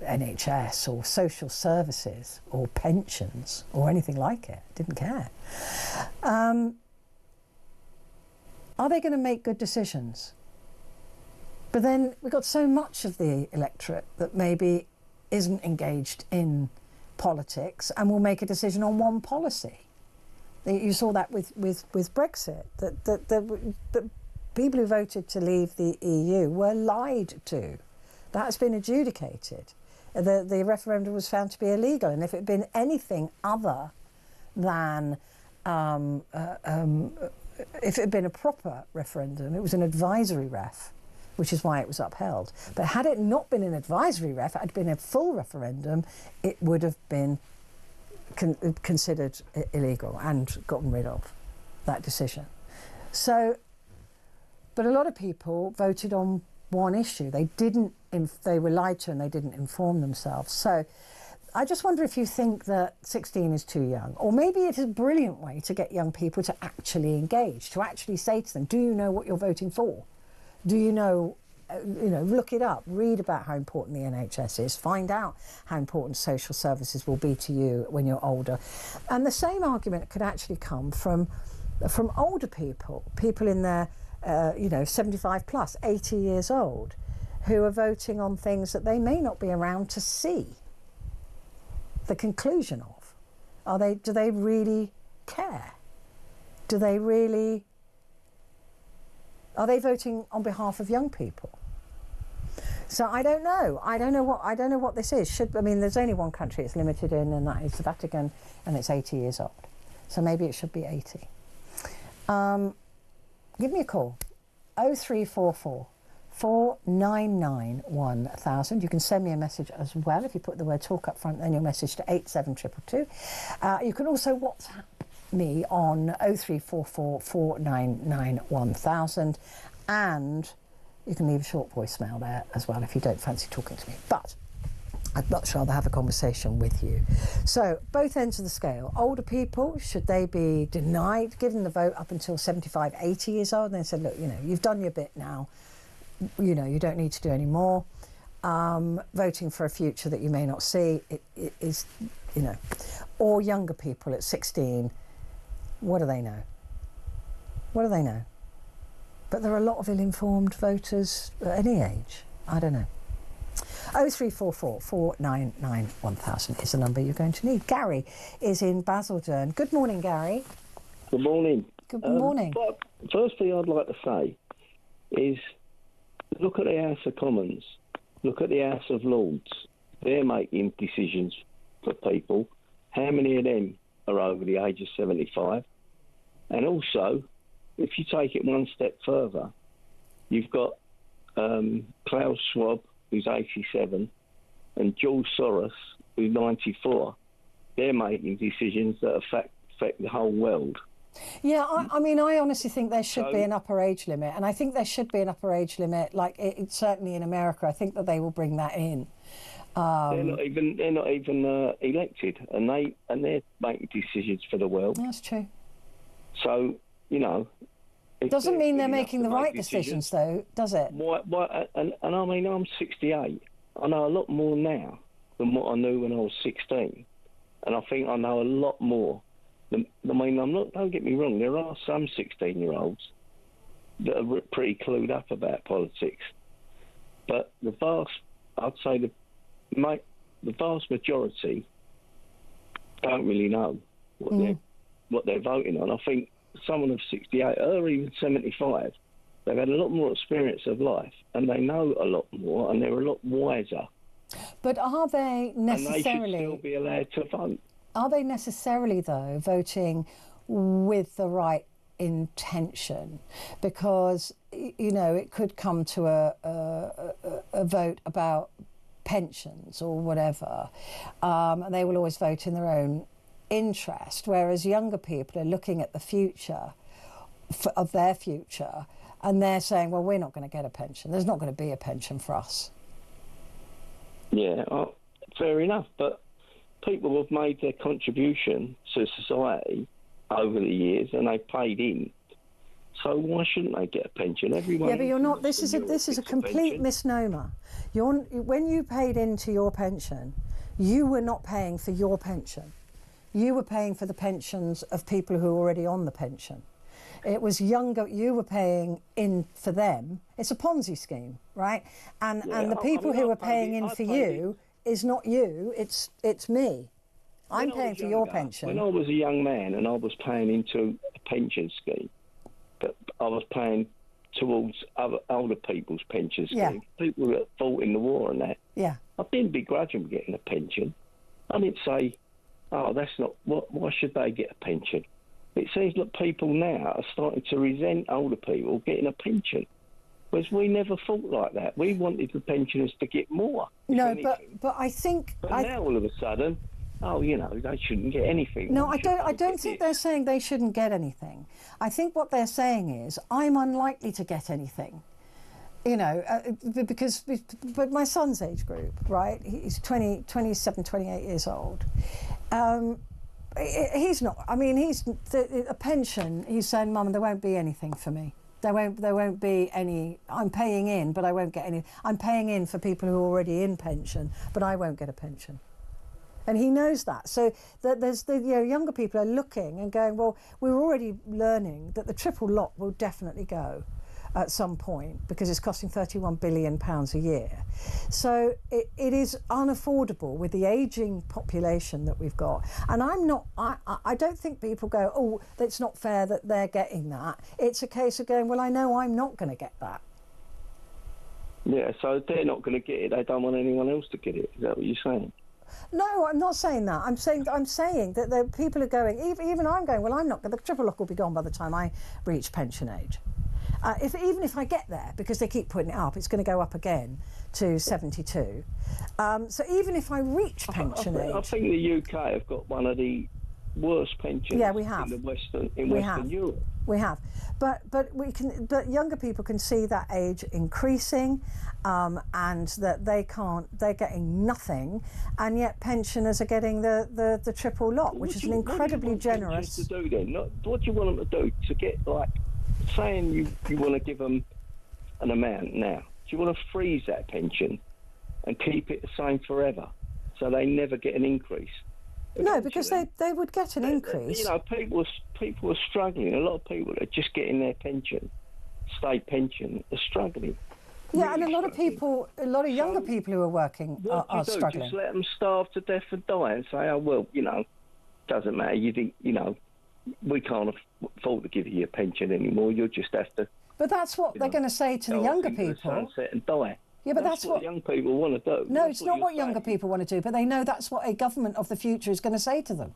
NHS or social services or pensions or anything like it. Didn't care. Are they going to make good decisions? But then we've got so much of the electorate that maybe isn't engaged in politics and will make a decision on one policy. You saw that with Brexit, that people who voted to leave the EU were lied to. That's been adjudicated. The referendum was found to be illegal, and if it had been anything other than if it had been a proper referendum, it was an advisory ref, which is why it was upheld. But had it not been an advisory ref, it had been a full referendum, it would have been considered illegal and gotten rid of that decision. So, but a lot of people voted on one issue. They were lied to and they didn't inform themselves. So I just wonder if you think that 16 is too young, or maybe it is a brilliant way to get young people to actually engage, to actually say to them, do you know what you're voting for? Do you know, look it up, read about how important the NHS is, find out how important social services will be to you when you're older. And the same argument could actually come from older people in their 75 plus, 80 years old, who are voting on things that they may not be around to see the conclusion of. Do they really care? Are they voting on behalf of young people? So I don't know. I don't know what this is. There's only one country it's limited in, and that is the Vatican, and it's 80 years old. So maybe it should be 80. Give me a call. 0344 499 1000. You can send me a message as well. If you put the word talk up front, then your message to 87222. You can also WhatsApp me on 0344 499 1000, and you can leave a short voicemail there as well if you don't fancy talking to me. But I'd much rather have a conversation with you. So both ends of the scale. Older people, should they be denied, given the vote up until 75, 80 years old? And they said, look, you've done your bit now. You don't need to do any more. Voting for a future that you may not see, it is, or younger people at 16, what do they know? What do they know? But there are a lot of ill-informed voters at any age. I don't know. 0344 499 1000 is the number you're going to need. Gary is in Basildon. Good morning, Gary. Good morning. Good morning. But first thing I'd like to say is, look at the House of Commons, look at the House of Lords. They're making decisions for people. How many of them are over the age of 75? And also, if you take it one step further, you've got Klaus Schwab, who's 87, and George Soros, who's 94. They're making decisions that affect the whole world. Yeah, I honestly think there should be an upper age limit, and I think there should be an upper age limit. Like certainly in America, I think that they will bring that in. They're not even elected, and they're making decisions for the world. That's true. So it doesn't mean they're making the right decisions, though, does it? And I'm 68. I know a lot more now than what I knew when I was 16, and I think I know a lot more. Don't get me wrong, there are some 16-year-olds that are pretty clued up about politics, but I'd say the vast majority don't really know what they're voting on. I think someone of 68 or even 75, they've had a lot more experience of life, and they know a lot more, and they're a lot wiser. But are they necessarily... And they should still be allowed to vote. Are they necessarily, though, voting with the right intention? Because, it could come to a vote about pensions or whatever, and they will always vote in their own interest, whereas younger people are looking at the future of their future, and they're saying, well, we're not going to get a pension. There's not going to be a pension for us. Yeah, fair enough, but people have made their contribution to society over the years, and they've paid in. So why shouldn't they get a pension? Everyone. Yeah, but you're not. This is a complete misnomer. When you paid into your pension, you were not paying for your pension. You were paying for the pensions of people who are already on the pension. It was younger. You were paying in for them. It's a Ponzi scheme, right? And the people who are paying in for you is not you. It's me. I'm paying for your pension. When I was a young man and I was paying into a pension scheme, but I was paying towards other older people's pension scheme. Yeah. People that fought in the war and that. Yeah. I didn't begrudge them getting a pension. I didn't say, oh, that's not, why should they get a pension? It seems that people now are starting to resent older people getting a pension. Whereas we never thought like that. We wanted the pensioners to get more. No, but I think... But now all of a sudden, oh, you know, they shouldn't get anything. No, I don't think they're saying they shouldn't get anything. I think what they're saying is, I'm unlikely to get anything. You know, but my son's age group, right? He's 27, 28 years old. He's not, I mean, a pension, he's saying, Mum, there won't be anything for me. There won't be any, I'm paying in, but I won't get any. I'm paying in for people who are already in pension, but I won't get a pension. And he knows that. So there's younger people are looking and going, well, we're already learning that the triple lock will definitely go at some point because it's costing £31 billion a year. So it is unaffordable with the ageing population that we've got. And I don't think people go, oh, it's not fair that they're getting that. It's a case of going, well, I know I'm not going to get that. Yeah, so they're not going to get it. They don't want anyone else to get it. Is that what you're saying? No, I'm not saying that. I'm saying that the people are going, even I'm going, well, I'm not, the triple lock will be gone by the time I reach pension age. Even if I get there, because they keep putting it up, it's going to go up again to 72. So even if I reach pension age... I think the UK have got one of the worst pensions we have. in Western Europe. We have. But younger people can see that age increasing and that they're getting nothing, and yet pensioners are getting the triple lock, which is an incredibly generous... What do you want pensioners to do then? What do you want them to do to get, like, saying you want to give them an amount now? Do you want to freeze that pension and keep it the same forever so they never get an increase? No, because they would get an increase. You know, people are struggling. A lot of people that are just getting their pension, state pension, are struggling. Yeah, really, and a lot of younger people who are working are struggling. Just let them starve to death and die and say, oh, well, you know, doesn't matter. You think, you know, we can't afford to give you a pension anymore. You'll just have to... But that's what they're going to say to the younger people. Sunset and die. Yeah, but that's what young people want to do. No, it's not what younger people want to do, but they know that's what a government of the future is going to say to them.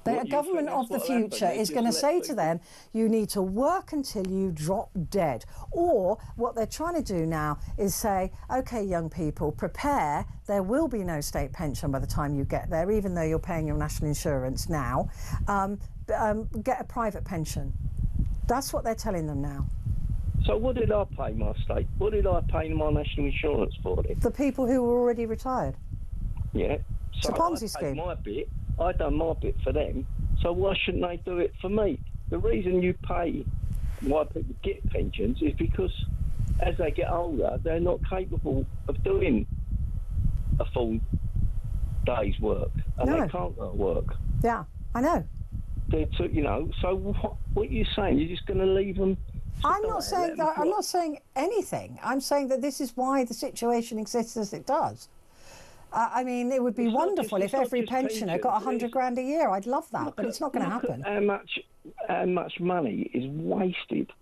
A government of the future is going to say to them, you need to work until you drop dead. Or what they're trying to do now is say, OK, young people, prepare. There will be no state pension by the time you get there, even though you're paying your national insurance now. Get a private pension. That's what they're telling them now. So what did I pay my state? What did I pay my national insurance for then? The people who were already retired. Yeah. So it's a Ponzi scheme. My bit. I done my bit for them. So why shouldn't they do it for me? The reason you pay why people get pensions is because as they get older, they're not capable of doing a full day's work, and they can't go to work. Yeah, I know. They're you know. So what are you saying? You're just going to leave them? I'm not saying that. I'm not saying anything. I'm saying that this is why the situation exists as it does. I mean, it would be wonderful if every pensioner got 100 grand a year. I'd love that, but it's not going to happen. How much money is wasted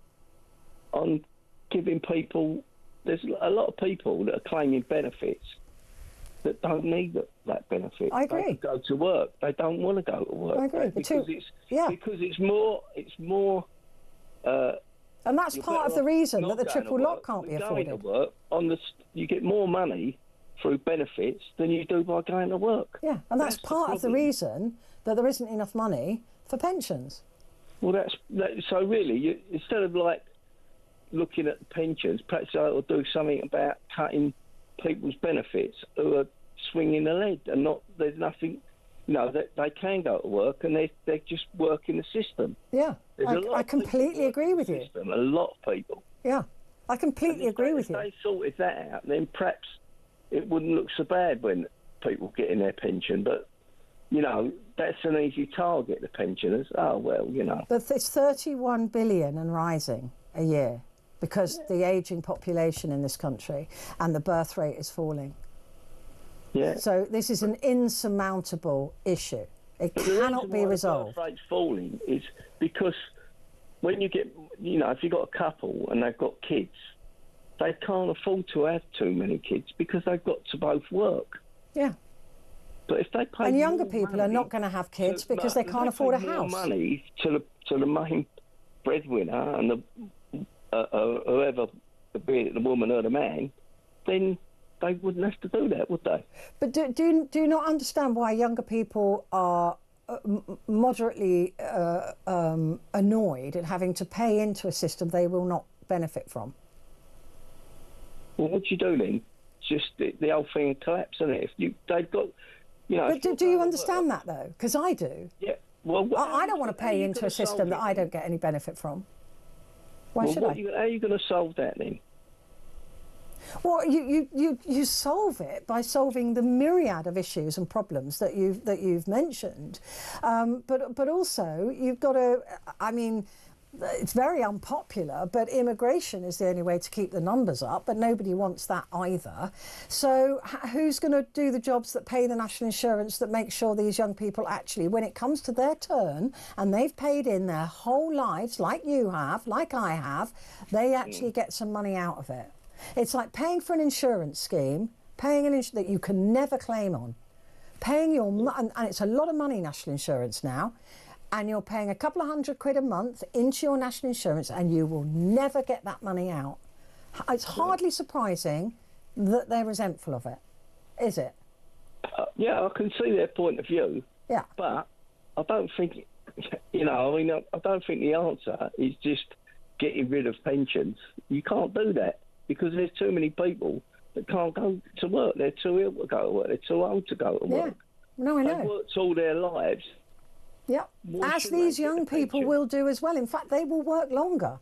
on giving people? There's a lot of people that are claiming benefits that don't need that benefit. I agree. They go to work. They don't want to go to work. I agree. Because it's more. And that's part of the reason that the triple lock can't be afforded. Going to work you get more money through benefits than you do by going to work. Yeah, and that's part of the reason that there isn't enough money for pensions. Well, so really, instead of like looking at pensions, perhaps they ought to do something about cutting people's benefits who are swinging the lead and not. There's nothing. No, they can go to work and they just work in the system. Yeah, I completely agree with you. A lot of people. Yeah, I completely agree with you. If they sorted that out, then perhaps it wouldn't look so bad when people get in their pension. But, you know, that's an easy target, the pensioners. Oh, well, you know. But it's 31 billion and rising a year because the ageing population in this country and the birth rate is falling. Yeah. So this is an insurmountable issue. It cannot be resolved. The birth rate's falling is because when you get, if you've got a couple and they've got kids, they can't afford to have too many kids because they've got to both work. Yeah. But if they pay and younger people are not going to have kids because they can't afford a house. More money to the main breadwinner and whoever, be it the woman or the man, then they wouldn't have to do that, would they? But do you not understand why younger people are moderately annoyed at having to pay into a system they will not benefit from? Well, what do you do then? It's just the whole thing collapse, isn't it? If they've got, But do you understand that though? Because I do. Yeah. Well, I don't want to pay into a system that I don't get any benefit from. Why should I? How are you going to solve that then? Well, you solve it by solving the myriad of issues and problems that you've mentioned, but also you've got to. I mean, it's very unpopular, but immigration is the only way to keep the numbers up. But nobody wants that either. So who's going to do the jobs that pay the national insurance that make sure these young people actually, when it comes to their turn and they've paid in their whole lives, like you have, like I have, they actually get some money out of it. It's like paying for an insurance scheme, that you can never claim on, paying your and it's a lot of money, national insurance now, and you're paying a couple of £100 a month into your national insurance, and you will never get that money out. It's hardly surprising that they're resentful of it, is it? Yeah, I can see their point of view. Yeah, but I don't think, I don't think the answer is just getting rid of pensions. You can't do that. Because there's too many people that can't go to work. They're too ill to go to work. They're too old to go to work. No, I know. They've worked all their lives. Yeah, as these young people will do as well. In fact, they will work longer.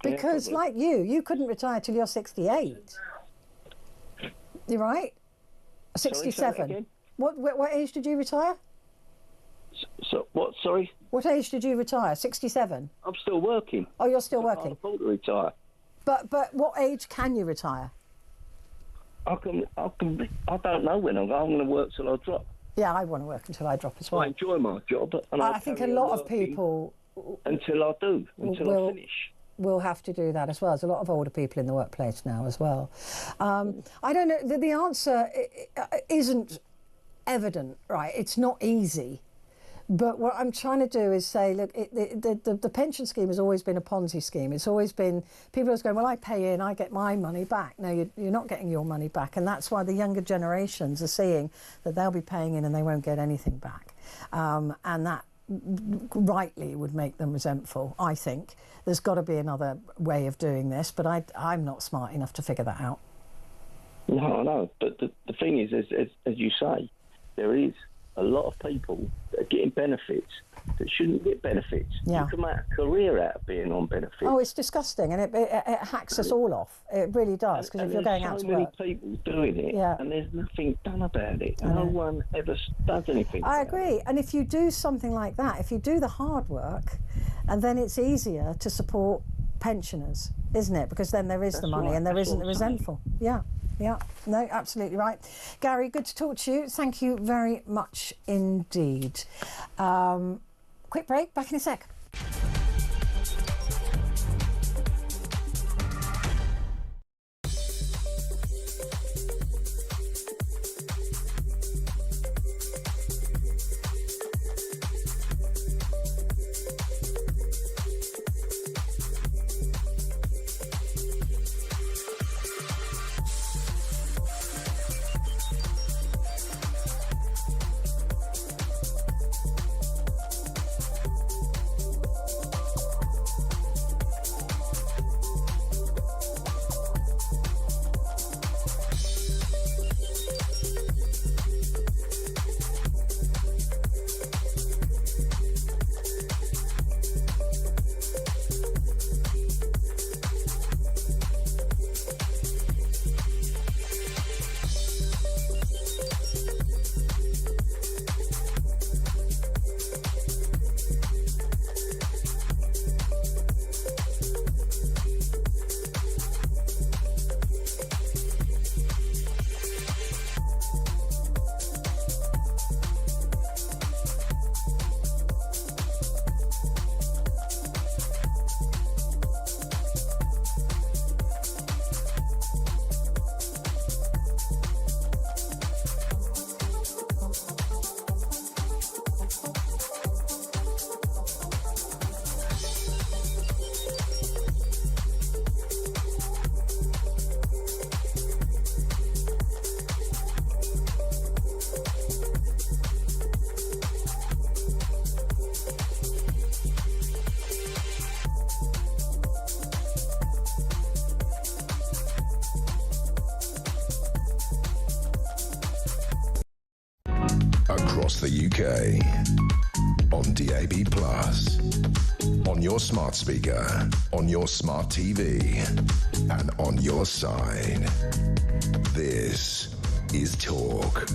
Because like you couldn't retire till you're 68. You're right? 67. What age did you retire? So what, sorry? What age did you retire? 67? I'm still working. Oh, you're still working? I can't afford to retire. But what age can you retire? I don't know when I'm going to work till I drop. Yeah, I want to work until I drop as well. I enjoy my job. And I think a lot of people... Until I finish. We'll have to do that as well. There's a lot of older people in the workplace now as well. I don't know, the answer isn't evident, right? It's not easy. But what I'm trying to do is say, look, the pension scheme has always been a Ponzi scheme. It's always been, people are going, well, I pay in, I get my money back. No, you're not getting your money back. And that's why the younger generations are seeing that they'll be paying in and they won't get anything back. And that rightly would make them resentful, I think. There's got to be another way of doing this, but I'm not smart enough to figure that out. No. But the thing is, as you say, there is a lot of people that are getting benefits that shouldn't get benefits. Yeah. You can make a career out of being on benefits. Oh, it's disgusting, and it hacks us all off. It really does, because if you're going out to work... There's so many people doing it, and there's nothing done about it. No one ever does anything I agree, and if you do something like that, if you do the hard work, and then it's easier to support pensioners, isn't it? Because then there is the money and there isn't the resentful. Yeah, no, absolutely right. Gary, good to talk to you. Thank you very much indeed. Quick break, back in a sec. across the UK. On DAB+, on your smart speaker, on your smart TV, and on your side. This is Talk.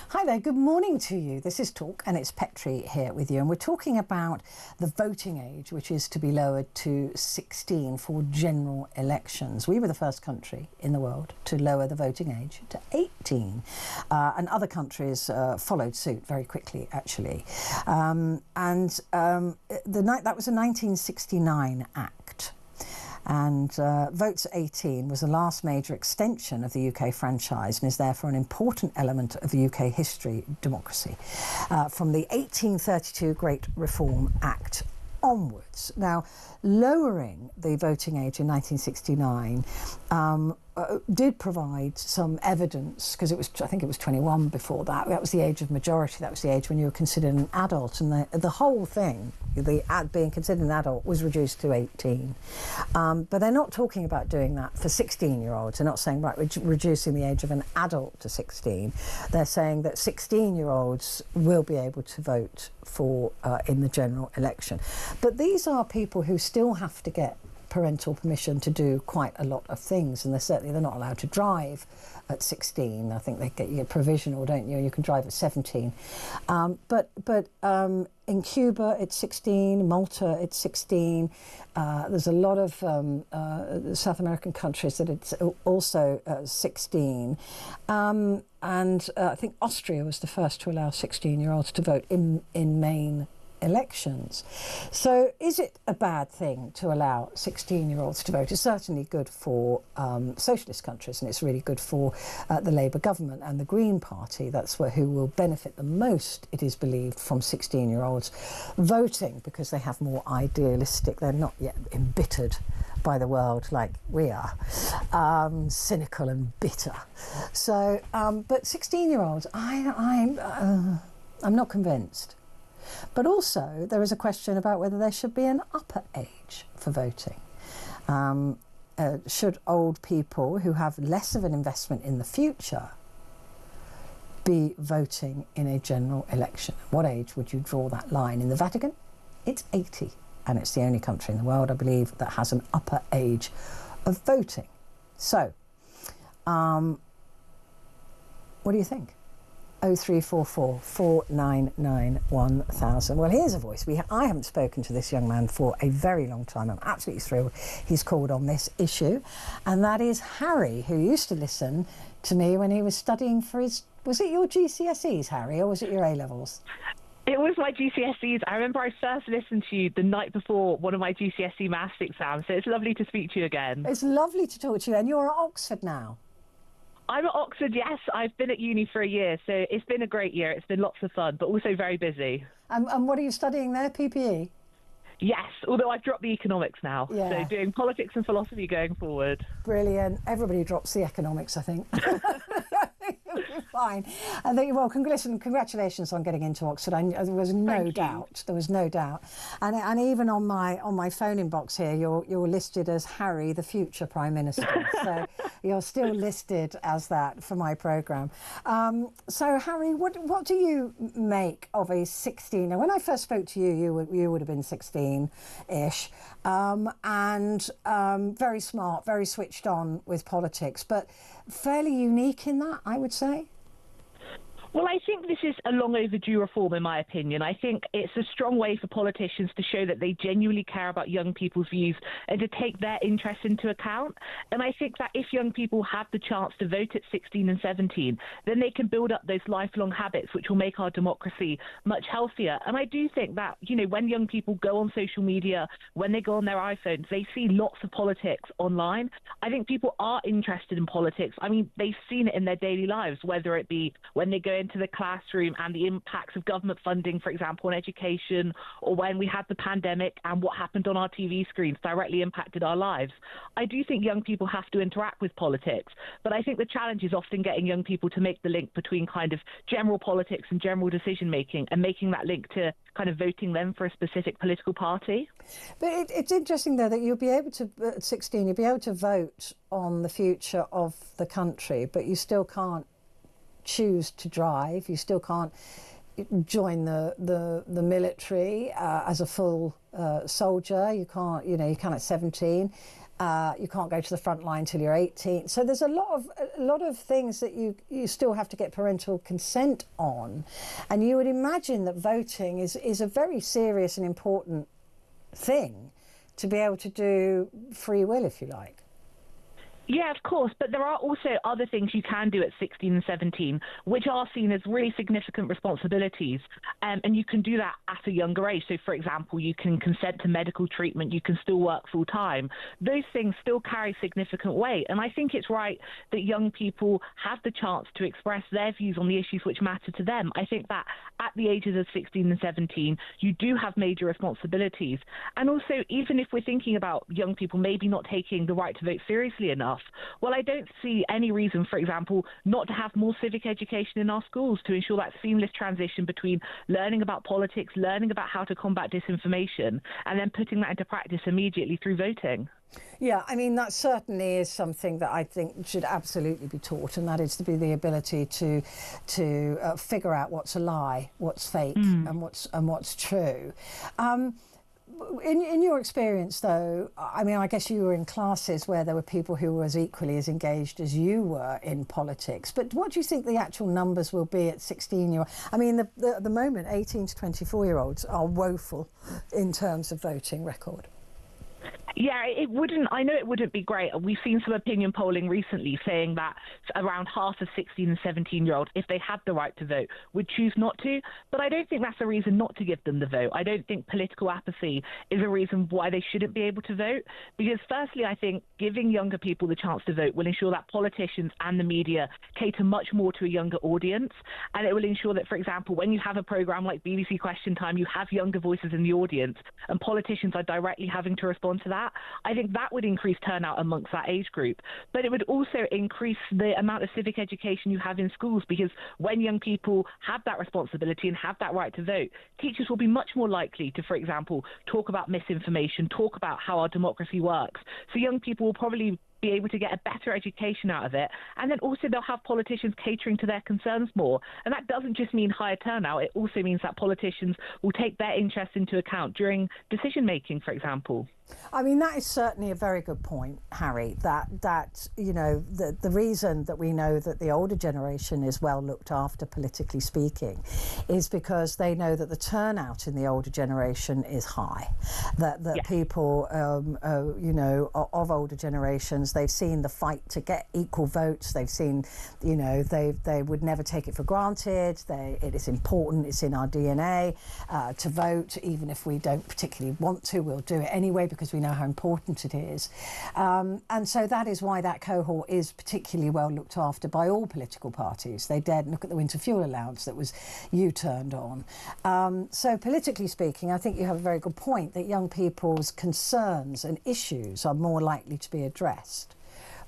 Hi there, good morning to you. This is Talk and it's Petrie here with you, and we're talking about the voting age, which is to be lowered to 16 for general elections. We were the first country in the world to lower the voting age to 18, and other countries followed suit very quickly, actually. That was a 1969 act. And Votes 18 was the last major extension of the UK franchise and is therefore an important element of the UK history democracy from the 1832 Great Reform Act onwards. Now, lowering the voting age in 1969 did provide some evidence, because I think it was 21 before that. That was the age of majority. That was the age when you were considered an adult, and the whole thing, being considered an adult, was reduced to 18. But they're not talking about doing that for 16-year-olds. They're not saying, right, we're reducing the age of an adult to 16. They're saying that 16-year-olds will be able to vote for in the general election. But these are people who still have to get parental permission to do quite a lot of things, and they're not allowed to drive at 16. I think they get you a provisional, don't you? You can drive at 17. But in Cuba it's 16, Malta it's 16. There's a lot of South American countries that it's also 16. And I think Austria was the first to allow 16-year-olds to vote in main elections. So is it a bad thing to allow 16-year-olds to vote? It's certainly good for socialist countries, and it's really good for the Labour government and the Green Party. That's who will benefit the most, it is believed, from 16-year-olds voting, because they have more idealistic, they're not yet embittered by the world like we are, cynical and bitter. So, but 16-year-olds, I'm not convinced. But also, there is a question about whether there should be an upper age for voting. Should old people who have less of an investment in the future be voting in a general election? What age would you draw that line? In the Vatican, it's 80, and it's the only country in the world, I believe, that has an upper age of voting. So, what do you think? 0344 499 1000. Well, here's a voice. I haven't spoken to this young man for a very long time. I'm absolutely thrilled he's called on this issue. And that is Harry, who used to listen to me when he was studying for his... Was it your GCSEs, Harry, or was it your A-levels? It was my GCSEs. I remember I first listened to you the night before one of my GCSE maths exams, so it's lovely to speak to you again. It's lovely to talk to you, and you're at Oxford now. I'm at Oxford, yes. I've been at uni for a year, so it's been a great year. It's been lots of fun, but also very busy. And what are you studying there, PPE? Yes, although I've dropped the economics now. Yeah. So doing politics and philosophy going forward. Brilliant. Everybody drops the economics, I think. You'll be fine. And well, congratulations on getting into Oxford. There was no doubt. There was no doubt. And even on my phone inbox here, you're listed as Harry, the future Prime Minister. So you're still listed as that for my programme. So Harry, what do you make of a 16? Now, when I first spoke to you, you would have been 16-ish, and very smart, very switched on with politics, but fairly unique in that, I would say. Well, I think this is a long overdue reform, in my opinion. I think it's a strong way for politicians to show that they genuinely care about young people's views and to take their interests into account. And I think that if young people have the chance to vote at 16 and 17, then they can build up those lifelong habits which will make our democracy much healthier. And I do think that, when young people go on social media, when they go on their iPhones, they see lots of politics online. I think people are interested in politics. I mean, they've seen it in their daily lives, whether it be when they go into the classroom and the impacts of government funding, for example, on education, or when we had the pandemic and what happened on our TV screens directly impacted our lives. I do think young people have to interact with politics, but I think the challenge is often getting young people to make the link between kind of general politics and general decision making, and making that link to kind of voting them for a specific political party. But it's interesting, though, that you'll be able to, at 16, you'll be able to vote on the future of the country, but you still can't choose to drive. You still can't join the military as a full soldier. You can't, you can at 17. You can't go to the front line till you're 18. So there's a lot of things that you still have to get parental consent on, and you would imagine that voting is a very serious and important thing to be able to do free will, if you like. Yeah, of course, but there are also other things you can do at 16 and 17, which are seen as really significant responsibilities, and you can do that at a younger age. So, for example, you can consent to medical treatment, you can still work full time. Those things still carry significant weight, and I think it's right that young people have the chance to express their views on the issues which matter to them. I think that at the ages of 16 and 17, you do have major responsibilities. And also, even if we're thinking about young people maybe not taking the right to vote seriously enough, well, I don't see any reason, for example, not to have more civic education in our schools to ensure that seamless transition between learning about politics, learning about how to combat disinformation, and then putting that into practice immediately through voting. Yeah, I mean, that certainly is something that I think should absolutely be taught, and that is to be the ability to figure out what's a lie, what's fake, and what's true. In your experience, though, I mean, I guess you were in classes where there were people who were as equally as engaged as you were in politics. But what do you think the actual numbers will be at 16-year-olds? I mean, at the moment, 18 to 24-year-olds are woeful in terms of voting record. Yeah, I know it wouldn't be great. We've seen some opinion polling recently saying that around half of 16 and 17-year-olds, if they had the right to vote, would choose not to. But I don't think that's a reason not to give them the vote. I don't think political apathy is a reason why they shouldn't be able to vote. Because firstly, I think giving younger people the chance to vote will ensure that politicians and the media cater much more to a younger audience. And it will ensure that, for example, when you have a programme like BBC Question Time, you have younger voices in the audience and politicians are directly having to respond to that. I think that would increase turnout amongst that age group, but it would also increase the amount of civic education you have in schools, because when young people have that responsibility and have that right to vote, teachers will be much more likely to, for example, talk about misinformation, talk about how our democracy works. So young people will probably be able to get a better education out of it, and then also they'll have politicians catering to their concerns more. And that doesn't just mean higher turnout, it also means that politicians will take their interests into account during decision making, for example. I mean, that is certainly a very good point, Harry, that the reason that we know that the older generation is well looked after, politically speaking, is because they know that the turnout in the older generation is high, that people, of older generations, they've seen the fight to get equal votes, they've seen, they would never take it for granted, it is important, it's in our DNA to vote, even if we don't particularly want to, we'll do it anyway, because we know how important it is. And so that is why that cohort is particularly well looked after by all political parties. They dared look at the winter fuel allowance that was U-turned on. So politically speaking, I think you have a very good point that young people's concerns and issues are more likely to be addressed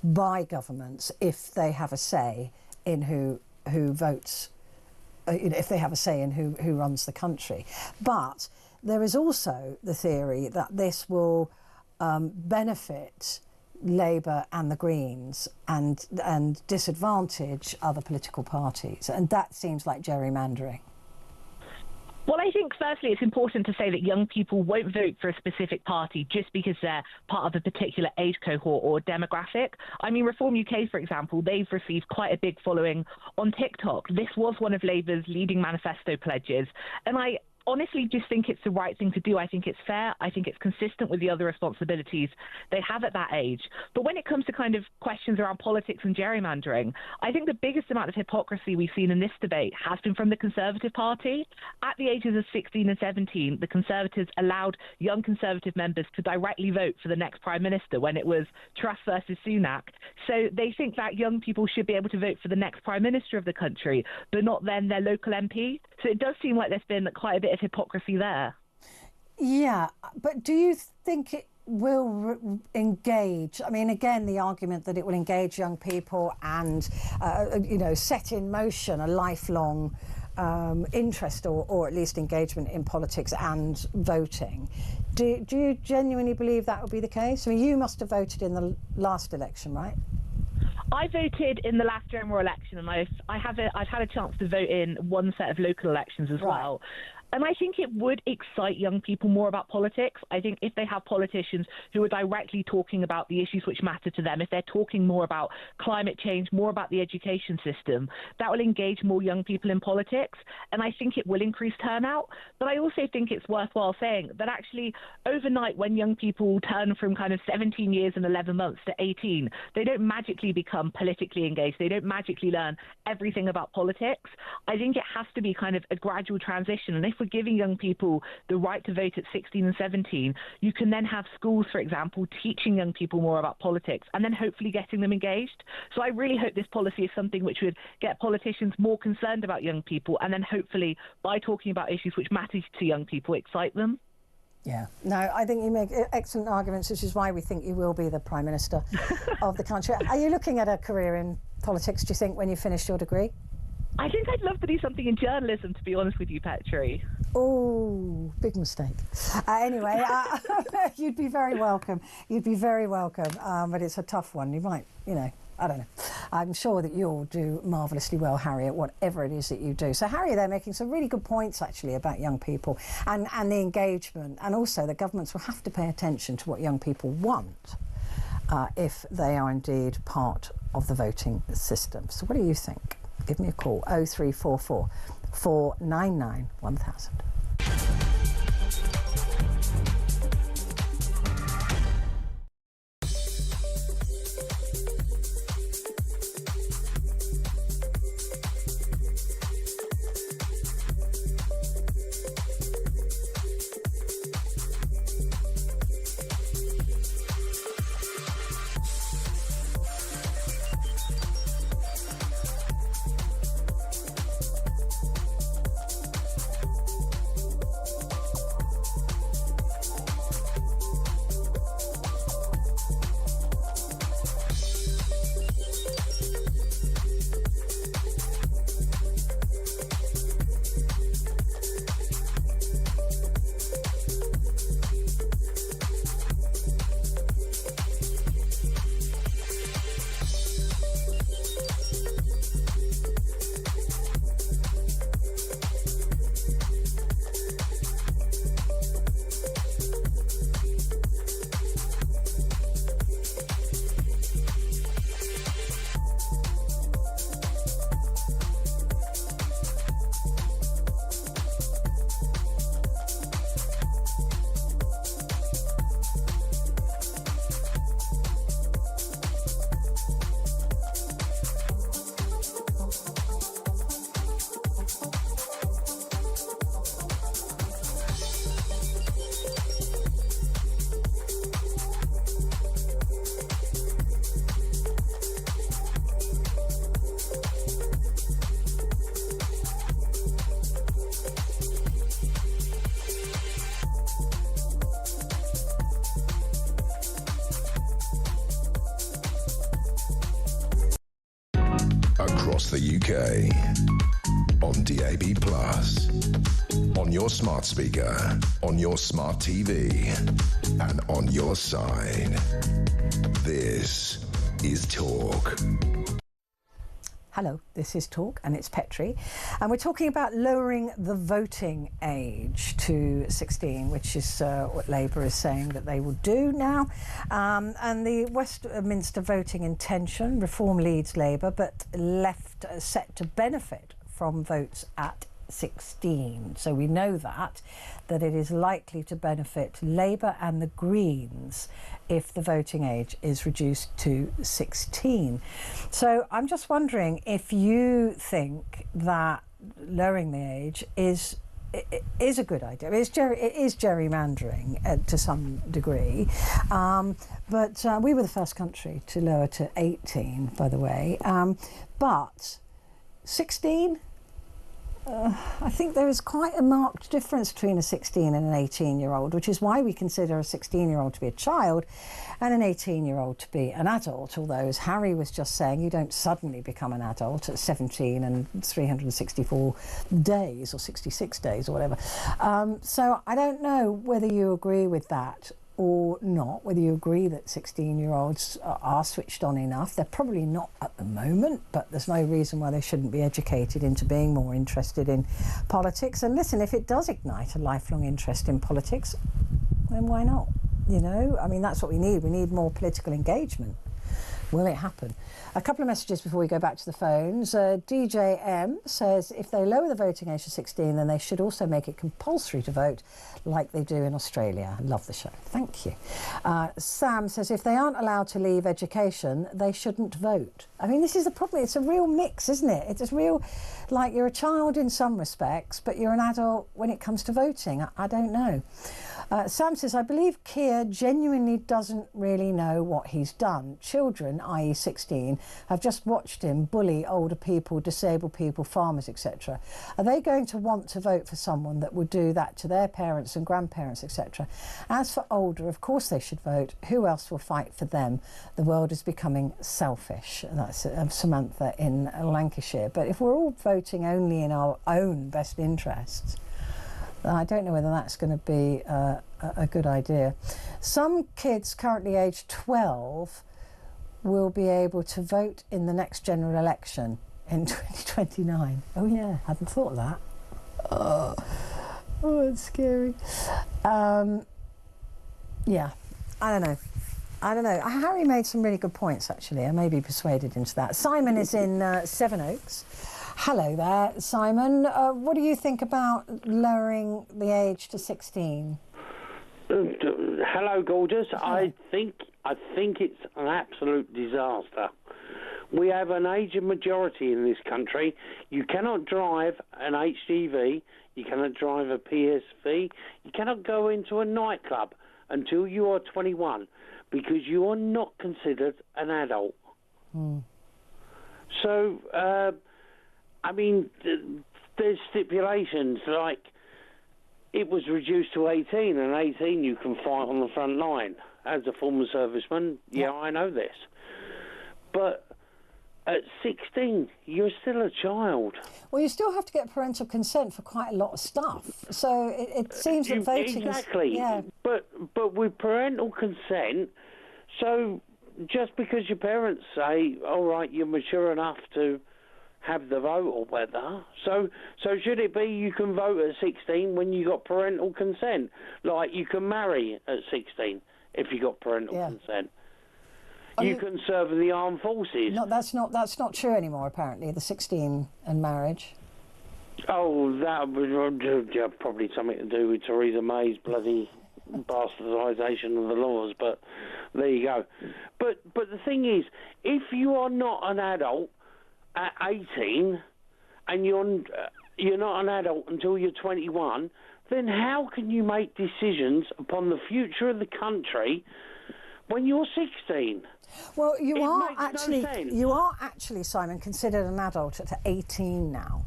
by governments if they have a say in who votes, if they have a say in who runs the country. But there is also the theory that this will benefit Labour and the Greens and disadvantage other political parties, and that seems like gerrymandering. Well, I think firstly it's important to say that young people won't vote for a specific party just because they're part of a particular age cohort or demographic. I mean, Reform UK, for example, they've received quite a big following on TikTok. This was one of Labour's leading manifesto pledges, and I honestly just think it's the right thing to do. I think it's fair. I think it's consistent with the other responsibilities they have at that age. But when it comes to kind of questions around politics and gerrymandering, I think the biggest amount of hypocrisy we've seen in this debate has been from the Conservative Party. At the ages of 16 and 17, the Conservatives allowed young Conservative members to directly vote for the next Prime Minister when it was Truss versus Sunak. So they think that young people should be able to vote for the next Prime Minister of the country, but not then their local MP. So it does seem like there's been quite a bit of hypocrisy there. Yeah, but do you think it will engage? I mean, again, the argument that it will engage young people and, set in motion a lifelong interest or at least engagement in politics and voting. Do you genuinely believe that would be the case? I mean, you must have voted in the last election, right? I voted in the last general election, and I've had a chance to vote in one set of local elections as well. And I think it would excite young people more about politics. I think if they have politicians who are directly talking about the issues which matter to them, if they're talking more about climate change, more about the education system, that will engage more young people in politics. And I think it will increase turnout. But I also think it's worthwhile saying that actually overnight, when young people turn from kind of 17 years and 11 months to 18, they don't magically become politically engaged. They don't magically learn everything about politics. I think it has to be kind of a gradual transition. And if we're giving young people the right to vote at 16 and 17, you can then have schools, for example, teaching young people more about politics and then hopefully getting them engaged. So I really hope this policy is something which would get politicians more concerned about young people and then hopefully, by talking about issues which matter to young people, excite them. Yeah, no, I think you make excellent arguments, which is why we think you will be the Prime Minister of the country. Are you looking at a career in politics, do you think, when you finish your degree? I think I'd love to do something in journalism, to be honest with you, Petrie. Oh, big mistake. Anyway, you'd be very welcome. You'd be very welcome. But it's a tough one. You might, I don't know. I'm sure that you'll do marvellously well, Harry, at whatever it is that you do. So, Harry, they're making some really good points, actually, about young people and the engagement. And also the governments will have to pay attention to what young people want if they are indeed part of the voting system. So what do you think? Give me a call, 0344 499 1000. Across the UK, on DAB+, on your smart speaker, on your smart TV, and on your side. This is Talk. Hello, this is Talk and it's Petrie, and we're talking about lowering the voting age to 16, which is what Labour is saying that they will do now. And the Westminster voting intention, reform leads Labour, but left set to benefit from votes at 16. So we know that it is likely to benefit Labour and the Greens if the voting age is reduced to 16. So I'm just wondering if you think that lowering the age is a good idea. It is gerrymandering to some degree, but we were the first country to lower to 18, by the way, but 16, I think there is quite a marked difference between a 16 and an 18-year-old, which is why we consider a 16-year-old to be a child and an 18-year-old to be an adult, although, as Harry was just saying, you don't suddenly become an adult at 17 and 364 days or 66 days or whatever. So I don't know whether you agree with that. or not, whether you agree that 16-year-olds are switched on enough. They're probably not at the moment, but there's no reason why they shouldn't be educated into being more interested in politics. And listen, if it does ignite a lifelong interest in politics, then why not? You know, I mean, that's what we need. We need more political engagement. Will it happen? A couple of messages before we go back to the phones. DJ M says if they lower the voting age to 16, then they should also make it compulsory to vote like they do in Australia. I love the show. Thank you. Sam says if they aren't allowed to leave education, they shouldn't vote. I mean, this is the problem. It's a real mix, isn't it? It's a real, like, you're a child in some respects, but you're an adult when it comes to voting. I don't know. Sam says, I believe Keir genuinely doesn't really know what he's done. Children, i.e. 16, have just watched him bully older people, disabled people, farmers, etc. Are they going to want to vote for someone that would do that to their parents and grandparents, etc.? As for older, of course they should vote. Who else will fight for them? The world is becoming selfish. That's Samantha in Lancashire. But if we're all voting only in our own best interests, I don't know whether that's going to be a good idea. Some kids currently aged 12 will be able to vote in the next general election in 2029. Oh yeah, hadn't thought of that. Oh, it's scary. Yeah, I don't know. Harry made some really good points, actually. I may be persuaded into that. Simon is in Seven Oaks. Hello there, Simon. What do you think about lowering the age to 16? Hello, gorgeous. Hello. I think it's an absolute disaster. We have an Asian majority in this country. You cannot drive an HGV. You cannot drive a PSV. You cannot go into a nightclub until you are 21 because you are not considered an adult. So, I mean, there's stipulations like it was reduced to 18, and 18 you can fight on the front line. As a former serviceman, yeah, I know this. But at 16, you're still a child. Well, you still have to get parental consent for quite a lot of stuff. So it seems that voting exactly. is... Yeah. But with parental consent, so just because your parents say, all right, you're mature enough to have the vote or whether. So should it be you can vote at 16 when you got parental consent? Like you can marry at 16 if you got parental consent. You can serve in the armed forces. No, that's not true anymore, apparently, the 16 and marriage. Oh, that was probably something to do with Theresa May's bloody bastardisation of the laws, but there you go. But the thing is, if you are not an adult at 18 and you're not an adult until you're 21, then how can you make decisions upon the future of the country when you're 16? Well, you are actually, Simon, considered an adult at 18 now.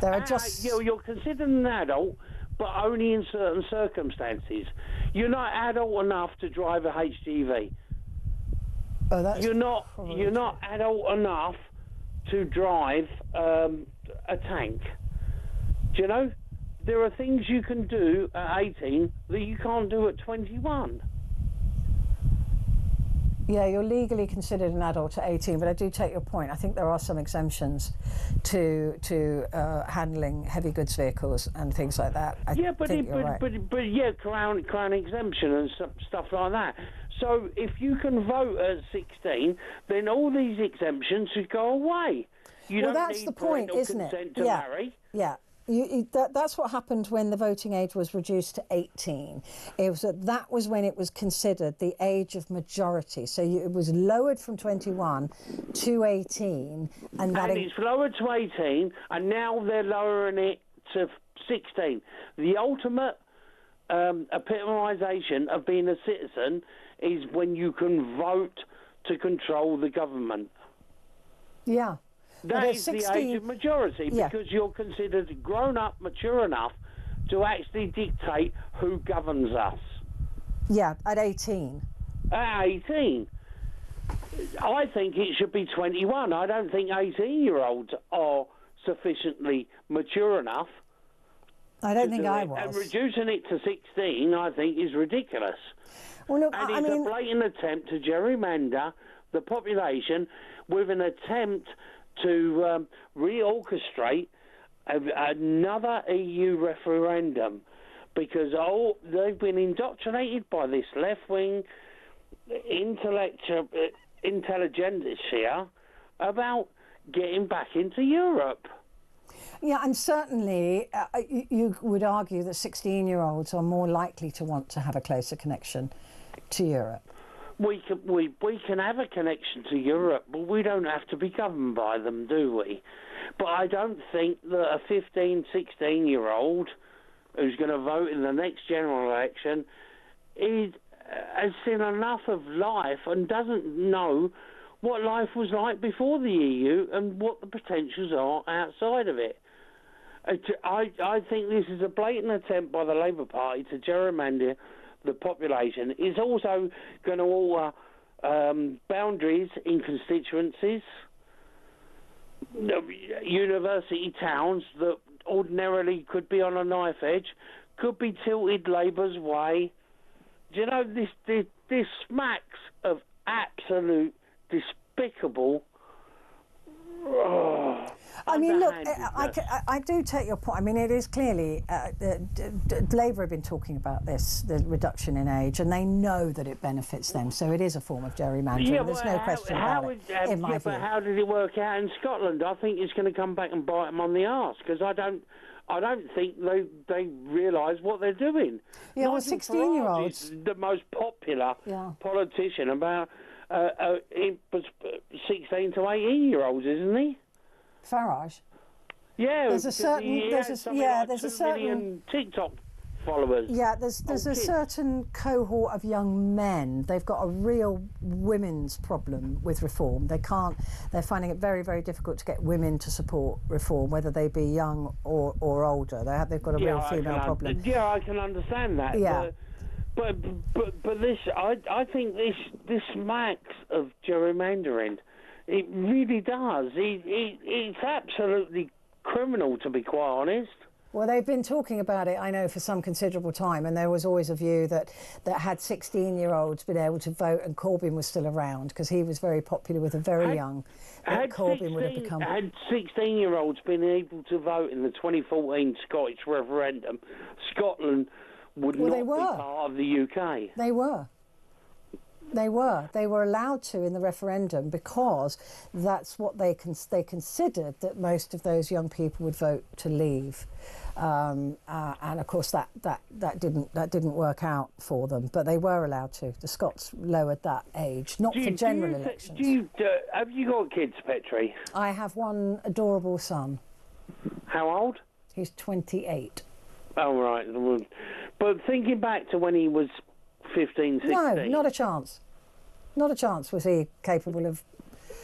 There are just you're considered an adult, but only in certain circumstances. You're not adult enough to drive a HGV. Oh, that's you're not adult enough to drive a tank. Do you know? There are things you can do at 18 that you can't do at 21. Yeah, you're legally considered an adult at 18, but I do take your point. I think there are some exemptions to handling heavy goods vehicles and things like that. But crown exemption and stuff like that. So if you can vote at 16, then all these exemptions should go away. That's the point, isn't it? To marry. Yeah. That's what happened when the voting age was reduced to 18. That was when it was considered the age of majority. So it was lowered from 21 to 18. And it's lowered to 18, and now they're lowering it to 16. The ultimate epitomisation of being a citizen is when you can vote to control the government. Yeah. That is 16, the age of majority, because you're considered grown up, mature enough to actually dictate who governs us. Yeah, at 18. At 18. I think it should be 21. I don't think 18-year-olds are sufficiently mature enough. I don't think I was. And reducing it to 16, I think, is ridiculous. Well, look, and I it's mean, a blatant attempt to gerrymander the population with an attempt to reorchestrate another EU referendum, because they've been indoctrinated by this left-wing intelligentsia about getting back into Europe. Yeah, and certainly you would argue that 16-year-olds are more likely to want to have a closer connection to Europe. We can have a connection to Europe, but we don't have to be governed by them, do we? But I don't think that a 15, 16-year-old who's going to vote in the next general election has seen enough of life and doesn't know what life was like before the EU and what the potentials are outside of it. I think this is a blatant attempt by the Labour Party to gerrymander the population. It's also going to alter boundaries in constituencies. University towns that ordinarily could be on a knife edge could be tilted Labour's way. Do you know, this smacks of absolute despicable... I mean, look, I do take your point. I mean, it is clearly Labour have been talking about this, the reduction in age, and they know that it benefits them. So it is a form of gerrymandering. Yeah, there's no question about it. In my view. But how did it work out in Scotland? I think it's going to come back and bite them on the arse, because I don't think they realise what they're doing. Yeah, well, 16-year-olds, the most popular politician about 16 to 18-year-olds, isn't he? Farage. Yeah, there's a certain TikTok followers. Yeah, there's a certain cohort of young men. They've got a real women's problem with reform. They're finding it very, very difficult to get women to support reform, whether they be young or older. They've got a real female problem. Yeah, I can understand that. Yeah. But this, I think this smacks of gerrymandering. It really does. It's absolutely criminal, to be quite honest. Well, they've been talking about it, I know, for some considerable time, and there was always a view that had 16-year-olds been able to vote and Corbyn was still around, because he was very popular with the very young, that Corbyn would have become... Had 16-year-olds been able to vote in the 2014 Scottish referendum, Scotland would not be part of the UK. They were. They were allowed to in the referendum, because that's what they considered that most of those young people would vote to leave, and of course that didn't work out for them. But they were allowed to. The Scots lowered that age, not for general elections. Have you got kids, Petrie? I have one adorable son. How old? He's 28. Oh right. But thinking back to when he was 15, 16... No, not a chance. Not a chance was he capable of...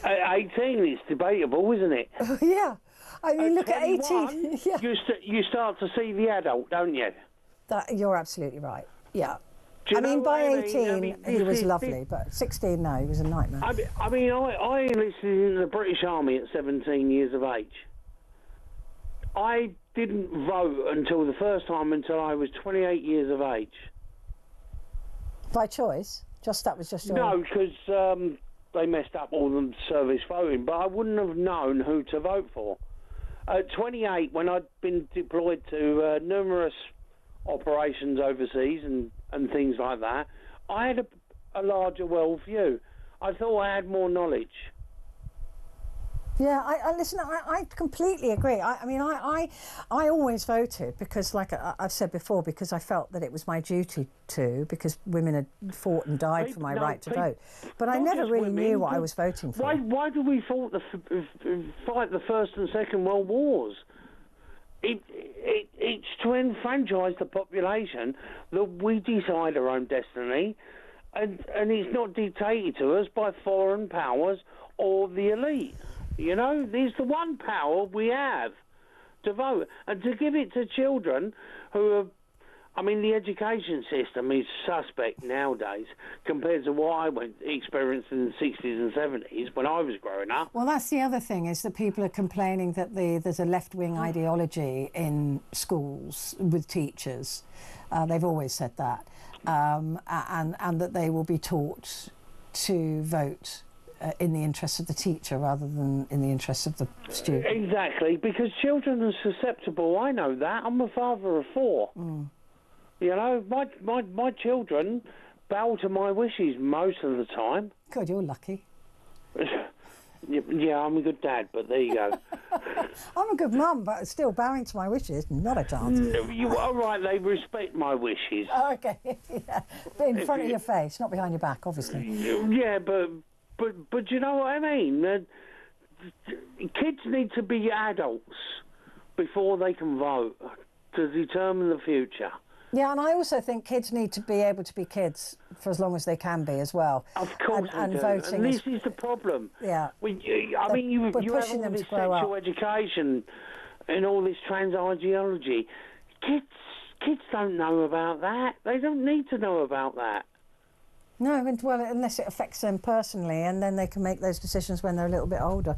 18, it's debatable, isn't it? Yeah. I mean, look at 18. Yeah. You start to see the adult, don't you? You're absolutely right, yeah. I mean, by 18, he was lovely, but 16, no, he was a nightmare. I enlisted in the British Army at 17 years of age. I didn't vote until the first time until I was 28 years of age. By choice? That was just your... No, because they messed up all the service voting, but I wouldn't have known who to vote for. At 28, when I'd been deployed to numerous operations overseas and things like that, I had a larger world view. I thought I had more knowledge. Yeah, I completely agree. I always voted because, like I've said before, because I felt that it was my duty to, because women had fought and died for my right to vote. But I never really knew what I was voting for. Why did we fight the First and Second World Wars? It's to enfranchise the population that we decide our own destiny, and it's not dictated to us by foreign powers or the elite. You know, there's the one power we have to vote, and to give it to children who are I mean, the education system is suspect nowadays compared to what I experienced in the 60s and 70s when I was growing up. Well, that's the other thing, is that people are complaining that there's a left-wing ideology in schools with teachers. They've always said that. And that they will be taught to vote in the interests of the teacher rather than in the interests of the student. Exactly, because children are susceptible. I know that. I'm a father of 4. You know, my children bow to my wishes most of the time. God, you're lucky. Yeah, I'm a good dad, but there you go. I'm a good mum, but still bowing to my wishes, not a chance. You are right, they respect my wishes. Oh, okay, yeah. But in front of your face, not behind your back, obviously. Yeah, but you know what I mean? Kids need to be adults before they can vote to determine the future. Yeah, and I also think kids need to be able to be kids for as long as they can be as well. Of course and they do. voting And this is the problem. Yeah. You have all this sexual education and all this trans ideology. Kids don't know about that. They don't need to know about that. No, well, unless it affects them personally, and then they can make those decisions when they're a little bit older.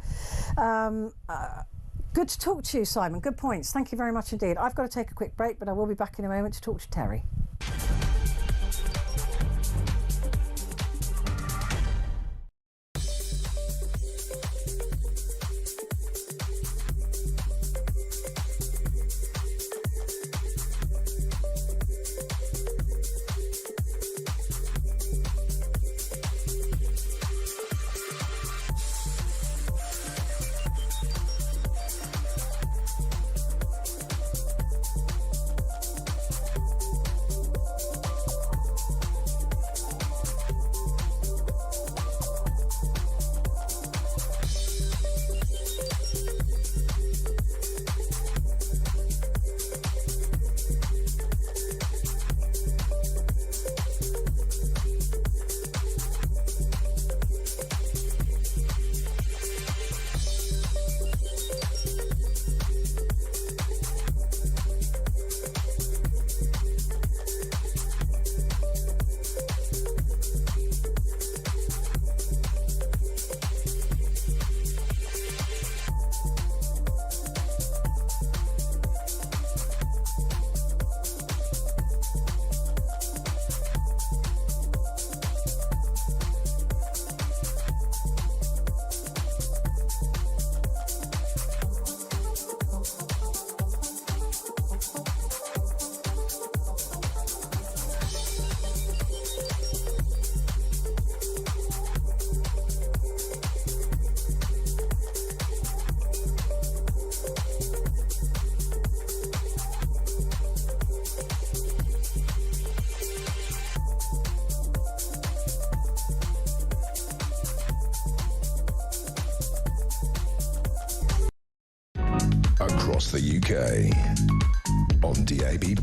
Good to talk to you, Simon. Good points. Thank you very much indeed. I've got to take a quick break, but I will be back in a moment to talk to Terry. Across the UK, on DAB+,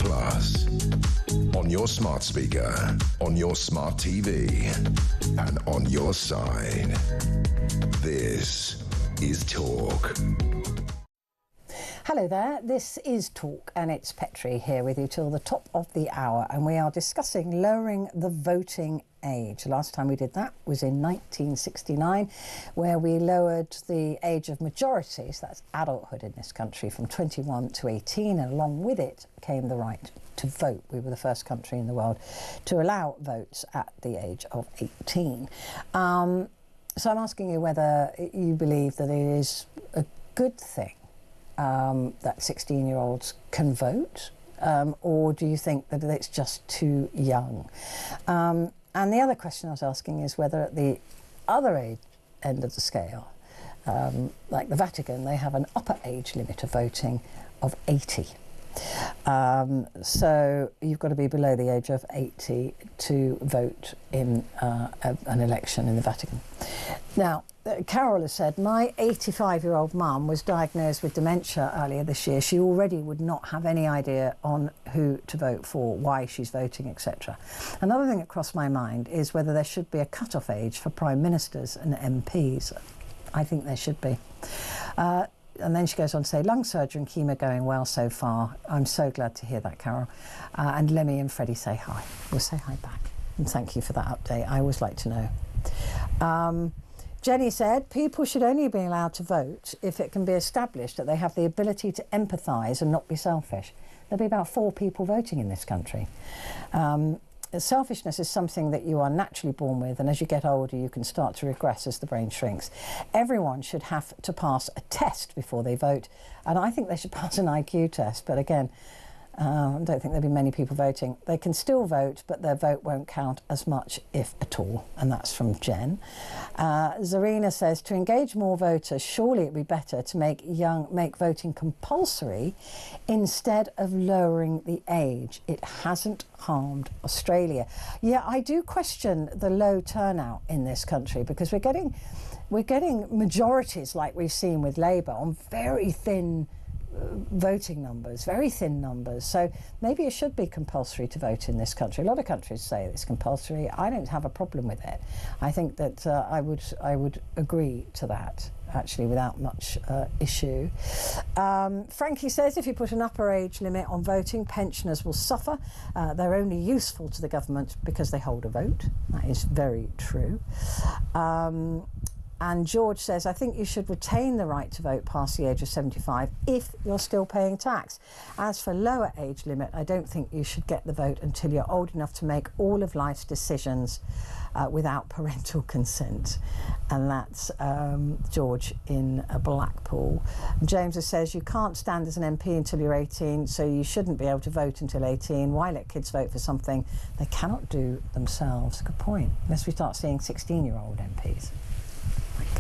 on your smart speaker, on your smart TV, and on your side. This is Talk. Hello there, this is Talk, and it's Petrie here with you till the top of the hour, and we are discussing lowering the voting age. The last time we did that was in 1969, where we lowered the age of majority, so that's adulthood in this country, from 21 to 18, and along with it came the right to vote. We were the first country in the world to allow votes at the age of 18. So I'm asking you whether you believe that it is a good thing that 16-year-olds can vote, or do you think that it's just too young? And the other question I was asking is whether at the other end of the scale, like the Vatican, they have an upper age limit of voting of 80. So you've got to be below the age of 80 to vote in an election in the Vatican. Now, Carol has said, my 85-year-old mum was diagnosed with dementia earlier this year. She already would not have any idea on who to vote for, why she's voting, etc. Another thing that crossed my mind is whether there should be a cut-off age for prime ministers and MPs. I think there should be. and then she goes on to say, lung surgery and chemo going well so far. I'm so glad to hear that, Carol. And Lemmy and Freddie say hi. We'll say hi back. And thank you for that update. I always like to know. Jenny said, people should only be allowed to vote if it can be established that they have the ability to empathise and not be selfish. There'll be about 4 people voting in this country. Selfishness is something that you are naturally born with, and as you get older you can start to regress as the brain shrinks. Everyone should have to pass a test before they vote, and I think they should pass an IQ test, but again, I don't think there'll be many people voting. They can still vote, but their vote won't count as much, if at all. And that's from Jen. Zarina says, to engage more voters, surely it'd be better to make voting compulsory instead of lowering the age. It hasn't harmed Australia. Yeah, I do question the low turnout in this country, because we're getting majorities like we've seen with Labour on very thin voting numbers, very thin numbers. So maybe it should be compulsory to vote in this country. A lot of countries say it's compulsory. I don't have a problem with it. I think that I would agree to that, actually, without much issue. Frankie says, if you put an upper age limit on voting, pensioners will suffer. They're only useful to the government because they hold a vote. That is very true. And George says, I think you should retain the right to vote past the age of 75 if you're still paying tax. As for lower age limit, I don't think you should get the vote until you're old enough to make all of life's decisions without parental consent. And that's George in Blackpool. James says, you can't stand as an MP until you're 18, so you shouldn't be able to vote until 18. Why let kids vote for something they cannot do themselves? Good point. Unless we start seeing 16-year-old MPs.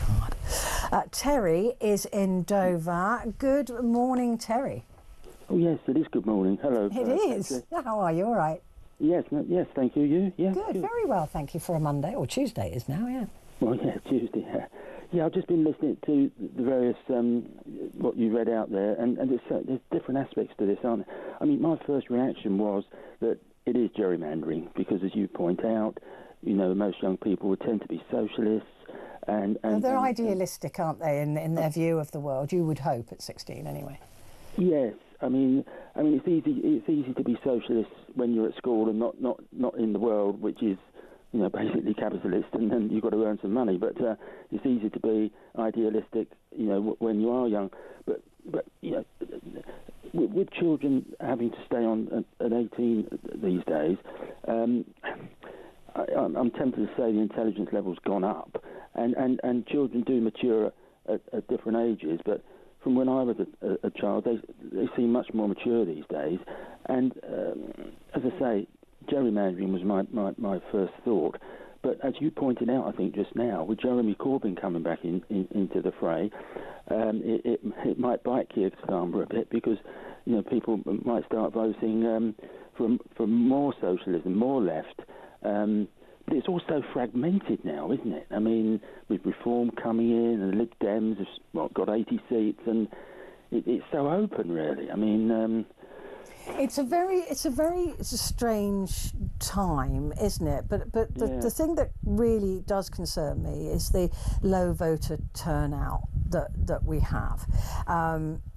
God. Terry is in Dover. Good morning, Terry. Oh, yes, it is good morning. Hello. It is. How are you? All right? Yes, thank you. You? Yeah. Good, very well, thank you, for a Monday, or Tuesday it is now, yeah. Well, yeah, Tuesday. Yeah, I've just been listening to the various, what you read out there, and there's different aspects to this, aren't there? I mean, my first reaction was that it is gerrymandering, because as you point out, you know, most young people would tend to be socialists. Well, they're idealistic, aren't they, in their view of the world? You would hope at 16, anyway. Yes, I mean, it's easy to be socialist when you're at school and not in the world, which is, you know, basically capitalist, and then you've got to earn some money. But it's easy to be idealistic, you know, when you are young. But you know, with children having to stay on at 18 these days, I'm tempted to say the intelligence level's gone up, and children do mature at different ages. But from when I was a child, they seem much more mature these days. And as I say, gerrymandering was my first thought. But as you pointed out, I think just now, with Jeremy Corbyn coming back into the fray, it might bite Keir Starmer a bit, because, you know, people might start voting for more socialism, more left. But it's also fragmented now, isn't it? I mean, with Reform coming in, and the Lib Dems have got 80 seats, and it's so open, really. I mean, it's a strange time, isn't it? But the thing that really does concern me is the low voter turnout that we have.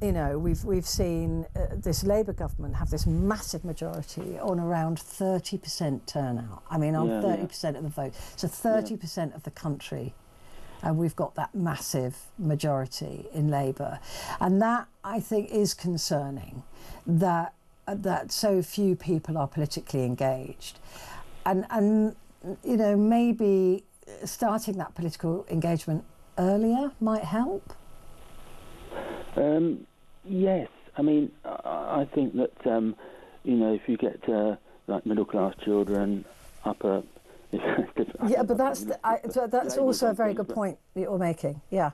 You know, we've seen this Labour government have this massive majority on around 30% turnout. I mean, on 30% of the vote. So 30% of the country. And we've got that massive majority in Labour. And that, I think, is concerning, that so few people are politically engaged. And you know, maybe starting that political engagement earlier might help? Yes. I mean, I think that, you know, if you get like middle-class children, upper... Yeah, but that's also a very good point that you're making, yeah.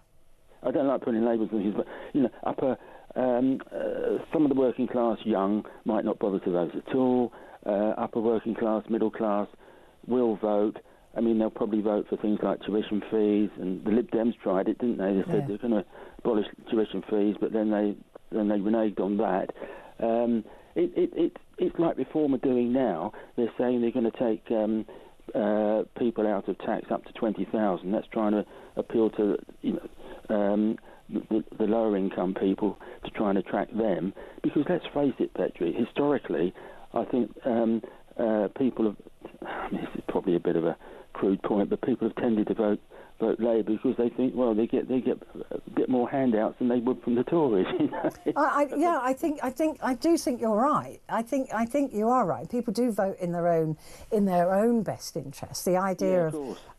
I don't like putting labels on things, but, you know, upper... some of the working class young might not bother to vote at all. Upper working class, middle class will vote. I mean, they'll probably vote for things like tuition fees, and the Lib Dems tried it, didn't they? They said they're going to abolish tuition fees, but then they reneged on that. It's like Reform are doing now. They're saying they're going to take people out of tax up to 20,000. That's trying to appeal to, you know, the lower income people to try and attract them. Because let's face it, Petrie, historically, I think people have, I mean, this is probably a bit of a crude point, but people have tended to vote Labour because they think, well, they get a bit more handouts than they would from the Tories. You know? I do think you're right. I think you are right. People do vote in their own best interest. The idea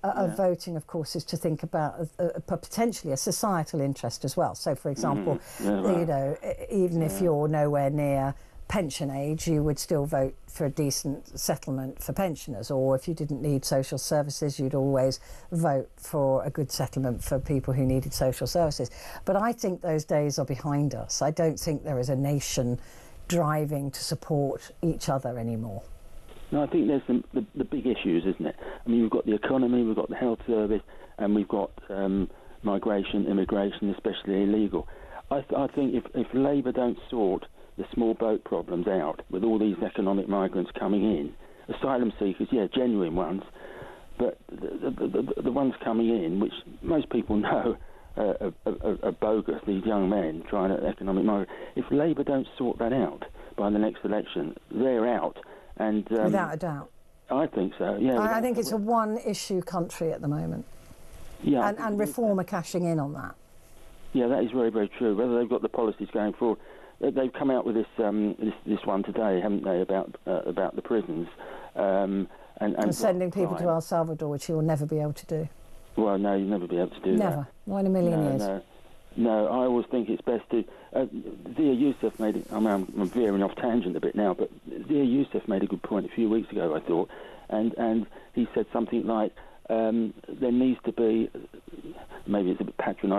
of voting, of course, is to think about potentially a societal interest as well. So, for example, you know, even if you're nowhere near pension age, you would still vote for a decent settlement for pensioners, or if you didn't need social services, you'd always vote for a good settlement for people who needed social services. But I think those days are behind us. I don't think there is a nation driving to support each other anymore. No, I think there's the big issues, isn't it? I mean, we've got the economy, we've got the health service, and we've got migration, immigration, especially illegal. I think if Labour don't sort the small boat problems out with all these economic migrants coming in, asylum seekers, genuine ones, but the ones coming in, which most people know are bogus, these young men trying to economic migrate. If Labour don't sort that out by the next election, they're out. And without a doubt. I think so, yeah. I think it's a one-issue country at the moment. Yeah. And Reform are cashing in on that. Yeah, that is very, very true. Whether they've got the policies going forward. They've come out with this one today, haven't they, about the prisons and sending people to El Salvador, which you'll never be able to do. Well, no, you'll never be able to do that. Never, not in a million years. No, I always think it's best to. Zia Youssef made it. I mean, I'm veering off tangent a bit now, but Zia Youssef made a good point a few weeks ago, I thought, and he said something like there needs to be, maybe it's a bit patronising.